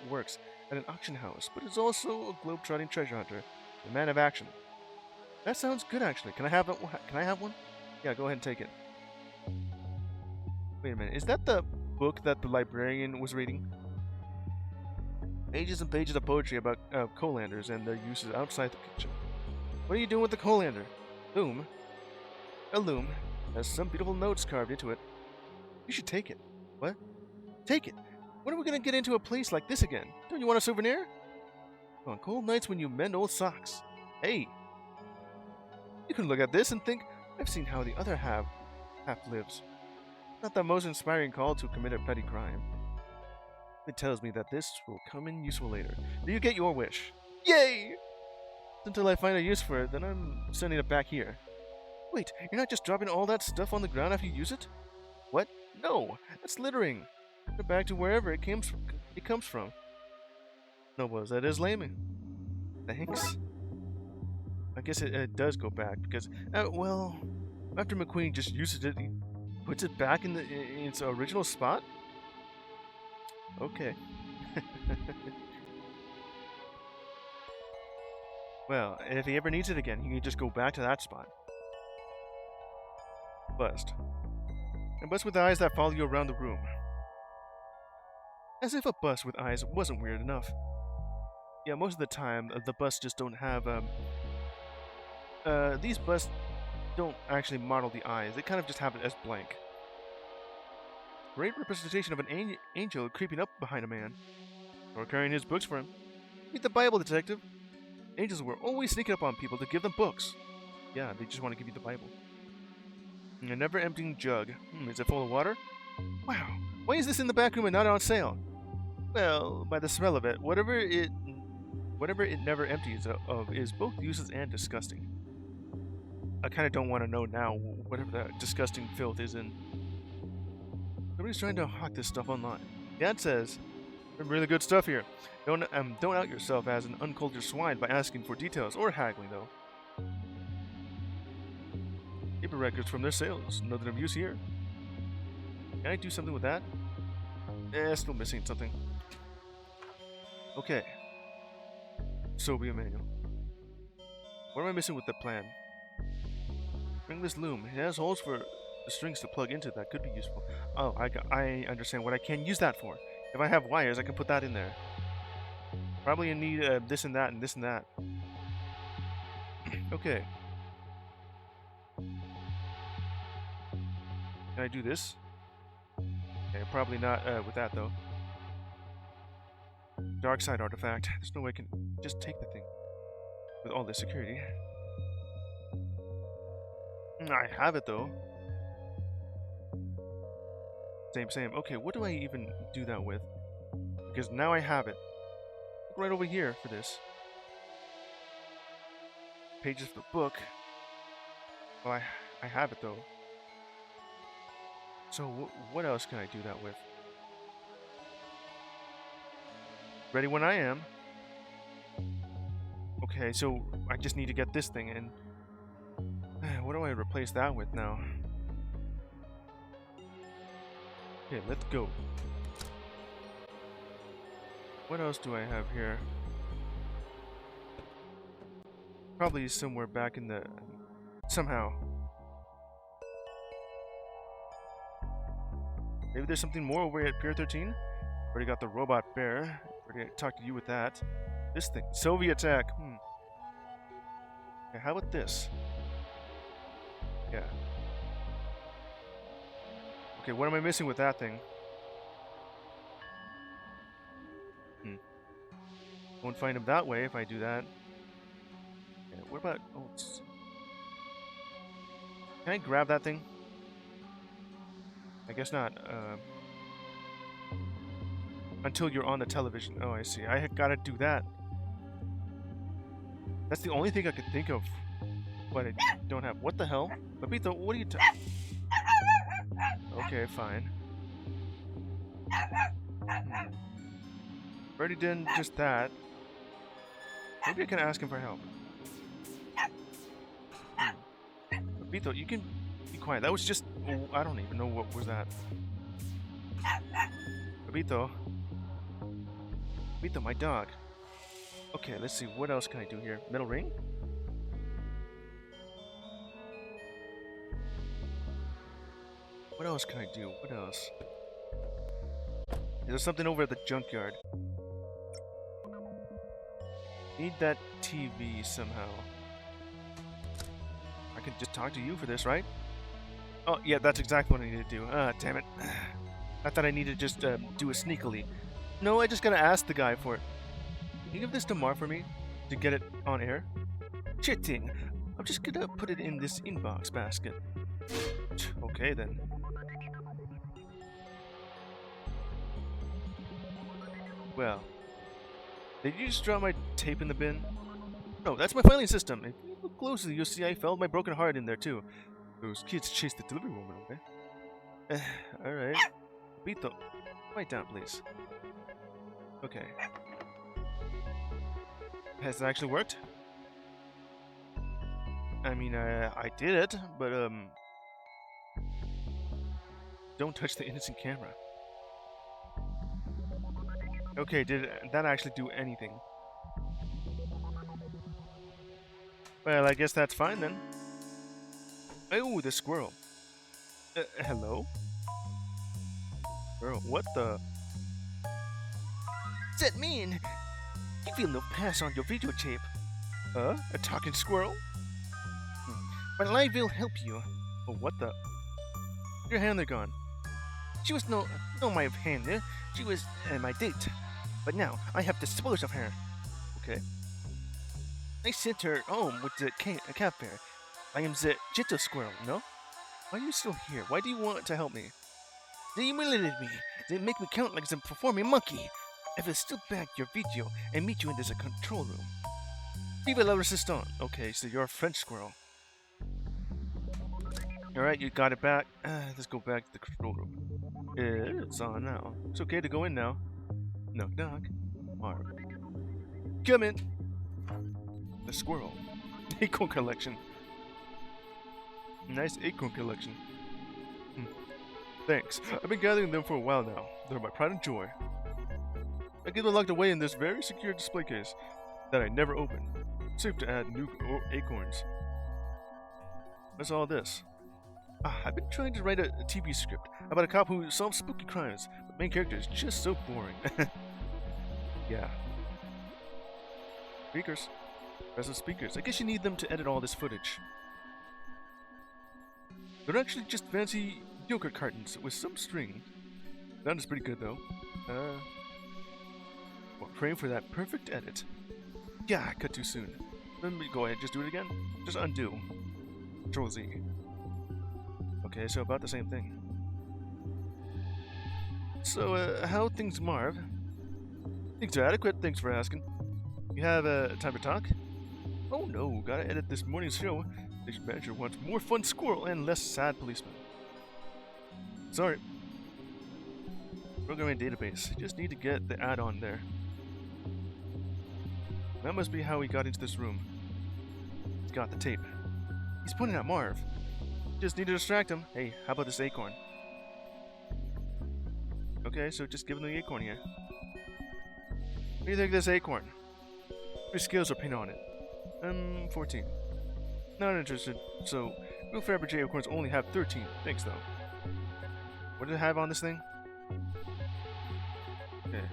works at an auction house, but is also a globe-trotting treasure hunter, a man of action. That sounds good, actually. Can I have it? Can I have one? Yeah, go ahead and take it. Wait a minute. Is that the book that the librarian was reading? Pages and pages of poetry about colanders and their uses outside the kitchen. What are you doing with the colander? Loom. A loom has some beautiful notes carved into it. You should take it. What? Take it. When are we gonna get into a place like this again? Don't you want a souvenir? On cold nights when you mend old socks. Hey! You can look at this and think, I've seen how the other half lives. Not the most inspiring call to commit a petty crime. It tells me that this will come in useful later. Do you get your wish? Yay! Until I find a use for it, then I'm sending it back here. Wait, you're not just dropping all that stuff on the ground after you use it? What? No, that's littering. Put it back to wherever it comes from. No, was that is laming. Thanks. I guess it does go back because, well, after McQueen just uses it, he puts it back in its original spot. Okay. Well, if he ever needs it again, he can just go back to that spot. Bust. A bust with eyes that follow you around the room. As if a bust with eyes wasn't weird enough. Yeah, most of the time, the busts just don't have, these busts don't actually model the eyes. They kind of just have it as blank. Great representation of an angel creeping up behind a man. Or carrying his books for him. Read the Bible, detective. Angels were always sneaking up on people to give them books. Yeah, they just want to give you the Bible. A never-emptying jug. Is it full of water? Wow. Why is this in the back room and not on sale? Well, by the smell of it, whatever it never empties of is both useless and disgusting. I kind of don't want to know now whatever that disgusting filth is in. Nobody's trying to hawk this stuff online. Dad says, some really good stuff here. Don't out yourself as an uncultured swine by asking for details or haggling, though. Paper records from their sales. Nothing of use here. Can I do something with that? Still missing something. Okay. Soviet manual. What am I missing with the plan? Stringless loom. It has holes for the strings to plug into that could be useful. Oh, I understand what I can use that for. If I have wires, I can put that in there. Probably need this and that and this and that. Okay. Can I do this? Okay, probably not with that though. Darkside artifact. There's no way I can just take the thing with all this security. I have it though. Same. Okay, what do I even do that with? Because now I have it. Look right over here for this. Pages of the book. Well, I have it though. So what else can I do that with? Ready when I am. Okay, so I just need to get this thing in. What do I replace that with now? Okay, let's go. What else do I have here? Probably somewhere back in the... somehow. Maybe there's something more over at Pier 13? Already got the robot bear. Already talked to you with that. This thing. Soviet tech. Okay, how about this? Yeah. Okay, what am I missing with that thing? Won't find him that way if I do that. Yeah, what about... oh, can I grab that thing? I guess not. Until you're on the television. Oh, I see. I gotta do that. That's the only thing I could think of. But I don't have. What the hell? Babito, what are you okay, fine. Already done just that. Maybe I can ask him for help. Babito, you can be quiet. That was just... oh, I don't even know what was that. Babito. Babito, my dog. Okay, let's see. What else can I do here? Metal ring? What else can I do? What else? There's something over at the junkyard. Need that TV somehow. I can just talk to you for this, right? Oh, yeah, that's exactly what I need to do. Ah, damn it. I thought I needed to just do it sneakily. No, I just gotta ask the guy for it. Can you give this to Mar for me? To get it on air? Chitting. I'm just gonna put it in this inbox basket. Okay, then. Well. Did you just drop my tape in the bin? No, that's my filing system. If you look closely, you'll see I felt my broken heart in there, too. Those kids chased the delivery woman away. Alright. Bito, quiet down, please. Okay. Has it actually worked? I mean, I did it, but, don't touch the innocent camera. Okay, did that actually do anything? Well, I guess that's fine then. Oh, the squirrel. Hello? Squirrel, what the? What's that mean? You feel no pass on your videotape. Huh? A talking squirrel? But I will help you. Oh, what the? Your hand, they're gone. She was no my hand. She was my date. But now I have disposed of her. Okay. I sent her home with the cat bear. I am the gentle squirrel, no? Why are you still here? Why do you want to help me? They humiliated me. They make me count like some performing monkey. I will still back your video and meet you in this control room. Viva la resistance. Okay, so you're a French squirrel. Alright, you got it back. Let's go back to the control room. It's on now. It's okay to go in now. Knock knock. Marv. Come in. The squirrel. Acorn collection. Nice acorn collection. Thanks. I've been gathering them for a while now. They're my pride and joy. I get them locked away in this very secure display case that I never open. Safe to add new acorns. What's all this? I've been trying to write a TV script about a cop who solves spooky crimes, but the main character is just so boring. Yeah. Speakers. Present speakers. I guess you need them to edit all this footage. They're actually just fancy yogurt cartons with some string. Sounds pretty good though. Well, praying for that perfect edit. Yeah, cut too soon. Let me go ahead, just do it again. Just undo. Control Z. Okay, so about the same thing. So, how things, Marv? Things are adequate, thanks for asking. You have, time to talk? Oh no, gotta edit this morning's show. Station manager wants more fun squirrel and less sad policeman. Sorry. Programming database. Just need to get the add-on there. That must be how he got into this room. He's got the tape. He's pointing at Marv. Just need to distract him. Hey, how about this acorn? Okay, so just give him the acorn here. What do you think of this acorn? Your skills are painted on it. 14. Not interested, so real Fabergé acorns only have 13. Thanks, though. What did it have on this thing? Okay.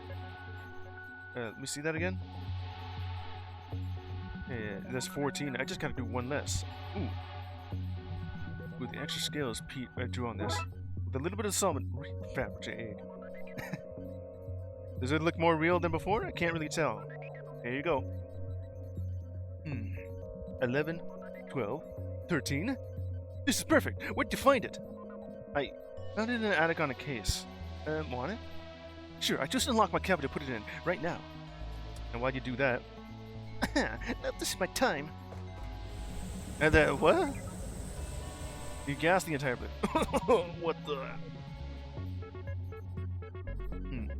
Let me see that again. Yeah, that's 14. I just gotta do one less. Ooh. With the extra scales Pete drew on this. With a little bit of salmon. Fabergé egg. Does it look more real than before? I can't really tell. Here you go. 11, 12, 13. This is perfect. Where'd you find it? I found it in an attic on a case. Want it? Sure, I just unlocked my cabinet to put it in right now. And why'd you do that? Not this is my time. And what? You gassed the entire bit. What the?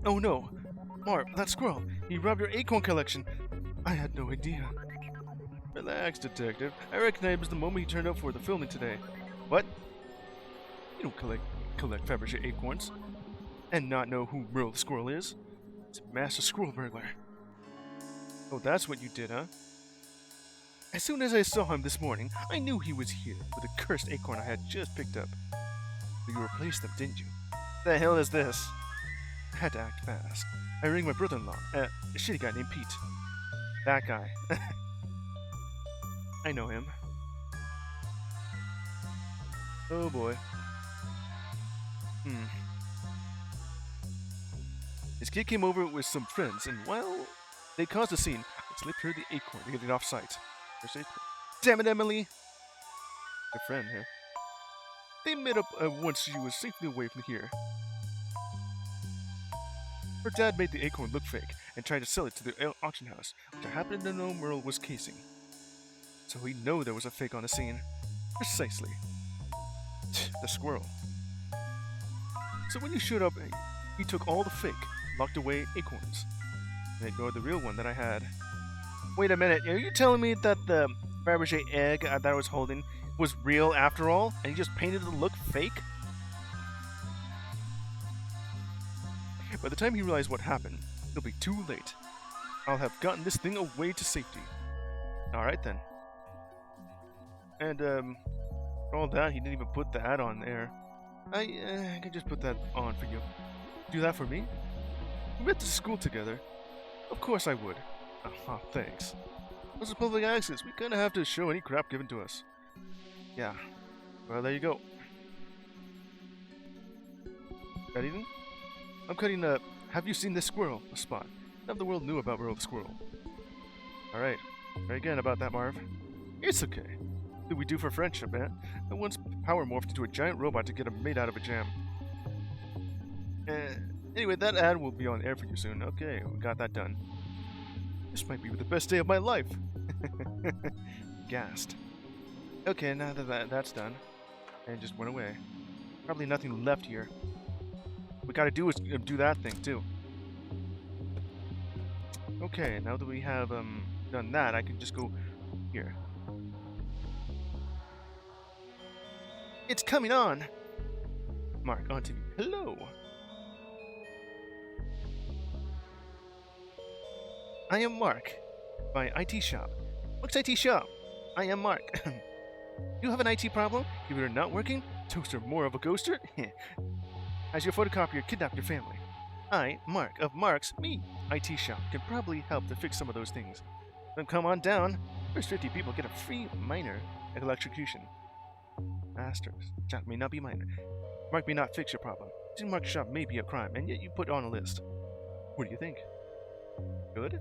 Oh no. Marv, that squirrel. He robbed your acorn collection. I had no idea. Relax, detective. I recognized the moment he turned up for the filming today. What? You don't collect Fabergé acorns. And not know who Merle the squirrel is? It's a master squirrel burglar. Oh, that's what you did, huh? As soon as I saw him this morning, I knew he was here with a cursed acorn I had just picked up. But you replaced them, didn't you? The hell is this? I had to act fast. I rang my brother-in-law, a shitty guy named Pete. That guy. I know him. Oh boy. His kid came over with some friends, and while they caused a scene, I slipped her the acorn to get it off sight. Damn it, Emily! A friend here. They met up once she was safely away from here. Her dad made the acorn look fake and tried to sell it to the auction house, which I happened to know Merle was casing. So he'd know there was a fake on the scene. Precisely. The squirrel. So when you showed up, he took all the fake, locked away acorns, and ignored the real one that I had. Wait a minute, are you telling me that the Fabergé egg that I was holding was real after all, and he just painted it to look fake? By the time he realized what happened, it'll be too late. I'll have gotten this thing away to safety. Alright then. And, for all that, he didn't even put the add-on there. I can just put that on for you. Do that for me? We went to school together. Of course I would. Thanks. This is public access. We kinda have to show any crap given to us. Yeah. Well, there you go. Got anything? I'm cutting a have you seen this squirrel? A spot. None of the world knew about Merle the squirrel. Alright. Try again about that, Marv. It's okay. did we do for friendship, man? I once power morphed into a giant robot to get a mate out of a jam. Anyway, that ad will be on air for you soon. Okay, we got that done. This might be the best day of my life. Gassed. Okay, now that that's done. And just went away. Probably nothing left here. What we gotta do is do that thing, too. Okay, now that we have done that, I can just go here. It's coming on! Mark, on TV. Hello! I am Mark. My IT shop. Mark's IT shop. I am Mark. You have an IT problem? Computer not working? Toaster more of a ghoster? Has your photocopier kidnapped your family? I, Mark of Mark's IT shop, can probably help to fix some of those things. Then come on down. First 50 people get a free minor electrocution. Asterisk. That may not be minor. Mark may not fix your problem. Using Mark's shop may be a crime, and yet you put on a list. What do you think? Good?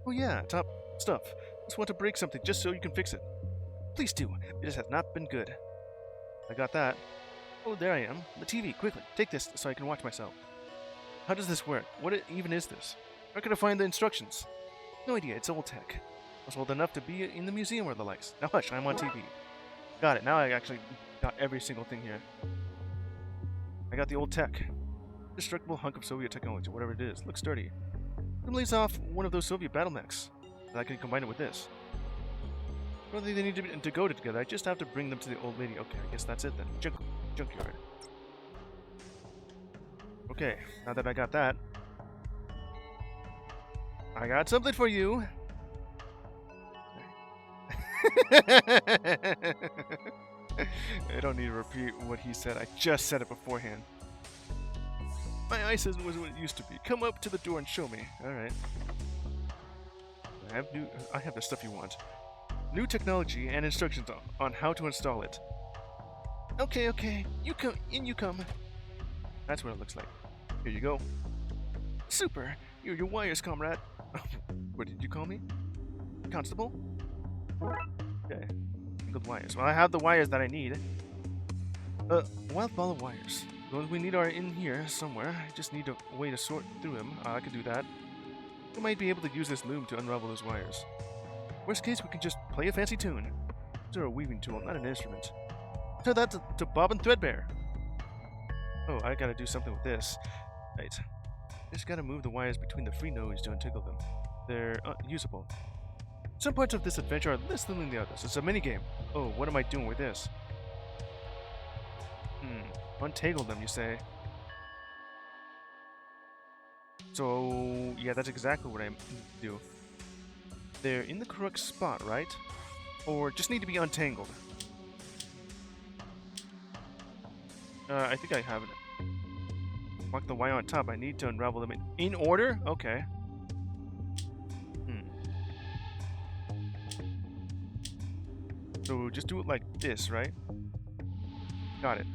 Oh yeah, top stuff. Just want to break something just so you can fix it. Please do. It just has not been good. I got that. Oh, there I am. The TV. Quickly, take this so I can watch myself. How does this work? What even is this? Where can I find the instructions? No idea. It's old tech. I was old enough to be in the museum or the likes. Now hush, I'm on TV. Got it. Now I actually got every single thing here. I got the old tech. Destructible hunk of Soviet technology, whatever it is. Looks sturdy. It lays off one of those Soviet battle mechs. I can combine it with this. I don't think they need to go together. I just have to bring them to the old lady. Okay, I guess that's it then. Junkyard. Okay, now that I got that, I got something for you. I don't need to repeat what he said. I just said it beforehand. My ice isn't what it used to be. Come up to the door and show me. Alright. I have the stuff you want. New technology and instructions on how to install it. Okay. You come. That's what it looks like. Here you go. Super. Here are your wires, comrade. What did you call me? Constable? Okay. Good wires. Well, I have the wires that I need. Wild ball of wires. The ones we need are in here somewhere. I just need a way to sort through them. I can do that. We might be able to use this loom to unravel those wires. Worst case, we can just play a fancy tune. These are a weaving tool, not an instrument. Tell that to Bob and Threadbare. Oh, I gotta do something with this. Right. Just gotta move the wires between the free nodes to untangle them. They're usable. Some parts of this adventure are less than the others. It's a minigame. Oh, what am I doing with this? Untangle them, you say? So, yeah, that's exactly what I do. They're in the correct spot, right? Or just need to be untangled? I think I have it. Mark the wire on top. I need to unravel them in order? Okay. So just do it like this, right? Got it.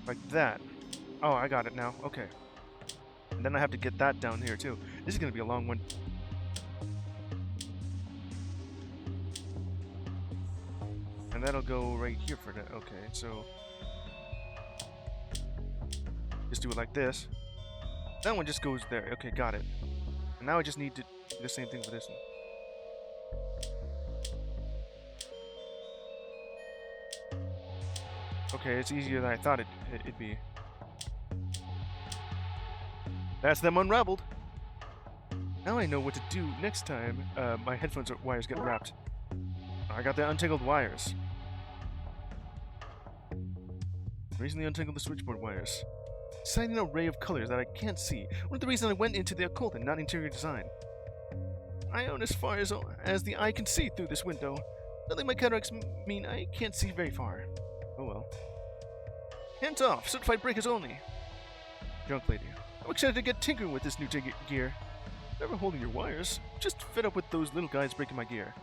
Like that. Oh, I got it now. Okay. And then I have to get that down here too. This is gonna be a long one. And that'll go right here for that. Okay, so just do it like this. That one just goes there. Okay, got it. And now I just need to do the same thing for this one. Okay, it's easier than I thought it'd be. That's them unraveled. Now I know what to do next time my headphones wires get wrapped. I got the untangled wires. Recently untangled the switchboard wires. Exciting array of colors that I can't see. One of the reasons I went into the occult and not interior design. I own as far as the eye can see through this window. Sadly, my cataracts mean I can't see very far. Oh well. Hands off! Certified breakers only! Junk lady. I'm excited to get tinkering with this new gear. Never holding your wires. Just fed up with those little guys breaking my gear.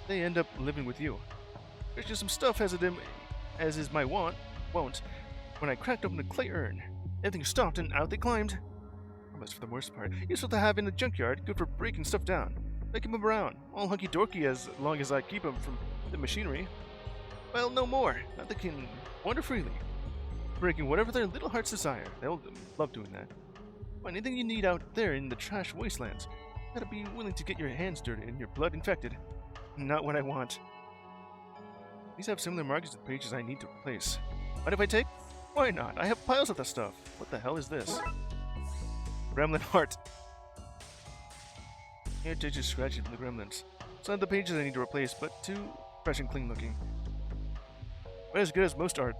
They end up living with you. There's just some stuff as is my wont, when I cracked open a clay urn. Everything stopped and out they climbed. harmless for the most part. Useful to have in the junkyard, good for breaking stuff down. Make him move around, all hunky-dorky as long as I keep him from the machinery. Well, no more. Now they can wander freely, breaking whatever their little hearts desire. They'll love doing that. Find anything you need out there in the trash wastelands. Gotta be willing to get your hands dirty and your blood infected. Not what I want. These have similar markings to the pages I need to replace. Mind if I take? Why not? I have piles of that stuff. What the hell is this? Gremlin heart. Here, just scratching from the gremlins. It's not the pages I need to replace, but too fresh and clean looking. But as good as most art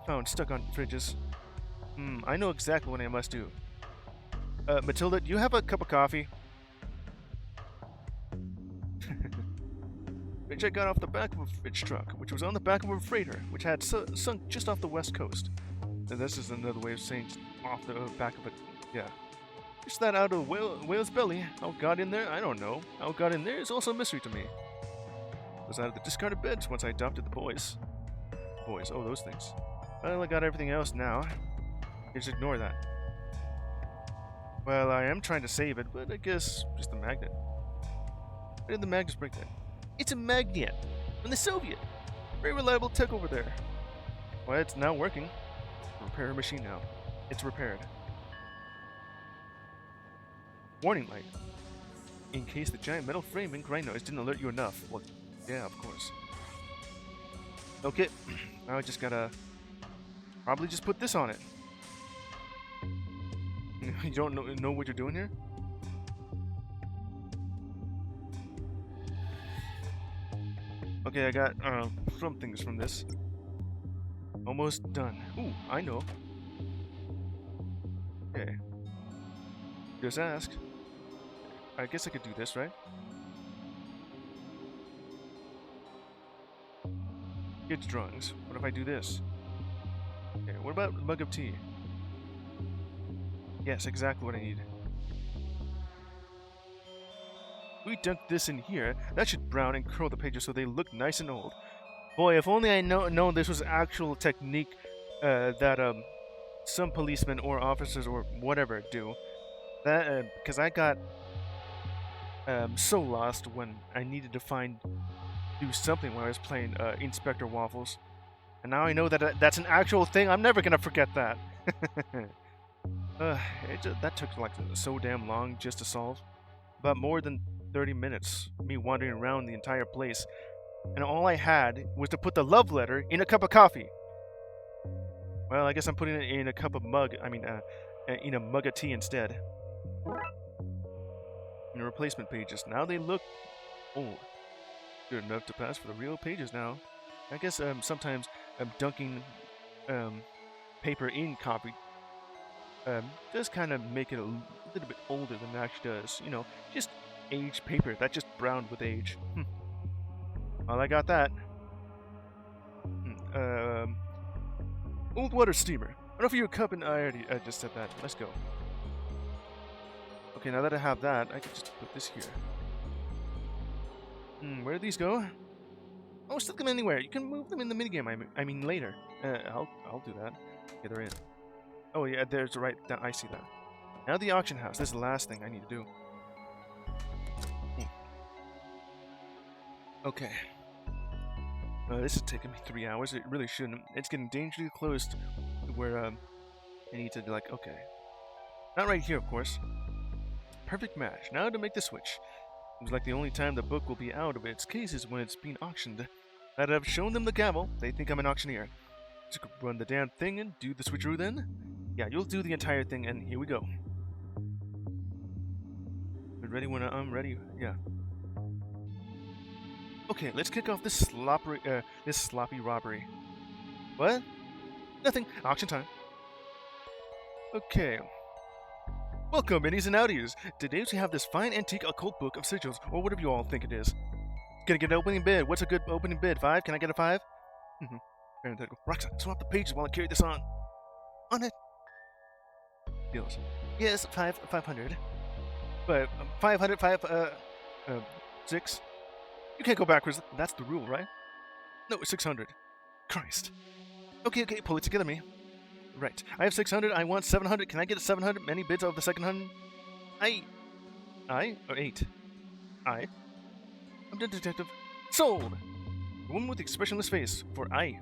found stuck on fridges. I know exactly what I must do. Matilda, do you have a cup of coffee? Which I got off the back of a fridge truck, which was on the back of a freighter, which had sunk just off the west coast. And this is another way of saying off the back of it. Yeah. Just that out of whale's belly. How it got in there, I don't know. How it got in there is also a mystery to me. It was out of the discarded beds once I adopted the boys. Boys, oh, those things. Well, I got everything else now. Just ignore that. Well, I am trying to save it, but I guess just the magnet. Why did the magnets break that? It's a magnet from the Soviet. Very reliable tech over there. Well, it's now working. Repair machine now. It's repaired. Warning light. In case the giant metal frame and grind noise didn't alert you enough. Well, yeah, of course. Okay, now I just gotta probably just put this on it. You don't know what you're doing here? Okay, I got some things from this. Almost done. Ooh, I know. Okay. Just ask. I guess I could do this, right? Kids' drawings. What if I do this? Okay, what about a mug of tea? Yes, exactly what I need. We dunk this in here, that should brown and curl the pages so they look nice and old. Boy, if only I known this was actual technique that some policemen or officers or whatever do. That because I got so lost when I needed to do something when I was playing Inspector Waffles, and now I know that that's an actual thing. I'm never gonna forget that. That took like so damn long just to solve. About more than 30 minutes, me wandering around the entire place, and all I had was to put the love letter in a cup of coffee. Well, I guess I'm putting it in a cup of in a mug of tea instead. And the replacement pages, now they look old. Good enough to pass for the real pages now. I guess sometimes dunking paper in coffee does kind of make it a little bit older than it actually does. You know, just aged paper that just browned with age. Well, I got that. Old water steamer. I'll offer you a cup, and I just said that. Let's go. Okay, now that I have that, I can just put this here. Where do these go? Oh, stick them anywhere. You can move them in the minigame. I mean later. I'll do that. Okay, they're in. Oh yeah, there's right. I see that. Now the auction house. This is the last thing I need to do. Okay. This is taking me 3 hours. It really shouldn't. It's getting dangerously close to where I need to like. Okay. Not right here, of course. Perfect match. Now to make the switch. Seems like the only time the book will be out of its case is when it's being auctioned. Now that I've shown them the gavel, they think I'm an auctioneer. Just run the damn thing and do the switcheroo then? Yeah, you'll do the entire thing, and here we go. You ready when I'm ready? Yeah. Okay, let's kick off this sloppy robbery. What? Nothing. Auction time. Okay. Welcome, innies and outies. Today we have this fine antique occult book of sigils, or whatever you all think it is. Gonna get an opening bid. What's a good opening bid? 5? Can I get a 5? Roxanne, swap the pages while I carry this on. On it. Deals. Yes, 500. But 500, 6. You can't go backwards. That's the rule, right? No, 600. Christ. Okay, pull it together, me. Right. I have 600. I want 700. Can I get a 700? Many bids of the second 100? I? Or 8? I? I'm the detective. Sold! The woman with the expressionless face. For I.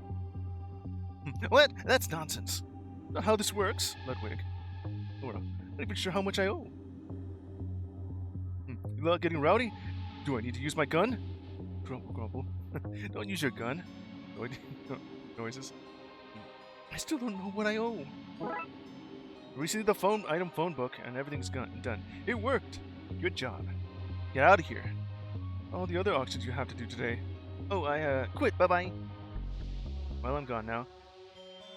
What? That's nonsense. Not how this works, Ludwig. Well, not even sure how much I owe. You love getting rowdy? Do I need to use my gun? Grumble, grumble. Don't use your gun. Noises. I still don't know what I owe. Received the phone book, and everything's done. It worked. Good job. Get out of here. All the other auctions you have to do today. Oh, I quit. Bye-bye. Well, I'm gone now.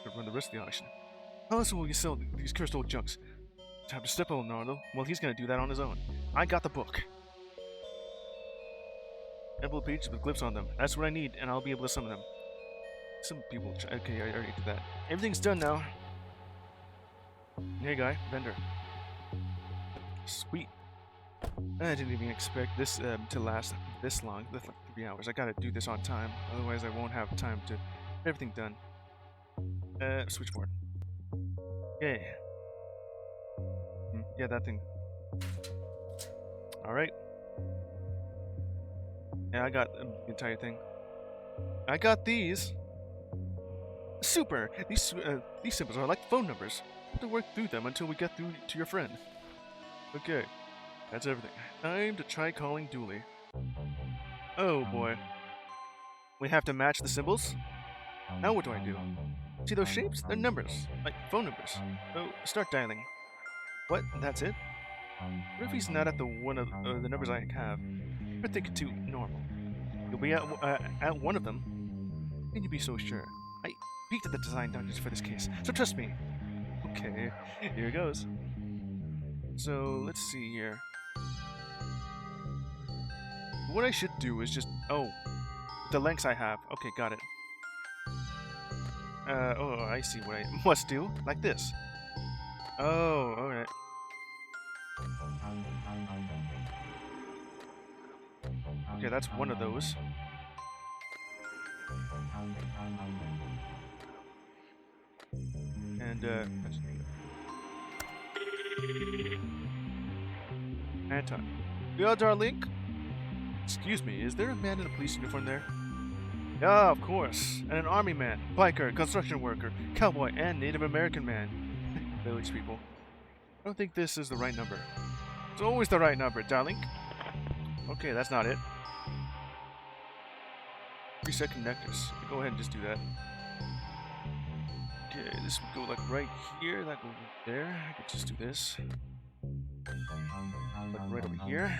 Gotta run the rest of the auction. How else will you sell these cursed old junks? Time to step on Leonardo. Well, he's gonna do that on his own. I got the book. Envelope pages with glyphs on them. That's what I need, and I'll be able to summon them. Some people. Okay, I already did that. Everything's done now. Hey, guy, vendor. Sweet. I didn't even expect this to last this long. That's like 3 hours. I gotta do this on time, otherwise I won't have time to get everything done. Switchboard. Okay. Yeah, that thing. Alright. Yeah, I got the entire thing. I got these. Super! These symbols are like phone numbers. We have to work through them until we get through to your friend. Okay. That's everything. Time to try calling Dooley. Oh boy. We have to match the symbols? Now what do I do? See those shapes? They're numbers. Like phone numbers. Oh, start dialing. What? That's it? What if he's not at the one of the numbers I have? You're thinking too normal. You'll be at one of them. Can you be so sure? I peeked at the design documents for this case, so trust me. Okay, here goes. So, let's see here. What I should do is just... Oh, the lengths I have. Okay, got it. Oh, I see what I must do. Like this. Oh, alright. Okay, that's one of those. And, Anton. Yeah, darling? Excuse me, is there a man in a police uniform there? Yeah, of course. And an army man, biker, construction worker, cowboy, and Native American man. Village people. I don't think this is the right number. It's always the right number, darling. Okay, that's not it. Reset connectors. Go ahead and just do that. Okay, this would go like right here, that goes there. I could just do this. Like right over here.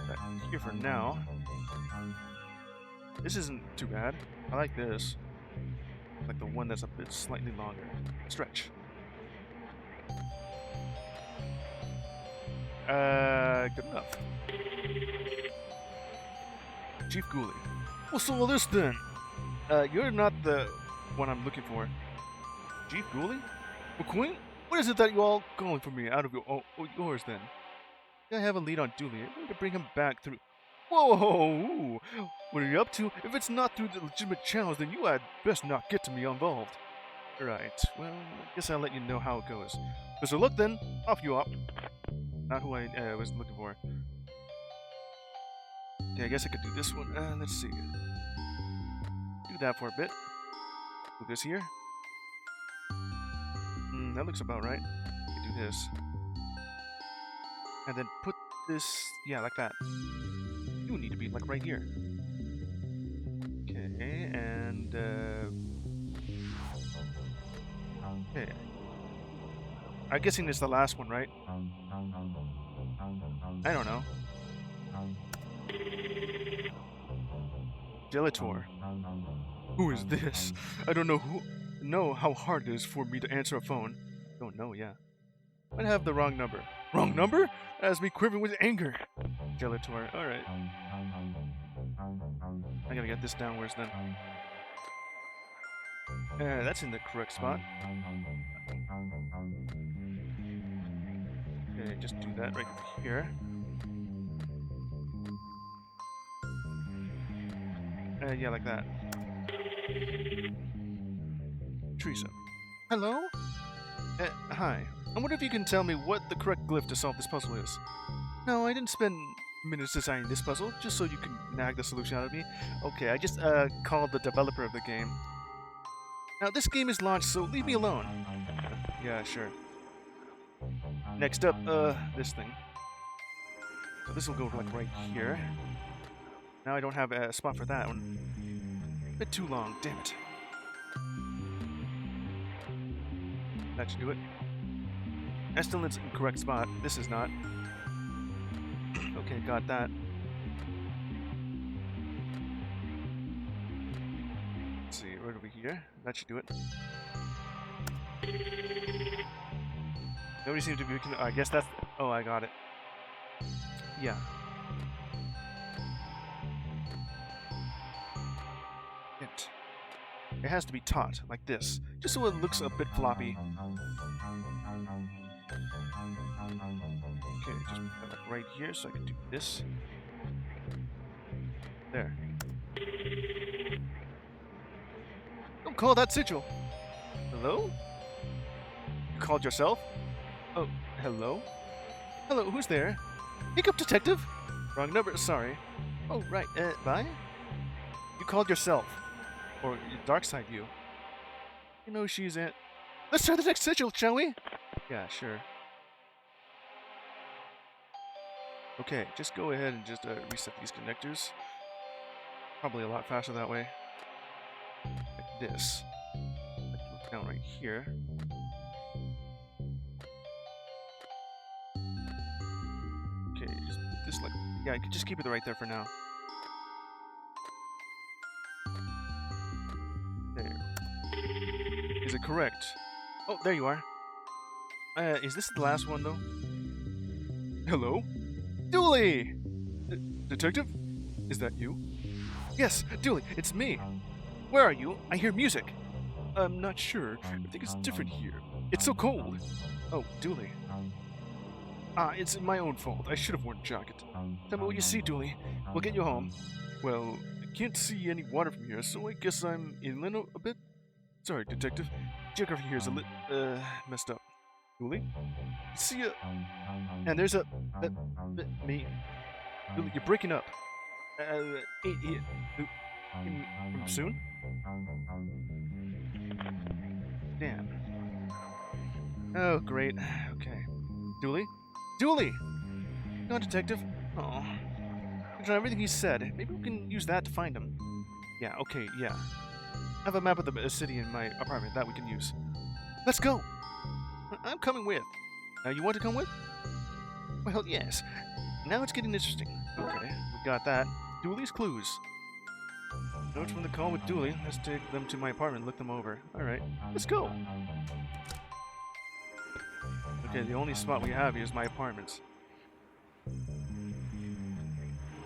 Back here for now. This isn't too bad. I like this. Like the one that's a bit slightly longer. Stretch. Good enough. Chief Ghoulie. What's all this then? You're not the one I'm looking for. Chief Ghoulie? McQueen? What is it that you all calling for me out of yours then? I have a lead on Dooley. I need to bring him back through... Whoa! What are you up to? If it's not through the legitimate channels, then you had best not get to me involved. Right. Well, I guess I'll let you know how it goes. So look then. Off you up. Not who I was looking for. Okay, I guess I could do this one. Let's see. Do that for a bit. Do this here. That looks about right. I can do this. And then put this, yeah, like that. You need to be like right here. Okay, and okay. I'm guessing this is the last one, right? I don't know. Delator. Who is this? I don't know how hard it is for me to answer a phone. Don't know, yeah. Might have the wrong number. Wrong number? That has me quivering with anger. Delator, alright. I gotta get this downwards then. That's in the correct spot. Okay, just do that right here. Yeah, like that. Teresa. Hello? Hi. I wonder if you can tell me what the correct glyph to solve this puzzle is. No, I didn't spend minutes designing this puzzle just so you can nag the solution out of me. Okay, I just called the developer of the game. Now this game is launched, so leave me alone. Yeah, sure. Next up, this thing. So this will go like right here. Now I don't have a spot for that one. A bit too long, damn it. That should do it. That's still in its incorrect spot. This is not. Okay, got that. Let's see, right over here. That should do it. Nobody seems to be. I guess that's. Oh, I got it. Yeah. It has to be taut, like this, just so it looks a bit floppy. Okay, just put that right here so I can do this. There. Don't call that sigil. Hello? You called yourself? Oh, hello? Hello, who's there? Hiccup Detective? Wrong number, sorry. Oh, right, bye? You called yourself. Or Darkside you. You know she's at... Let's try the next sigil, shall we? Yeah, sure. Okay, just go ahead and just reset these connectors. Probably a lot faster that way. Like this. Look down right here. Okay, just put this like... Yeah, I could just keep it right there for now. There. Is it correct? Oh, there you are. Is this the last one, though? Hello? Dooley! Detective? Is that you? Yes, Dooley, it's me. Where are you? I hear music. I'm not sure. I think it's different here. It's so cold. Oh, Dooley. It's my own fault. I should have worn a jacket. Tell me what you see, Dooley. We'll get you home. Well, I can't see any water from here, so I guess I'm inland a bit. Sorry, Detective. Geography here is a messed up. Dooley? See ya. And there's me. Dooley, you're breaking up. Soon? Damn. Oh, great. Okay. Dooley? Dooley! Come on, Detective. Oh. I tried everything he said. Maybe we can use that to find him. Yeah, okay, yeah. I have a map of the city in my apartment that we can use. Let's go! I'm coming with. You want to come with? Well, yes. Now it's getting interesting. Okay, we got that. Dooley's clues. Notes from the call with Dooley. Let's take them to my apartment and look them over. Alright, let's go! Okay, the only spot we have here is my apartment.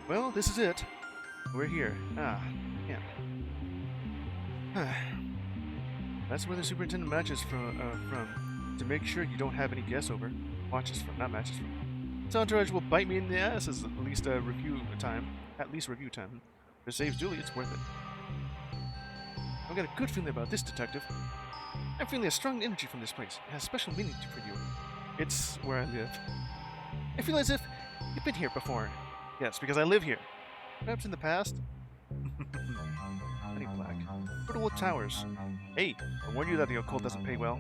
Well, this is it. We're here. Yeah. That's where the superintendent matches from, to make sure you don't have any guess over. Watches from, not matches from. This entourage will bite me in the ass as at least review time. At least review time. If it saves Julie, it's worth it. I've got a good feeling about this, Detective. I'm feeling a strong energy from this place. It has special meaning for you. It's where I live. I feel as if you've been here before. Yes, because I live here. Perhaps in the past? Honey Black. Portable Towers. Hey, I warned you that the occult doesn't pay well.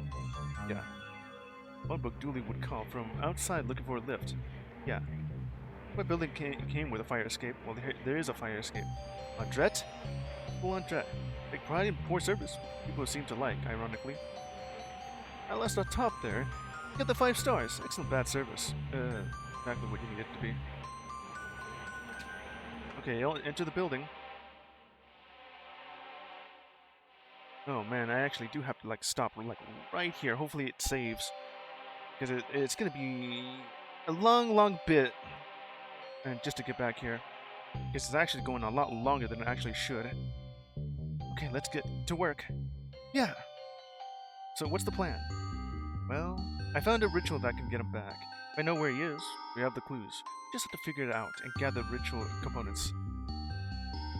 Yeah. One book Dooley would call from outside looking for a lift. Yeah. My building came with a fire escape. Well, there is a fire escape. Andret? Full Andret. Take pride in poor service. People seem to like, ironically. At last on top there. Get the 5 stars. Excellent bad service. Exactly what you need it to be. Okay, I'll enter the building. Oh man, I actually do have to like stop like right here. Hopefully it saves. Because it's gonna be a long bit. And just to get back here. Because it's actually going a lot longer than it actually should. Okay, let's get to work. Yeah. So what's the plan? Well, I found a ritual that can get him back. If I know where he is, we have the clues. Just have to figure it out and gather ritual components.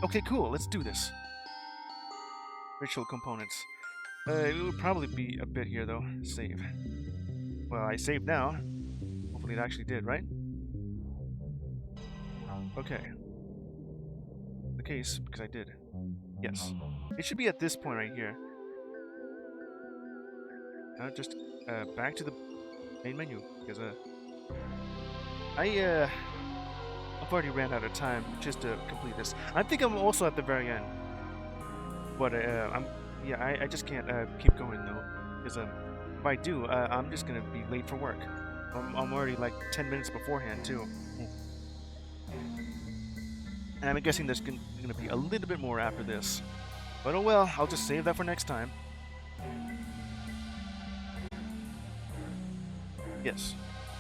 Okay, cool, let's do this. Ritual components. It would probably be a bit here, though. Save. Well, I saved now. Hopefully it actually did, right? Okay. The case, because I did. Yes. It should be at this point right here. Now just back to the main menu, because I've already ran out of time just to complete this. I think I'm also at the very end, but I just can't keep going though, because if I do, I'm just gonna be late for work. I'm already like 10 minutes beforehand too, and I'm guessing there's gonna be a little bit more after this. But oh well, I'll just save that for next time. Yes.